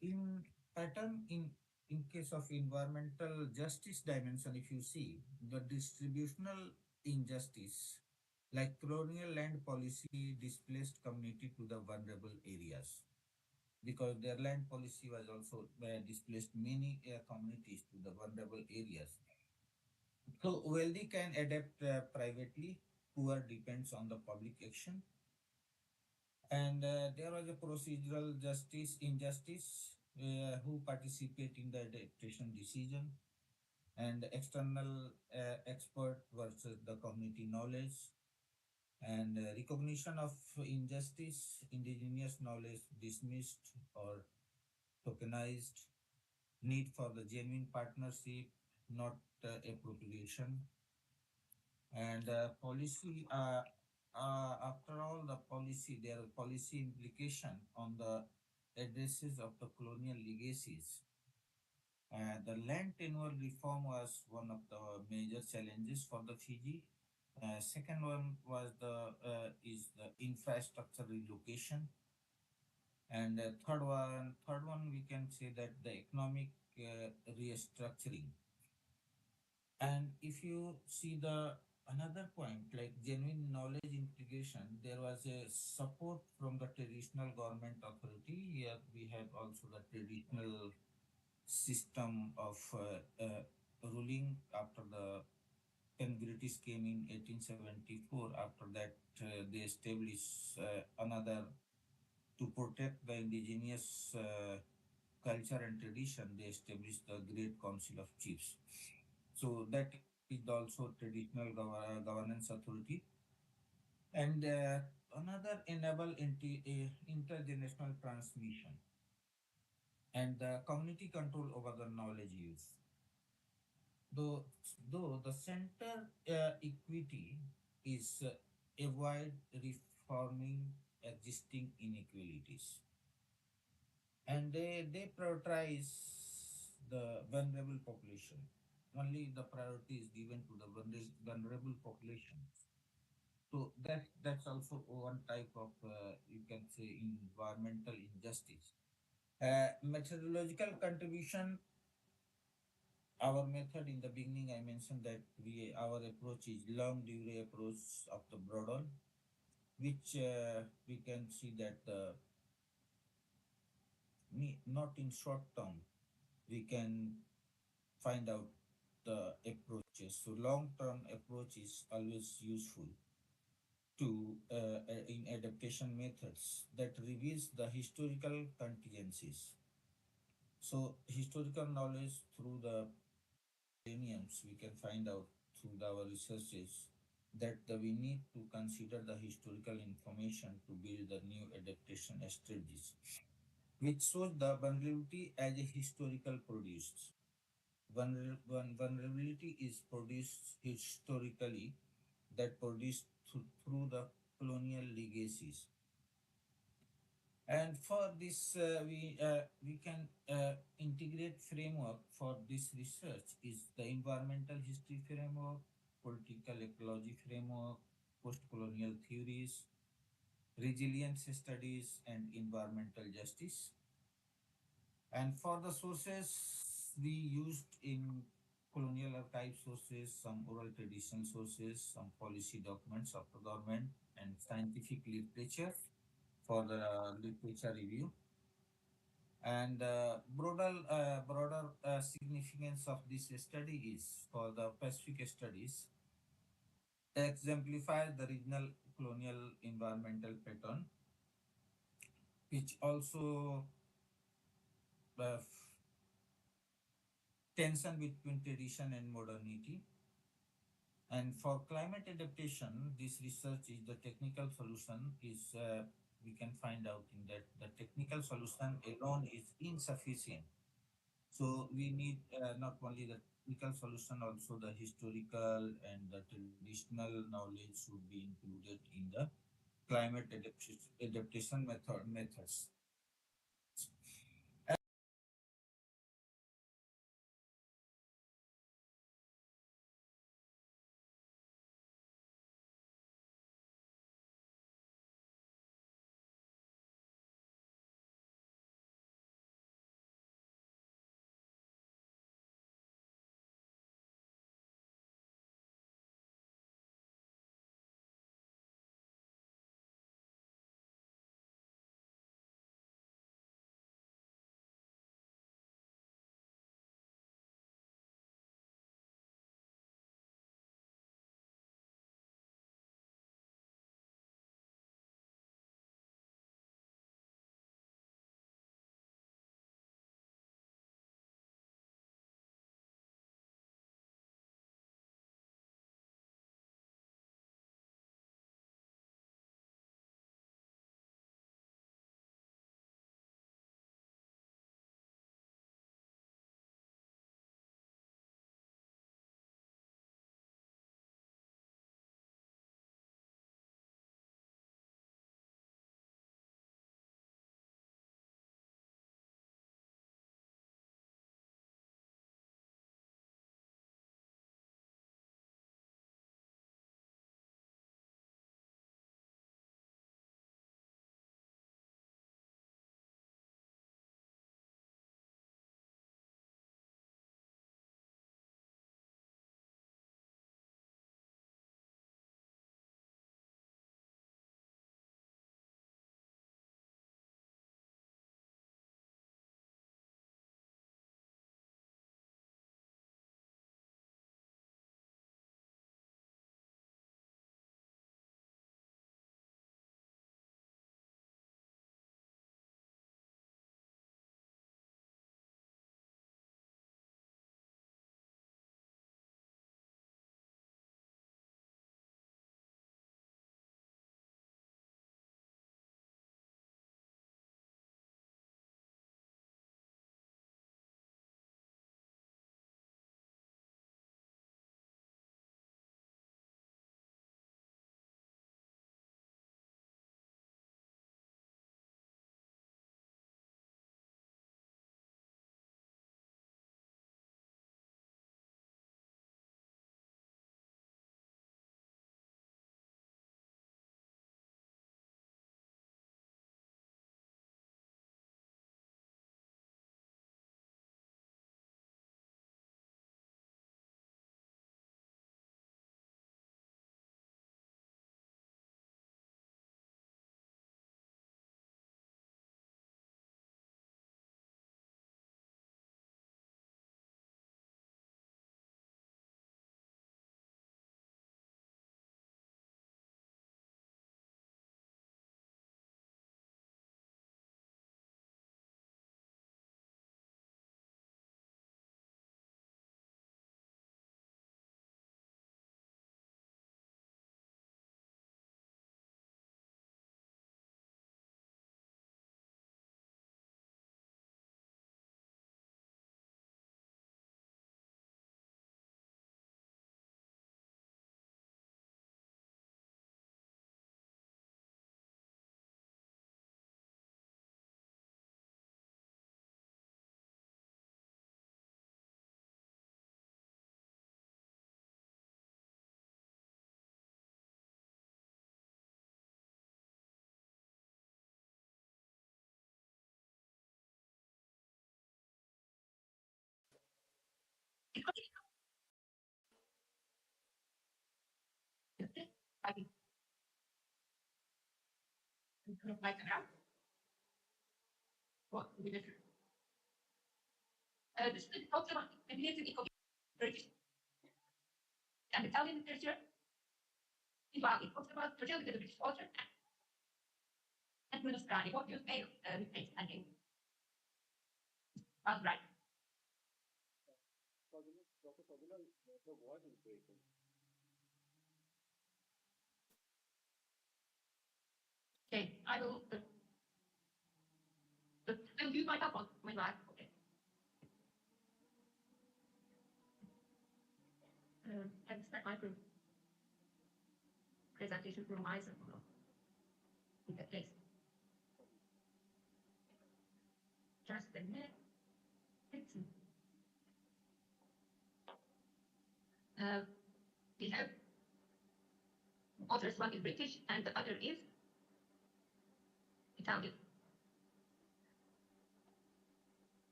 In pattern in case of environmental justice dimension, if you see the distributional injustice, like colonial land policy displaced community to the vulnerable areas, because their land policy was also displaced many communities to the vulnerable areas. So wealthy can adapt privately, poor depends on the public action. And there was a procedural justice injustice, who participate in the adaptation decision, and external expert versus the community knowledge, and recognition of injustice, indigenous knowledge dismissed or tokenized, need for the genuine partnership, not appropriation, and policy. After all, the policy, their policy implication on the addresses of the colonial legacies. The land tenure reform was one of the major challenges for the Fiji. Second one was the is the infrastructure relocation, and third one we can say that the economic restructuring. And if you see the another point, like genuine knowledge integration, there was a support from the traditional government authority. Here we have also the traditional system of ruling after the when British came in 1874. After that, they established another to protect the indigenous culture and tradition. They established the Great Council of Chiefs. So that is also traditional governance authority. And another enable intergenerational transmission and the community control over the knowledge use. Though, though the center equity is avoid reforming existing inequalities, and they prioritize the vulnerable population. Only the priority is given to the vulnerable population. So that's also one type of, you can say, environmental injustice. Methodological contribution. Our method in the beginning, I mentioned that our approach is long durée approach of the Brodon, which we can see that not in short term we can find out the approaches. So long term approach is always useful to in adaptation methods that reveals the historical contingencies. So historical knowledge through the millenniums, we can find out through our researches that we need to consider the historical information to build the new adaptation strategies. which shows the vulnerability as a historical produced. Vulnerability is produced historically, that produced through the colonial legacies. And for this, we can integrate framework for this research is the environmental history framework, political ecology framework, post-colonial theories, resilience studies, and environmental justice. And for the sources, we used in colonial archive sources, some oral traditional sources, some policy documents of the government, and scientific literature for the literature review. And broader significance of this study is for the Pacific studies exemplify the regional colonial environmental pattern, which also uh, tension between tradition and modernity. And for climate adaptation, this research is the technical solution is we can find out in that the technical solution alone is insufficient. So we need not only the technical solution, also the historical and the traditional knowledge should be included in the climate adaptation methods.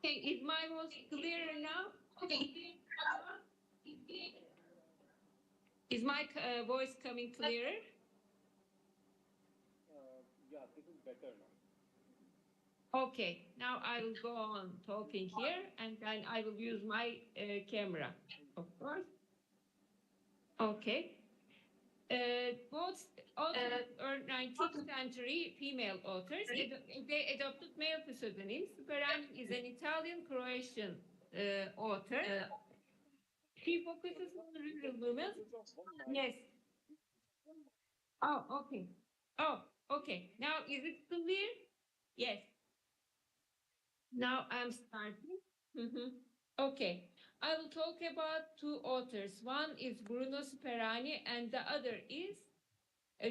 Is my voice clearer now? Is my voice coming clearer? Yeah, this is better now. Okay, now I will go on talking here and then I will use my camera, of course. Okay. Both authors are 19th century female authors. They adopted male pseudonyms. Superani is an Italian-Croatian author. She focuses on rural women. Yes. Oh, okay. Oh, okay. Now is it clear? Yes. Now I'm starting. Okay. I will talk about two authors. One is Bruno Sperani and the other is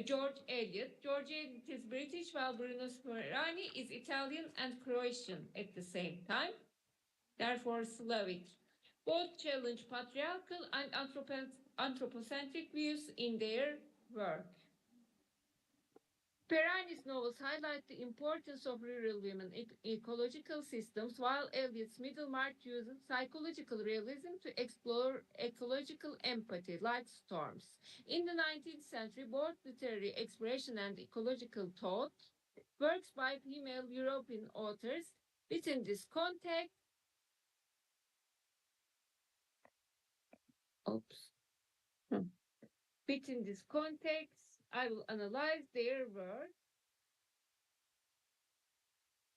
George Eliot. George Eliot is British while Bruno Sperani is Italian and Croatian at the same time, therefore Slavic. Both challenge patriarchal and anthropocentric views in their work. Perani's novels highlight the importance of rural women ecological systems, while Eliot's Middlemarch uses psychological realism to explore ecological empathy, like storms. In the 19th century, both literary expression and ecological thought, works by female European authors within this context, within this context, I will analyze their work.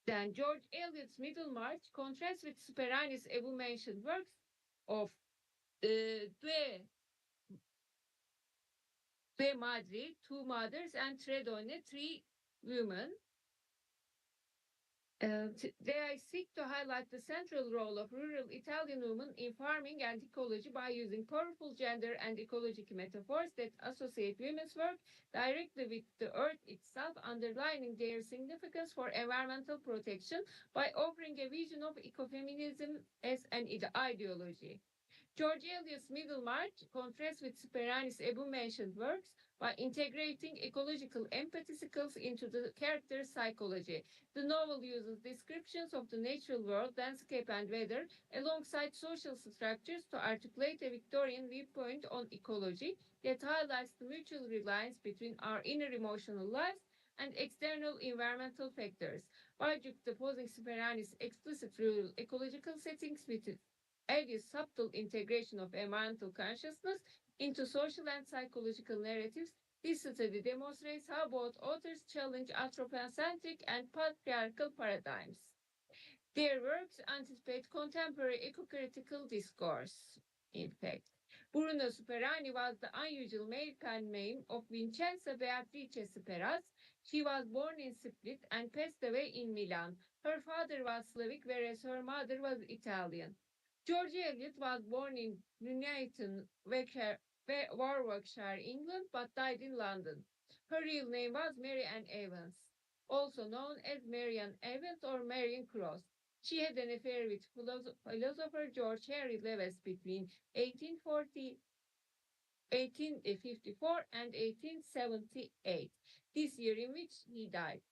Then George Eliot's Middlemarch contrasts with Sperani's above-mentioned works of Due Madri, Two Mothers, and Tre Donne, Three Women. They seek to highlight the central role of rural Italian women in farming and ecology by using powerful gender and ecological metaphors that associate women's work directly with the earth itself, underlining their significance for environmental protection by offering a vision of ecofeminism as an ideology. George Eliot's Middlemarch contrasts with Sperani's above-mentioned works by integrating ecological empathy skills into the character's psychology. The novel uses descriptions of the natural world, landscape, and weather alongside social structures to articulate a Victorian viewpoint on ecology that highlights the mutual reliance between our inner emotional lives and external environmental factors. By juxtaposing Sperani's explicit rural ecological settings with Eliot's subtle integration of environmental consciousness into social and psychological narratives, this study demonstrates how both authors challenge anthropocentric and patriarchal paradigms. Their works anticipate contemporary eco-critical discourse. In fact, Bruno Sperani was the unusual male pen name of Vincenza Beatrice Speraz. She was born in Split and passed away in Milan. Her father was Slavic, whereas her mother was Italian. George Eliot was born in Nuneaton, Warwickshire, England, but died in London. Her real name was Mary Ann Evans, also known as Marian Evans or Marian Cross. She had an affair with philosopher George Henry Lewes between 1854 and 1878, this year in which he died.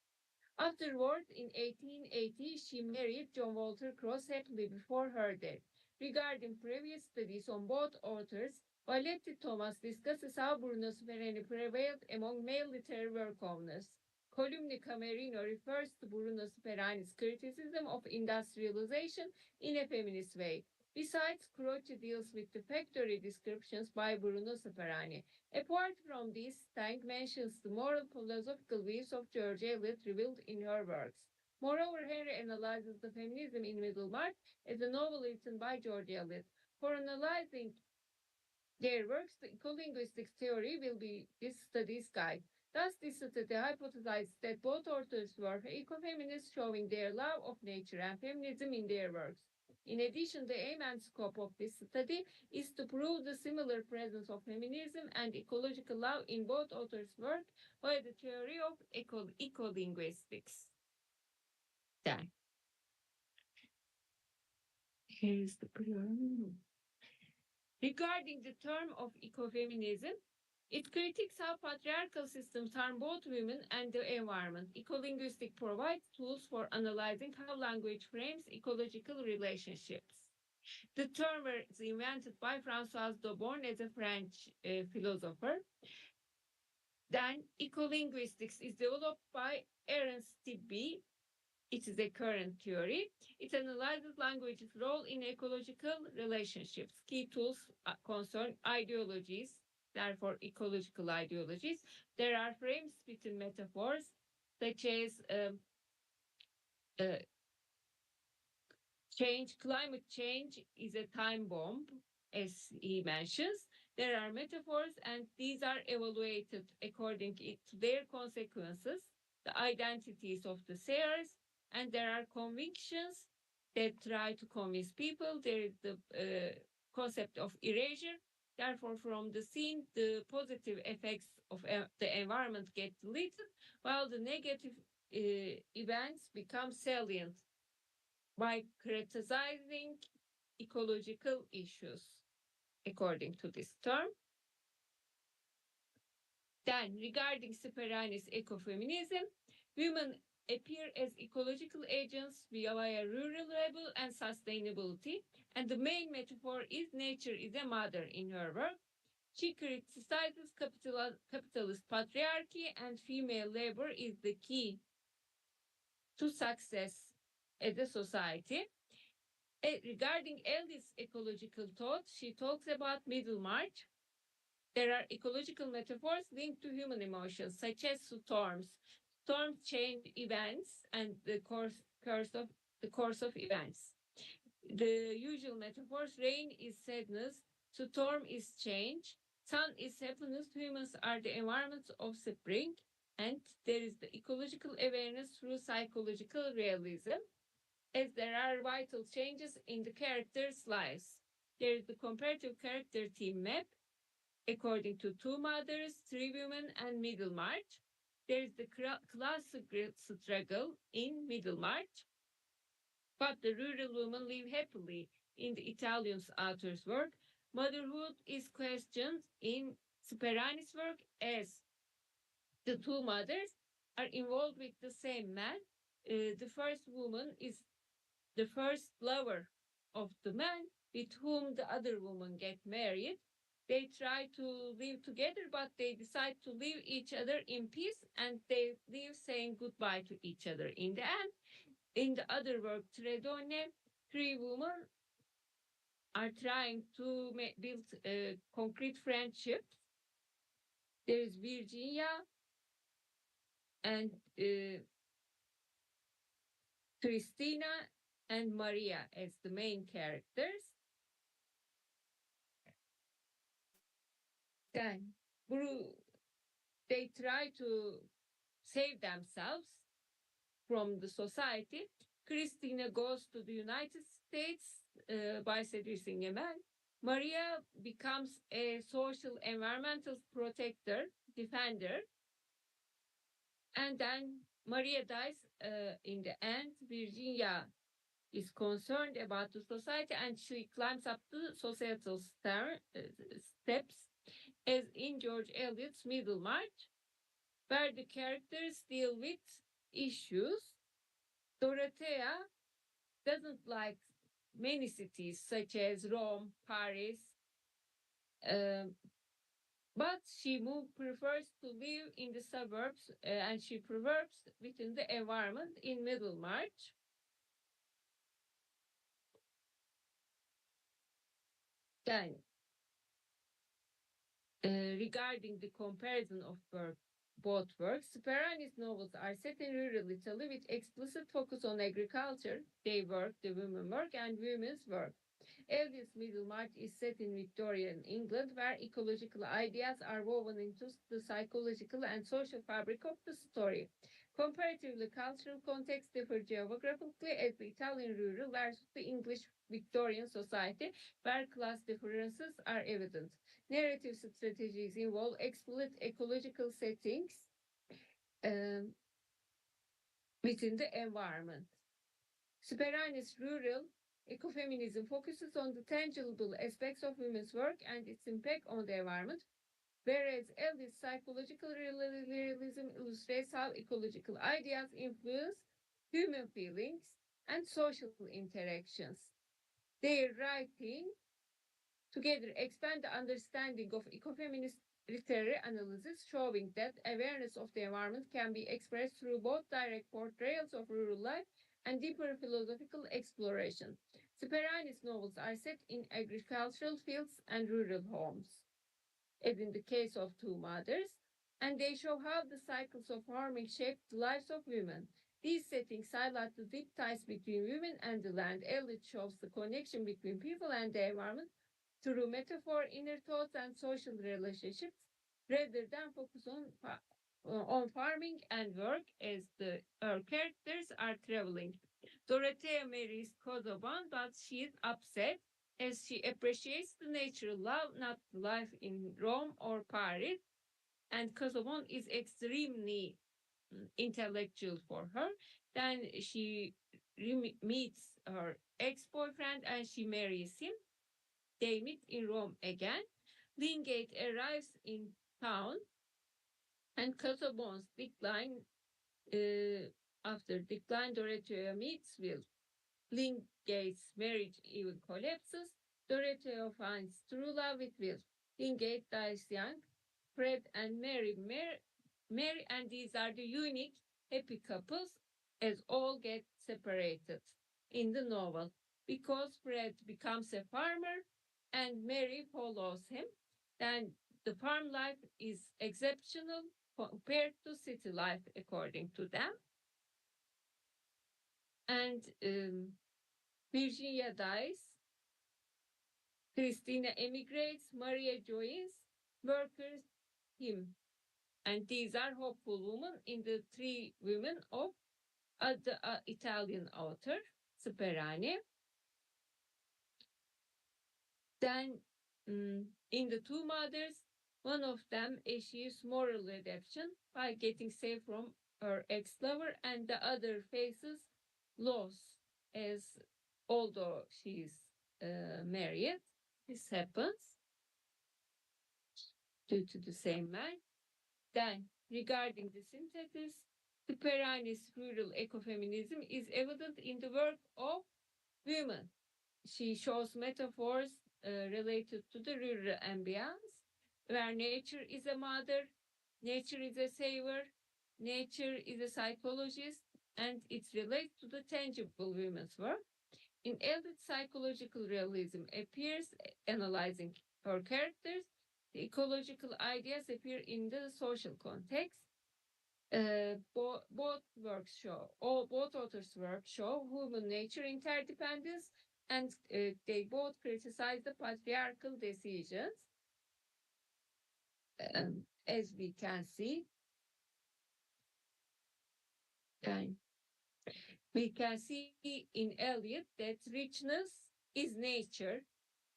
Afterward, in 1880, she married John Walter Cross happily before her death. Regarding previous studies on both authors, Valetti Thomas discusses how Bruno Supereni prevailed among male literary work owners. Columni Camerino refers to Bruno Superani's criticism of industrialization in a feminist way. Besides, Croce deals with the factory descriptions by Bruno Superani. Apart from this, Stang mentions the moral philosophical views of George Eliot revealed in her works. Moreover, Henry analyzes the feminism in Middlemarch as a novel written by George Eliot. For analyzing their works, the ecolinguistics theory will be this study's guide. Thus, this study hypothesizes that both authors were ecofeminists, showing their love of nature and feminism in their works. In addition, the aim and scope of this study is to prove the similar presence of feminism and ecological love in both authors' work by the theory of ecolinguistics. Then, here is the prior. Regarding the term of ecofeminism, it critiques how patriarchal systems harm both women and the environment. Ecolinguistics provides tools for analyzing how language frames ecological relationships. The term was invented by Françoise Dauborne as a French philosopher. Then ecolinguistics is developed by Ernst Tibby. It is a current theory. It analyzes language's role in ecological relationships. Key tools concern ideologies, therefore ecological ideologies. There are frames between metaphors, such as climate change is a time bomb, as he mentions. There are metaphors, and these are evaluated according to their consequences, the identities of the sayers, and there are convictions that try to convince people. There is the concept of erasure. Therefore, from the scene, the positive effects of the environment get deleted, while the negative events become salient by criticizing ecological issues, according to this term. Then, regarding Sperani's ecofeminism, women appear as ecological agents via rural labor and sustainability, and the main metaphor is nature is a mother in her work. She criticizes capitalist patriarchy, and female labor is the key to success as a society. Regarding Ellis' ecological thought, she talks about Middlemarch. There are ecological metaphors linked to human emotions, such as storms. Storms change events and the course of events. The usual metaphors: rain is sadness, storm is change, sun is happiness, humans are the environments of spring, and there is the ecological awareness through psychological realism, as there are vital changes in the characters' lives. There is the comparative character team map, according to two mothers, three women, and Middlemarch. There is the class struggle in Middlemarch, but the rural women live happily in the Italian author's work. Motherhood is questioned in Sperani's work, as the two mothers are involved with the same man. The first woman is the first lover of the man with whom the other woman get married. They try to live together, but they decide to leave each other in peace, and they leave saying goodbye to each other in the end. In the other work, Tredone, three women are trying to build concrete friendships. There is Virginia and Christina and Maria as the main characters. Then they try to save themselves from the society. Christina goes to the United States by seducing a man. Maria becomes a social environmental protector, defender. And then Maria dies in the end. Virginia is concerned about the society, and she climbs up the societal steps, as in George Eliot's Middlemarch, where the characters deal with issues. Dorothea doesn't like many cities such as Rome, Paris, but she prefers to live in the suburbs and she prefers within the environment in Middlemarch. Then, regarding the comparison of both works, Sperani's novels are set in rural Italy with explicit focus on agriculture, day work, the women work, and women's work. Eliot's Middlemarch is set in Victorian England, where ecological ideas are woven into the psychological and social fabric of the story. Comparatively, cultural contexts differ geographically as the Italian rural versus the English Victorian society, where class differences are evident. Narrative strategies involve explicit ecological settings um, within the environment. Sperani's rural ecofeminism focuses on the tangible aspects of women's work and its impact on the environment, whereas Eliot's psychological realism illustrates how ecological ideas influence human feelings and social interactions. Their writing together expand the understanding of ecofeminist literary analysis, showing that awareness of the environment can be expressed through both direct portrayals of rural life and deeper philosophical exploration. Sperani's novels are set in agricultural fields and rural homes, as in the case of Two Mothers, and they show how the cycles of farming shape the lives of women. These settings highlight the deep ties between women and the land. Eliot shows the connection between people and the environment through metaphor, inner thoughts, and social relationships, rather than focus on farming and work as our characters are traveling. Dorothea marries Kodoban, but she is upset as she appreciates the natural love, not life in Rome or Paris. And Kosovan is extremely intellectual for her. Then she meets her ex-boyfriend and she marries him. They meet in Rome again. Lingate arrives in town and Casaubon's decline. After decline, Dorothea meets Will. Lingate's marriage even collapses. Dorothea finds true love with Will. Lingate dies young. Fred and Mary marry, and these are the unique happy couples as all get separated in the novel because Fred becomes a farmer and Mary follows him. Then the farm life is exceptional compared to city life according to them. And Virginia dies. Christina emigrates. Maria joins. Workers him. And these are hopeful women in the three women of the Italian author, Sperani. Then in the Two Mothers, one of them achieves moral redemption by getting saved from her ex-lover, and the other faces loss as although she's married. This happens due to the same man. Then, regarding the synthesis, the Perani's rural ecofeminism is evident in the work of women. She shows metaphors related to the rural ambience, where nature is a mother, nature is a saver, nature is a psychologist, and it relates to the tangible women's work. In Eliot's psychological realism appears analyzing her characters. The ecological ideas appear in the social context. Both works show, or both authors' works show human nature interdependence, and they both criticize the patriarchal decisions, as we can see. And we can see in Eliot that richness is nature,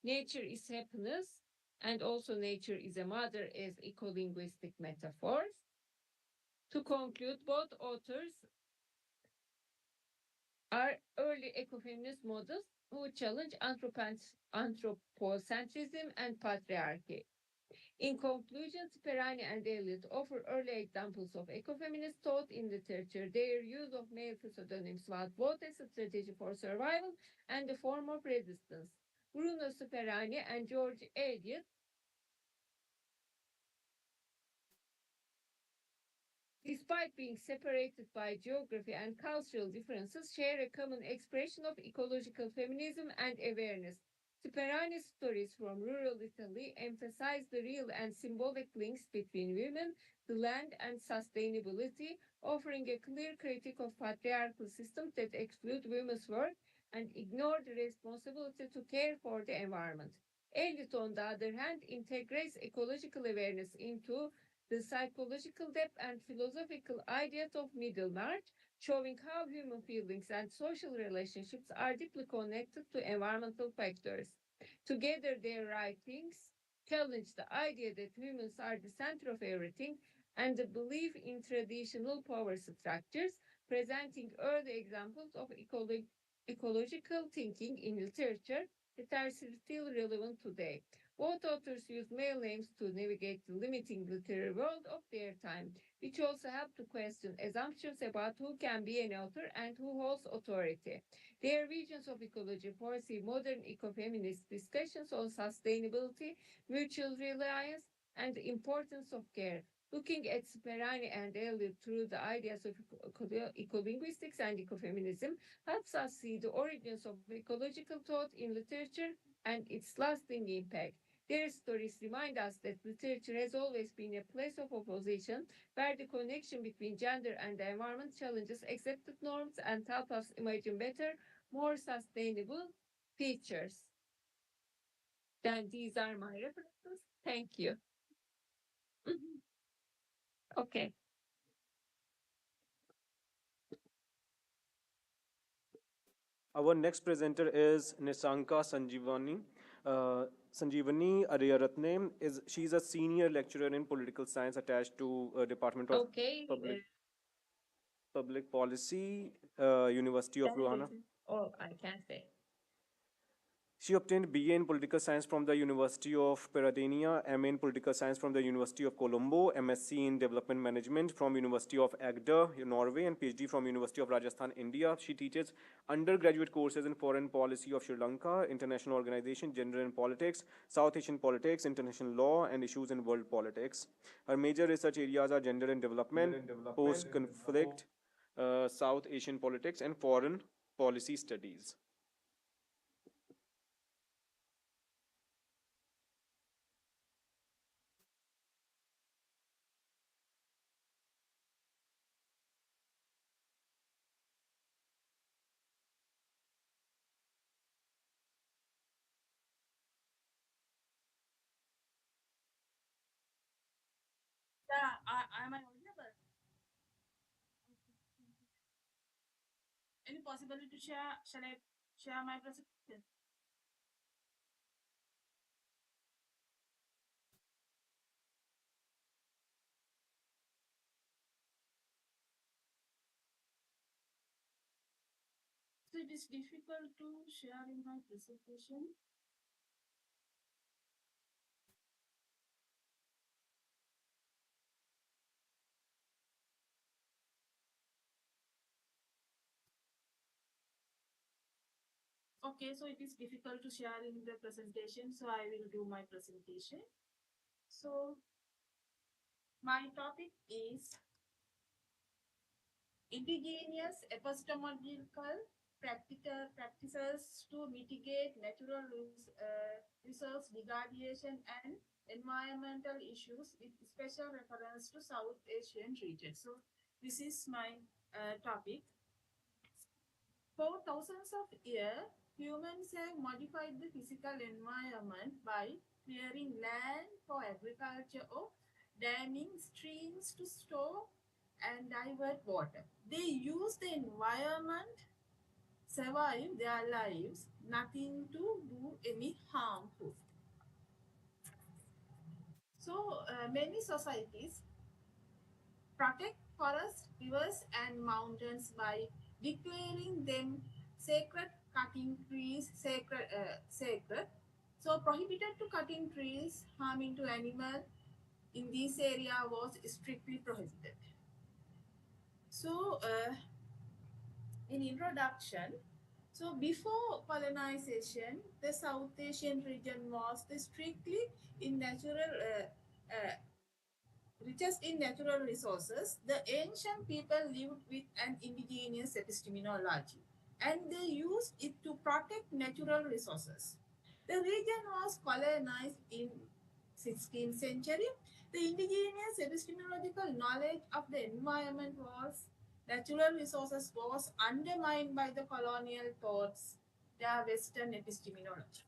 nature is happiness, and also nature is a mother as eco-linguistic metaphors. To conclude, both authors are early ecofeminist models who challenge anthropocentrism and patriarchy. In conclusion, Sperani and Eliot offer early examples of ecofeminist thought in literature. Their use of male pseudonyms was both a strategy for survival and a form of resistance. Bruno Sperani and George Eliot, despite being separated by geography and cultural differences, share a common expression of ecological feminism and awareness. Sperani's stories from rural Italy emphasize the real and symbolic links between women, the land, and sustainability, offering a clear critique of patriarchal systems that exclude women's work and ignore the responsibility to care for the environment. Eliot, on the other hand, integrates ecological awareness into the psychological depth and philosophical ideas of Middlemarch, showing how human feelings and social relationships are deeply connected to environmental factors. Together, their writings challenge the idea that humans are the center of everything and the belief in traditional power structures, presenting early examples of ecological thinking in literature that are still relevant today. Both authors use male names to navigate the limiting literary world of their time, which also help to question assumptions about who can be an author and who holds authority. Their visions of ecology foresee modern ecofeminist discussions on sustainability, mutual reliance, and the importance of care. Looking at Sperani and Eliot through the ideas of ecolinguistics and ecofeminism helps us see the origins of ecological thought in literature and its lasting impact. Their stories remind us that literature has always been a place of opposition, where the connection between gender and the environment challenges accepted norms and help us imagine better, more sustainable futures. Then these are my references. Thank you. Okay. Our next presenter is Nisanka Sanjivani. Sanjivani Ariyaratne is she's a senior lecturer in political science attached to Department of Okay. Public Policy, University of That Ruhana. is all I can say. She obtained BA in Political Science from the University of Peradeniya, MA in Political Science from the University of Colombo, MSc in Development Management from University of Agder, Norway, and PhD from University of Rajasthan, India. She teaches undergraduate courses in Foreign Policy of Sri Lanka, International Organization, Gender and Politics, South Asian Politics, International Law, and Issues in World Politics. Her major research areas are gender and development, post-conflict, South Asian politics, and foreign policy studies. Yeah, am I audible? Any possibility to share? Shall I share my presentation? So it is difficult to share in my presentation. Okay, so it is difficult to share in the presentation, so I will do my presentation. So my topic is indigenous epistemological practical practices to mitigate natural resource degradation and environmental issues with special reference to South Asian region. So this is my topic. For thousands of years, humans have modified the physical environment by clearing land for agriculture or damming streams to store and divert water. They use the environment, survive their lives, nothing to do any harmful. So many societies protect forests, rivers, and mountains by declaring them sacred, cutting trees sacred. So prohibited to cutting trees harming to animal in this area was strictly prohibited. So in introduction, so before colonization, the South Asian region was strictly in natural richest in natural resources. The ancient people lived with an indigenous epistemology and they used it to protect natural resources. The region was colonized in 16th century. The indigenous epistemological knowledge of the environment was natural resources was undermined by the colonial thoughts, their Western epistemology.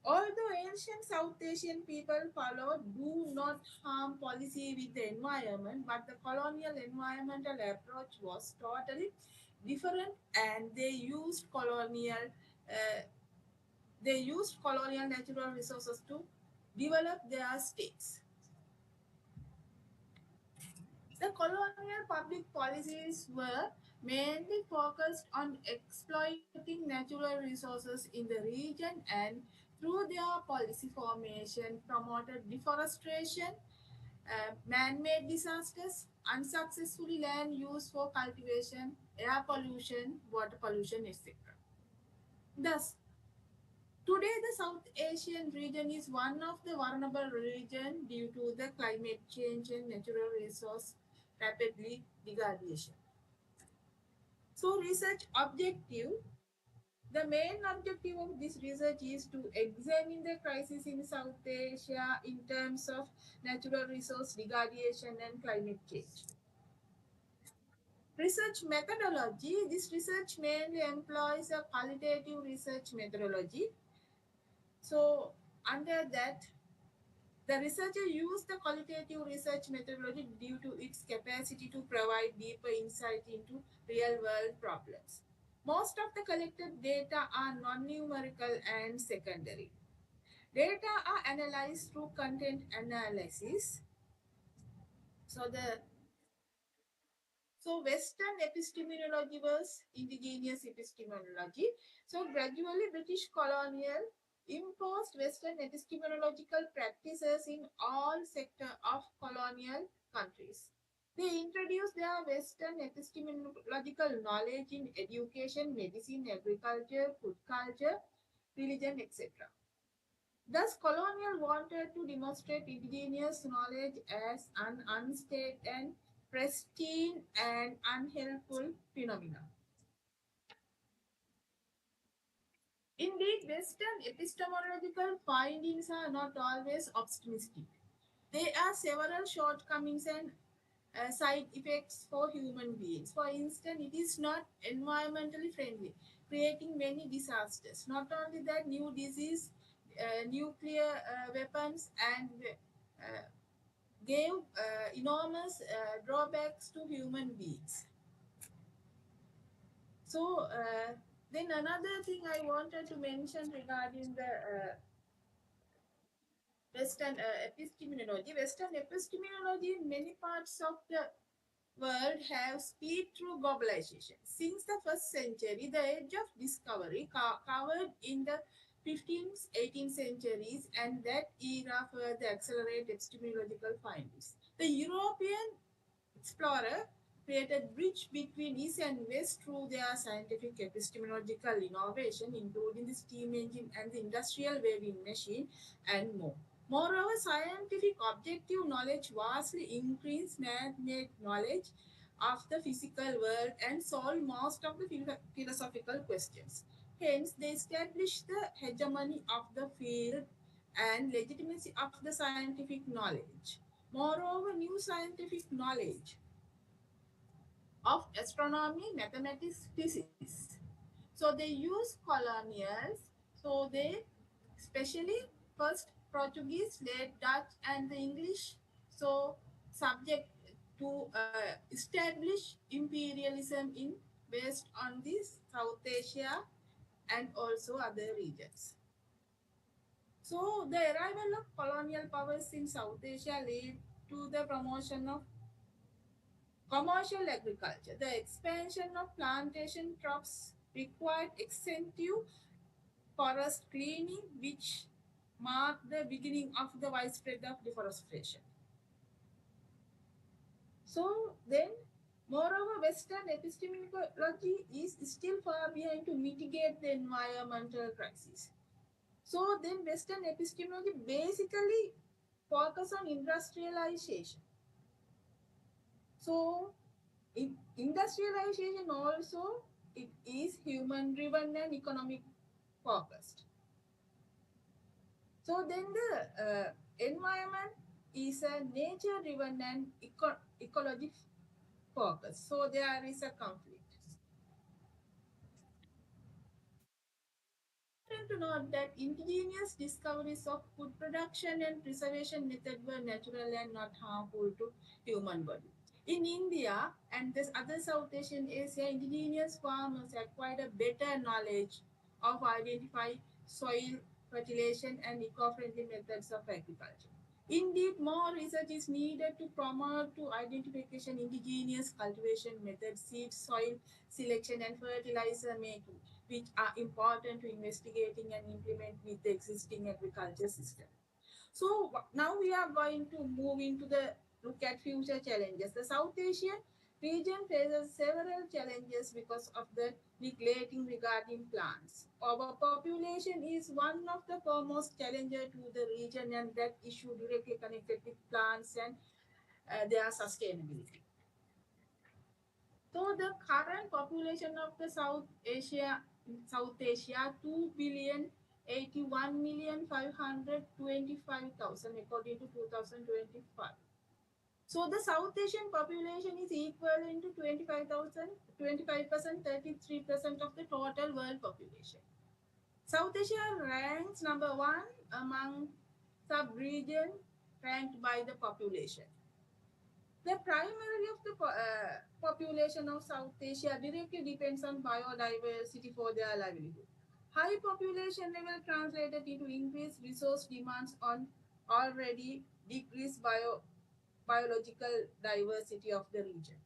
Although ancient South Asian people followed do not harm policy with the environment, but the colonial environmental approach was totally different, and uh, they used colonial natural resources to develop their states. The colonial public policies were mainly focused on exploiting natural resources in the region and through their policy formation promoted deforestation, man-made disasters, unsuccessfully land use for cultivation, air pollution, water pollution, etc. Thus, today the South Asian region is one of the vulnerable regions due to the climate change and natural resource rapidly degradation. So research objective, the main objective of this research is to examine the crisis in South Asia in terms of natural resource degradation and climate change. Research methodology, this research mainly employs a qualitative research methodology. So under that, the researcher used the qualitative research methodology due to its capacity to provide deeper insight into real-world problems. Most of the collected data are non-numerical and secondary. Data are analyzed through content analysis. So Western epistemology was indigenous epistemology. So gradually British colonial imposed Western epistemological practices in all sectors of colonial countries. They introduced their Western epistemological knowledge in education, medicine, agriculture, food culture, religion, etc. Thus, colonial wanted to demonstrate indigenous knowledge as an unstated and pristine and unhelpful phenomenon. Indeed, Western epistemological findings are not always optimistic. There are several shortcomings and side effects for human beings. For instance, it is not environmentally friendly, creating many disasters. Not only that, new disease, nuclear weapons, and uh, gave enormous drawbacks to human beings. So, then another thing I wanted to mention regarding the Western epistemology. Western epistemology in many parts of the world have speed through globalization. Since the first century, the age of discovery covered in the 15th, 18th centuries, and that era further accelerated epistemological findings. The European explorer created bridge between East and West through their scientific epistemological innovation, including the steam engine and the industrial weaving machine, and more. Moreover, scientific objective knowledge vastly increased man-made knowledge of the physical world and solved most of the philosophical questions. Hence, they established the hegemony of the field and legitimacy of the scientific knowledge. Moreover, new scientific knowledge of astronomy, mathematics, physics. So they use colonials. So they, especially first Portuguese, late Dutch, and the English. So subject to establish imperialism in based on this South Asia and also other regions. So the arrival of colonial powers in South Asia led to the promotion of commercial agriculture. The expansion of plantation crops required extensive forest cleaning, which marked the beginning of the widespread of deforestation. So then, moreover, Western epistemology is still far behind to mitigate the environmental crisis. So then, Western epistemology basically focus on industrialization. So, industrialization also it is human driven and economic focused. So then the environment is a nature driven and ecology focused. So there is a conflict. Important to note that indigenous discoveries of food production and preservation methods were natural and not harmful to human body. In India and this other South Asian Asia, indigenous farmers acquired a better knowledge of identify soil fertilization and eco-friendly methods of agriculture. Indeed, more research is needed to promote to identification indigenous cultivation methods, seed, soil selection, and fertilizer making, which are important to investigating and implement with the existing agriculture system. So now we are going to move into the look at future challenges. The South Asian region faces several challenges because of the neglecting regarding plants. Overpopulation is one of the foremost challenges to the region, and that issue directly connected with plants and their sustainability. So the current population of the South Asia, 2,081,525,000 according to 2025. So the South Asian population is equivalent to 25%, 33% of the total world population. South Asia ranks number one among sub-region ranked by the population. The primary of the population of South Asia directly depends on biodiversity for their livelihood. High population level translated into increased resource demands on already decreased biological diversity of the region.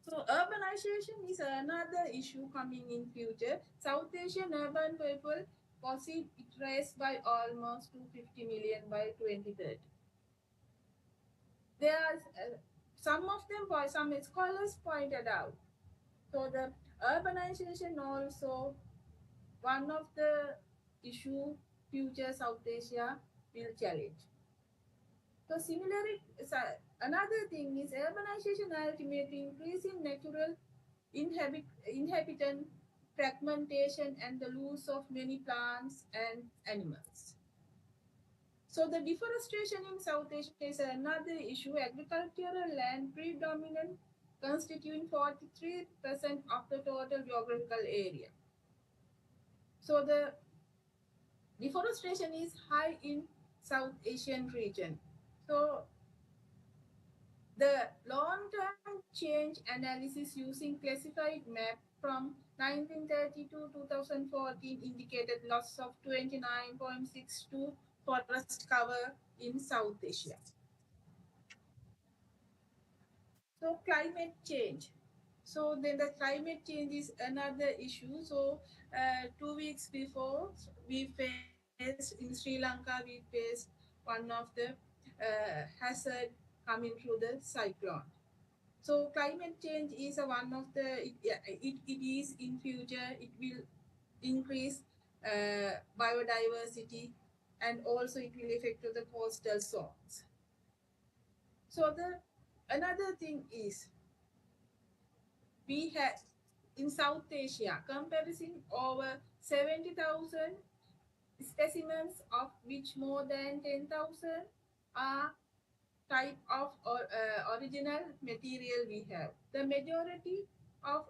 So urbanization is another issue coming in future. South Asian urban people foresee it rise by almost 250 million by 2030. There are some of them, some scholars pointed out. So the urbanization also one of the issue future South Asia will challenge. So similarly, another thing is urbanization ultimately increasing natural inhabitant fragmentation and the loss of many plants and animals. So the deforestation in South Asia is another issue. Agricultural land predominant constituting 43% of the total geographical area. So the deforestation is high in South Asian region. So the long-term change analysis using classified map from 1930 to 2014 indicated loss of 29.62 forest cover in South Asia. So climate change. So then the climate change is another issue. So 2 weeks before we faced in Sri Lanka, we faced one of the hazard coming through the cyclone. So climate change is one of the it is in future it will increase biodiversity and also it will affect to the coastal zones. So the another thing is we have in South Asia comparison over 70,000 specimens of which more than 10,000 are type of original material we have. The majority of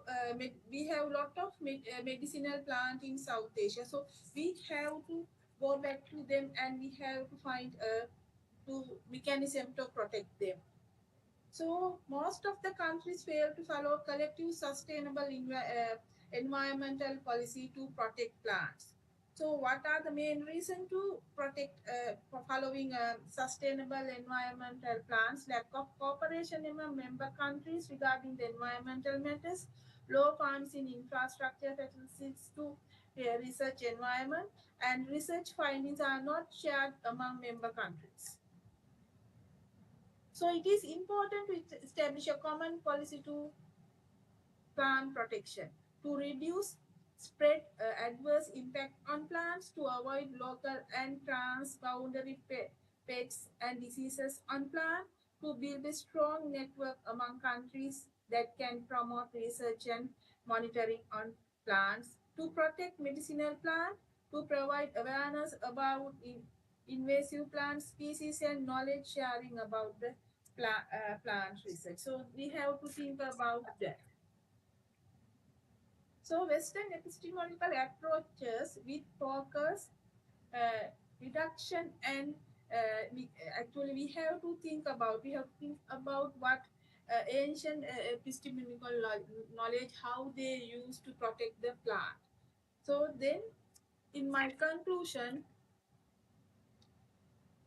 we have lot of medicinal plant in South Asia, so we have to go back to them and we have to find a to mechanism to protect them. So most of the countries fail to follow collective sustainable environmental policy to protect plants. So what are the main reasons to protect for following sustainable environmental plans? Lack of cooperation among member countries regarding the environmental matters, low funds in infrastructure facilities to research environment, and research findings are not shared among member countries. So it is important to establish a common policy to plant protection, to reduce spread adverse impact on plants, to avoid local and transboundary pests and diseases on plants, to build a strong network among countries that can promote research and monitoring on plants, to protect medicinal plants, to provide awareness about invasive plant species and knowledge sharing about the plant research. So we have to think about that. So Western epistemological approaches with focus, reduction, and actually we have to think about what ancient epistemological knowledge, how they used to protect the plant. So then, in my conclusion,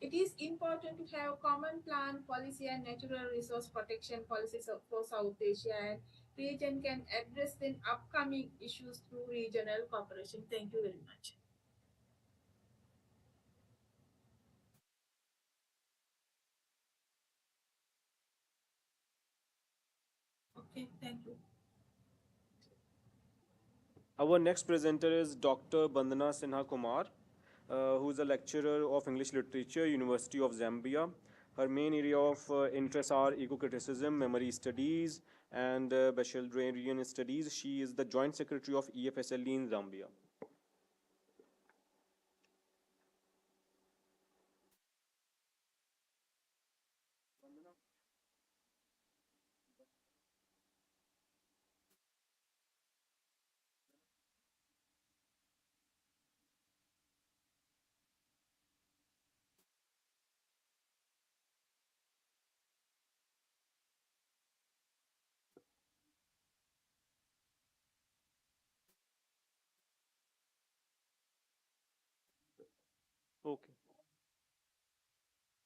it is important to have common plant policy and natural resource protection policies for South Asia, and region can address the upcoming issues through regional cooperation. Thank you very much. Okay, thank you. Our next presenter is Dr. Bandana Sinha Kumar, who is a lecturer of English Literature, University of Zambia. Her main area of interest are eco-criticism, memory studies, and Bachelorian studies. She is the Joint Secretary of EFSLE in Zambia. Okay.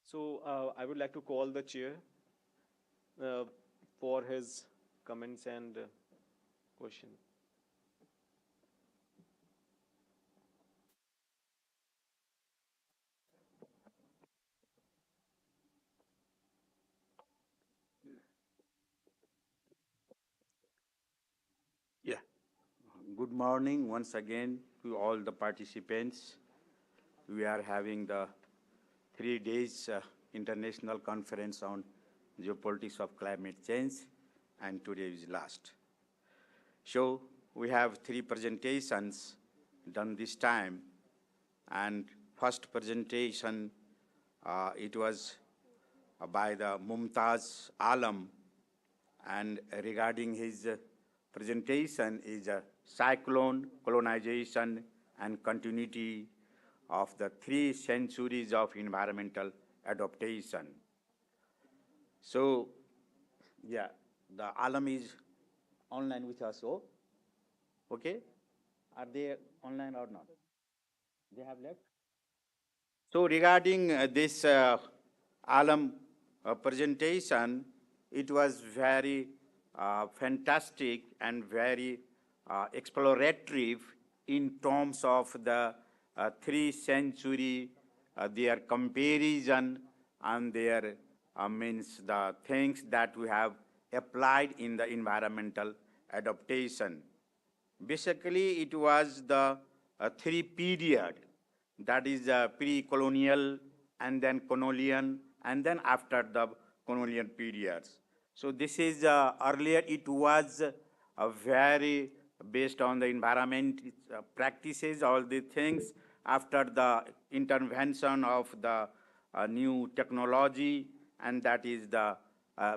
So I would like to call the chair uh, for his comments and question. Yeah. Good morning once again to all the participants. We are having the 3 days international conference on geopolitics of climate change, and today is last. So we have 3 presentations done this time, and first presentation, it was by the Mumtaz Alam, and regarding his presentation is cyclone, colonization, and continuity of the 3 centuries of environmental adaptation. So, yeah, the Alam is online with us, oh, okay? Are they online or not? They have left? So regarding this Alam presentation, it was very fantastic and very exploratory in terms of the 3 century, their comparison and their means the things that we have applied in the environmental adaptation. Basically, it was the 3 period, that is pre-colonial, and then colonial, and then after the colonial periods. So this is earlier it was very based on the environment practices, all the things. After the intervention of the new technology, and that is the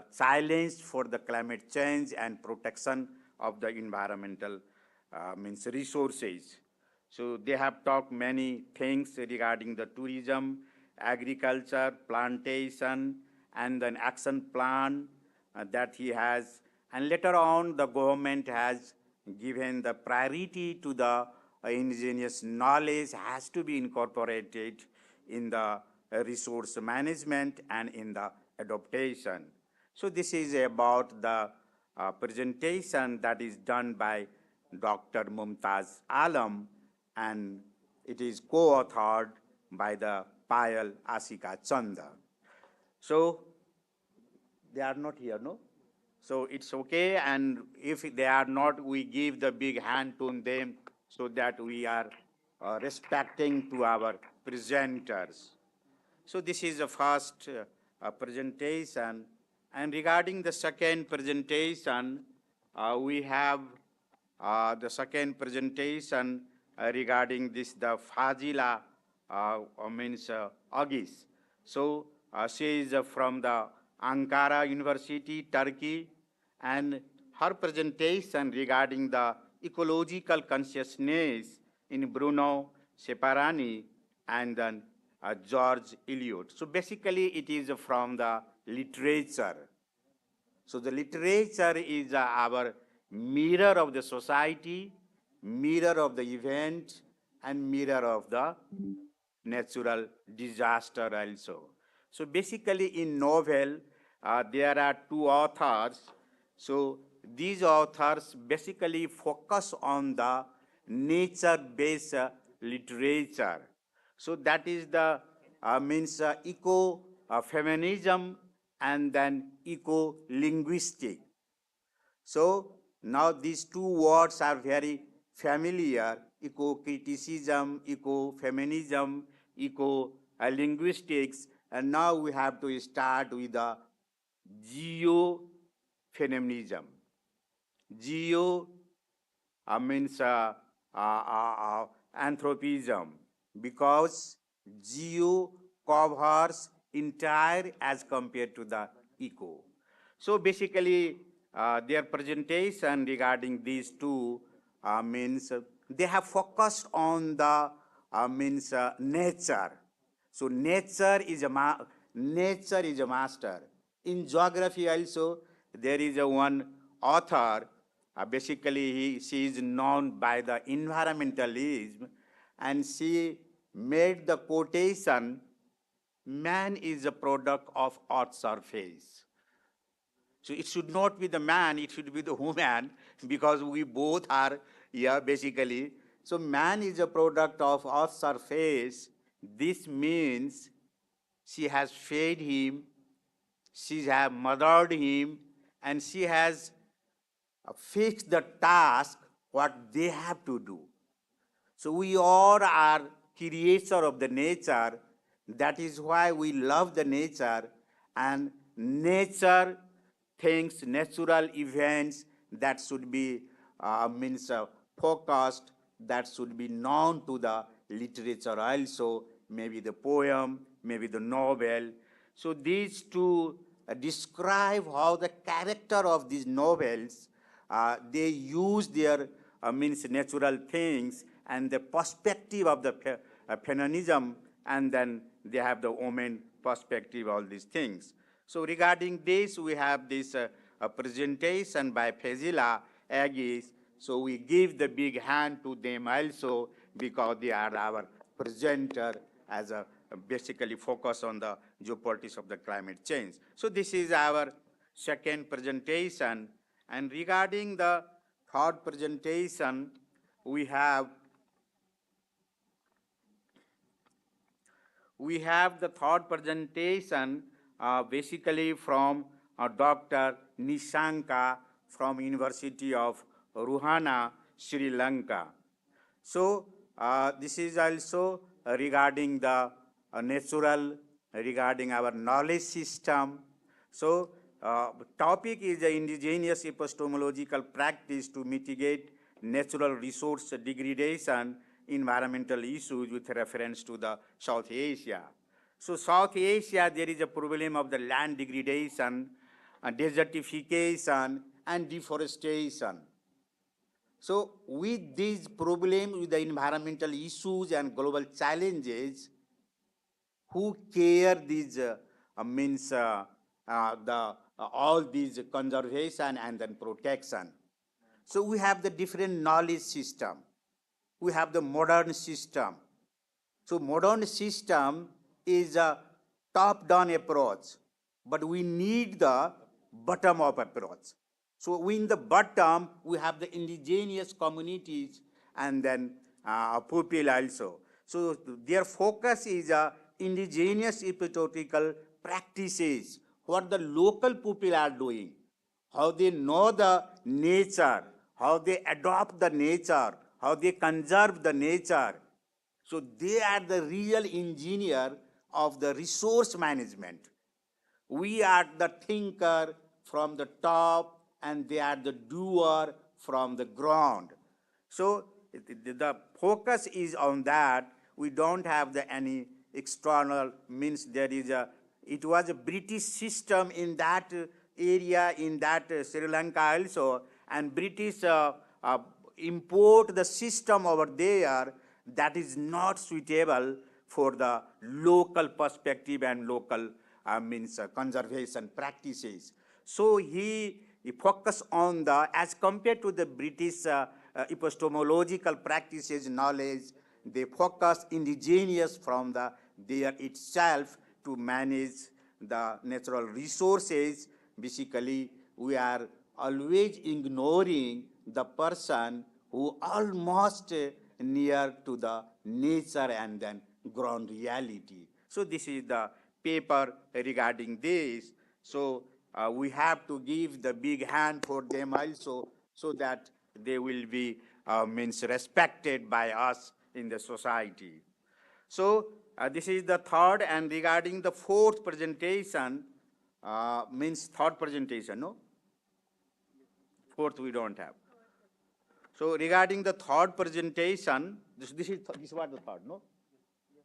silence for the climate change and protection of the environmental means resources. So they have talked many things regarding the tourism, agriculture, plantation, and an action plan that he has. And later on, the government has given the priority to the indigenous knowledge has to be incorporated in the resource management and in the adaptation. So this is about the presentation that is done by Dr. Mumtaz Alam, and it is co-authored by the Payal Asika Chanda. So they are not here, no? So it's okay, and if they are not, we give the big hand to them so that we are respecting to our presenters. So this is the first presentation. And regarding the second presentation, we have the second presentation regarding this, the Fazila, means Agis. So she is from the Ankara University, Turkey, and her presentation regarding the ecological consciousness in Bruno Separani and then George Eliot. So basically it is from the literature. So the literature is our mirror of the society, mirror of the event, and mirror of the natural disaster also. So basically in novel, there are two authors. So these authors basically focus on the nature-based literature. So that is the means eco-feminism and then eco-linguistic. So now these two words are very familiar: eco-criticism, eco-feminism, eco-linguistics, and now we have to start with the geo-feminism. Geo means anthropism, because geo covers entire as compared to the eco. So basically, their presentation regarding these two means they have focused on the nature. So nature is a master. In geography also, there is one author. Basically, she is known by the environmentalism, and she made the quotation, "Man is a product of Earth's surface." So it should not be the man, it should be the woman, because we both are here basically. So man is a product of Earth's surface. This means she has fed him, she has mothered him, and she has fixed the task what they have to do. So we all are creators of the nature. That is why we love the nature, and nature things, natural events that should be focused, that should be known to the literature also, maybe the poem, maybe the novel. So these two describe how the character of these novels, they use their natural things and the perspective of the feminism, and then they have the woman perspective, all these things. So regarding this, we have this presentation by Fazila Agis. So we give the big hand to them also, because they are our presenter as a basically focus on the geopolitics of the climate change. So this is our second presentation. And regarding the third presentation, we have the third presentation basically from Dr. Nishanka from University of Ruhana, Sri Lanka. So this is also regarding the natural, regarding our knowledge system. So topic is the indigenous epistemological practice to mitigate natural resource degradation, environmental issues with reference to the South Asia. So South Asia, there is a problem of the land degradation, desertification, and deforestation. So with these problems, with the environmental issues and global challenges, who care these all these conservation and then protection? So we have the different knowledge system. We have the modern system. So modern system is a top-down approach, but we need the bottom-up approach. So in the bottom, we have the indigenous communities and then people also. So their focus is indigenous epitotical practices, what the local people are doing, how they know the nature, how they adopt the nature, how they conserve the nature. So they are the real engineer of the resource management. We are the thinker from the top, and they are the doer from the ground. So the focus is on that. We don't have any external means. It was a British system in that area, in that Sri Lanka also, and British import the system over there that is not suitable for the local perspective and local conservation practices. So he focused on as compared to the British epistemological practices, knowledge, they focus indigenous from there itself to manage the natural resources. Basically, we are always ignoring the person who almost near to the nature and then ground reality. So this is the paper regarding this. So we have to give the big hand for them also, so that they will be respected by us in the society. So this is the third, and regarding the fourth presentation, third presentation, no? Fourth we don't have. So regarding the third presentation, this was the third, no?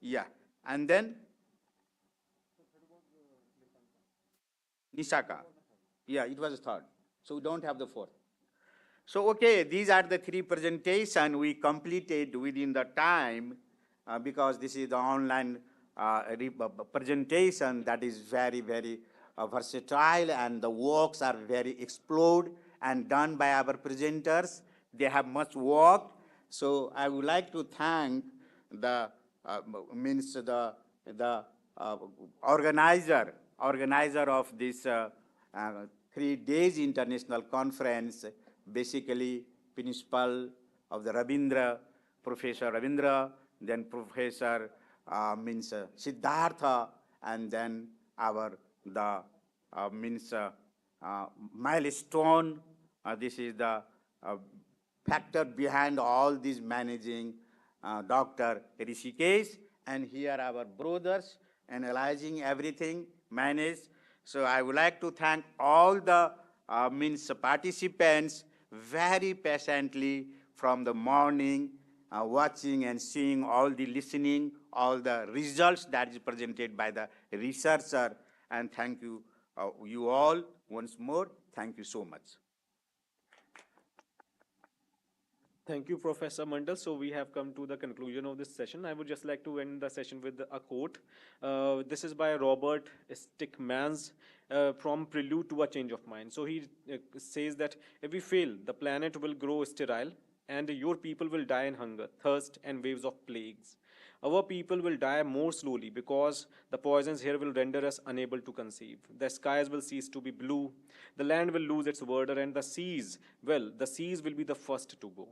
Yeah, and then Nisaka. Yeah, it was the third. So we don't have the fourth. So, okay, these are the three presentations we completed within the time because this is the online presentation that is very, very versatile, and the works are very explored and done by our presenters. They have much work. So I would like to thank the organizer of this 3 days international conference, basically principal of the Rabindra, Professor Rabindra, then Professor Siddhartha, and then milestone. This is the factor behind all this managing Dr. Rishikesh, and here our brothers analyzing everything managed. So I would like to thank all the participants very patiently from the morning, watching and seeing all the listening, all the results that is presented by the researcher. And thank you, you all once more. Thank you so much. Thank you, Professor Mandal. So we have come to the conclusion of this session. I would just like to end the session with a quote. This is by Robert Stickmans from Prelude to a Change of Mind. So he says that if we fail, the planet will grow sterile, and your people will die in hunger, thirst, and waves of plagues. Our people will die more slowly because the poisons here will render us unable to conceive. The skies will cease to be blue, the land will lose its verdure, and the seas will be the first to go.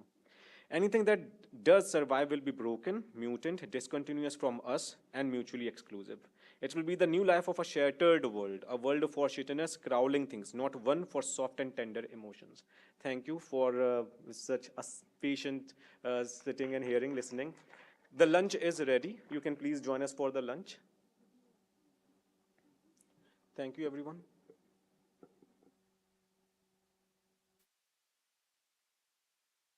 Anything that does survive will be broken, mutant, discontinuous from us, and mutually exclusive. It will be the new life of a shattered world, a world for shittiness, growling things, not one for soft and tender emotions. Thank you for such a patient sitting and hearing, listening. The lunch is ready. You can please join us for the lunch. Thank you, everyone.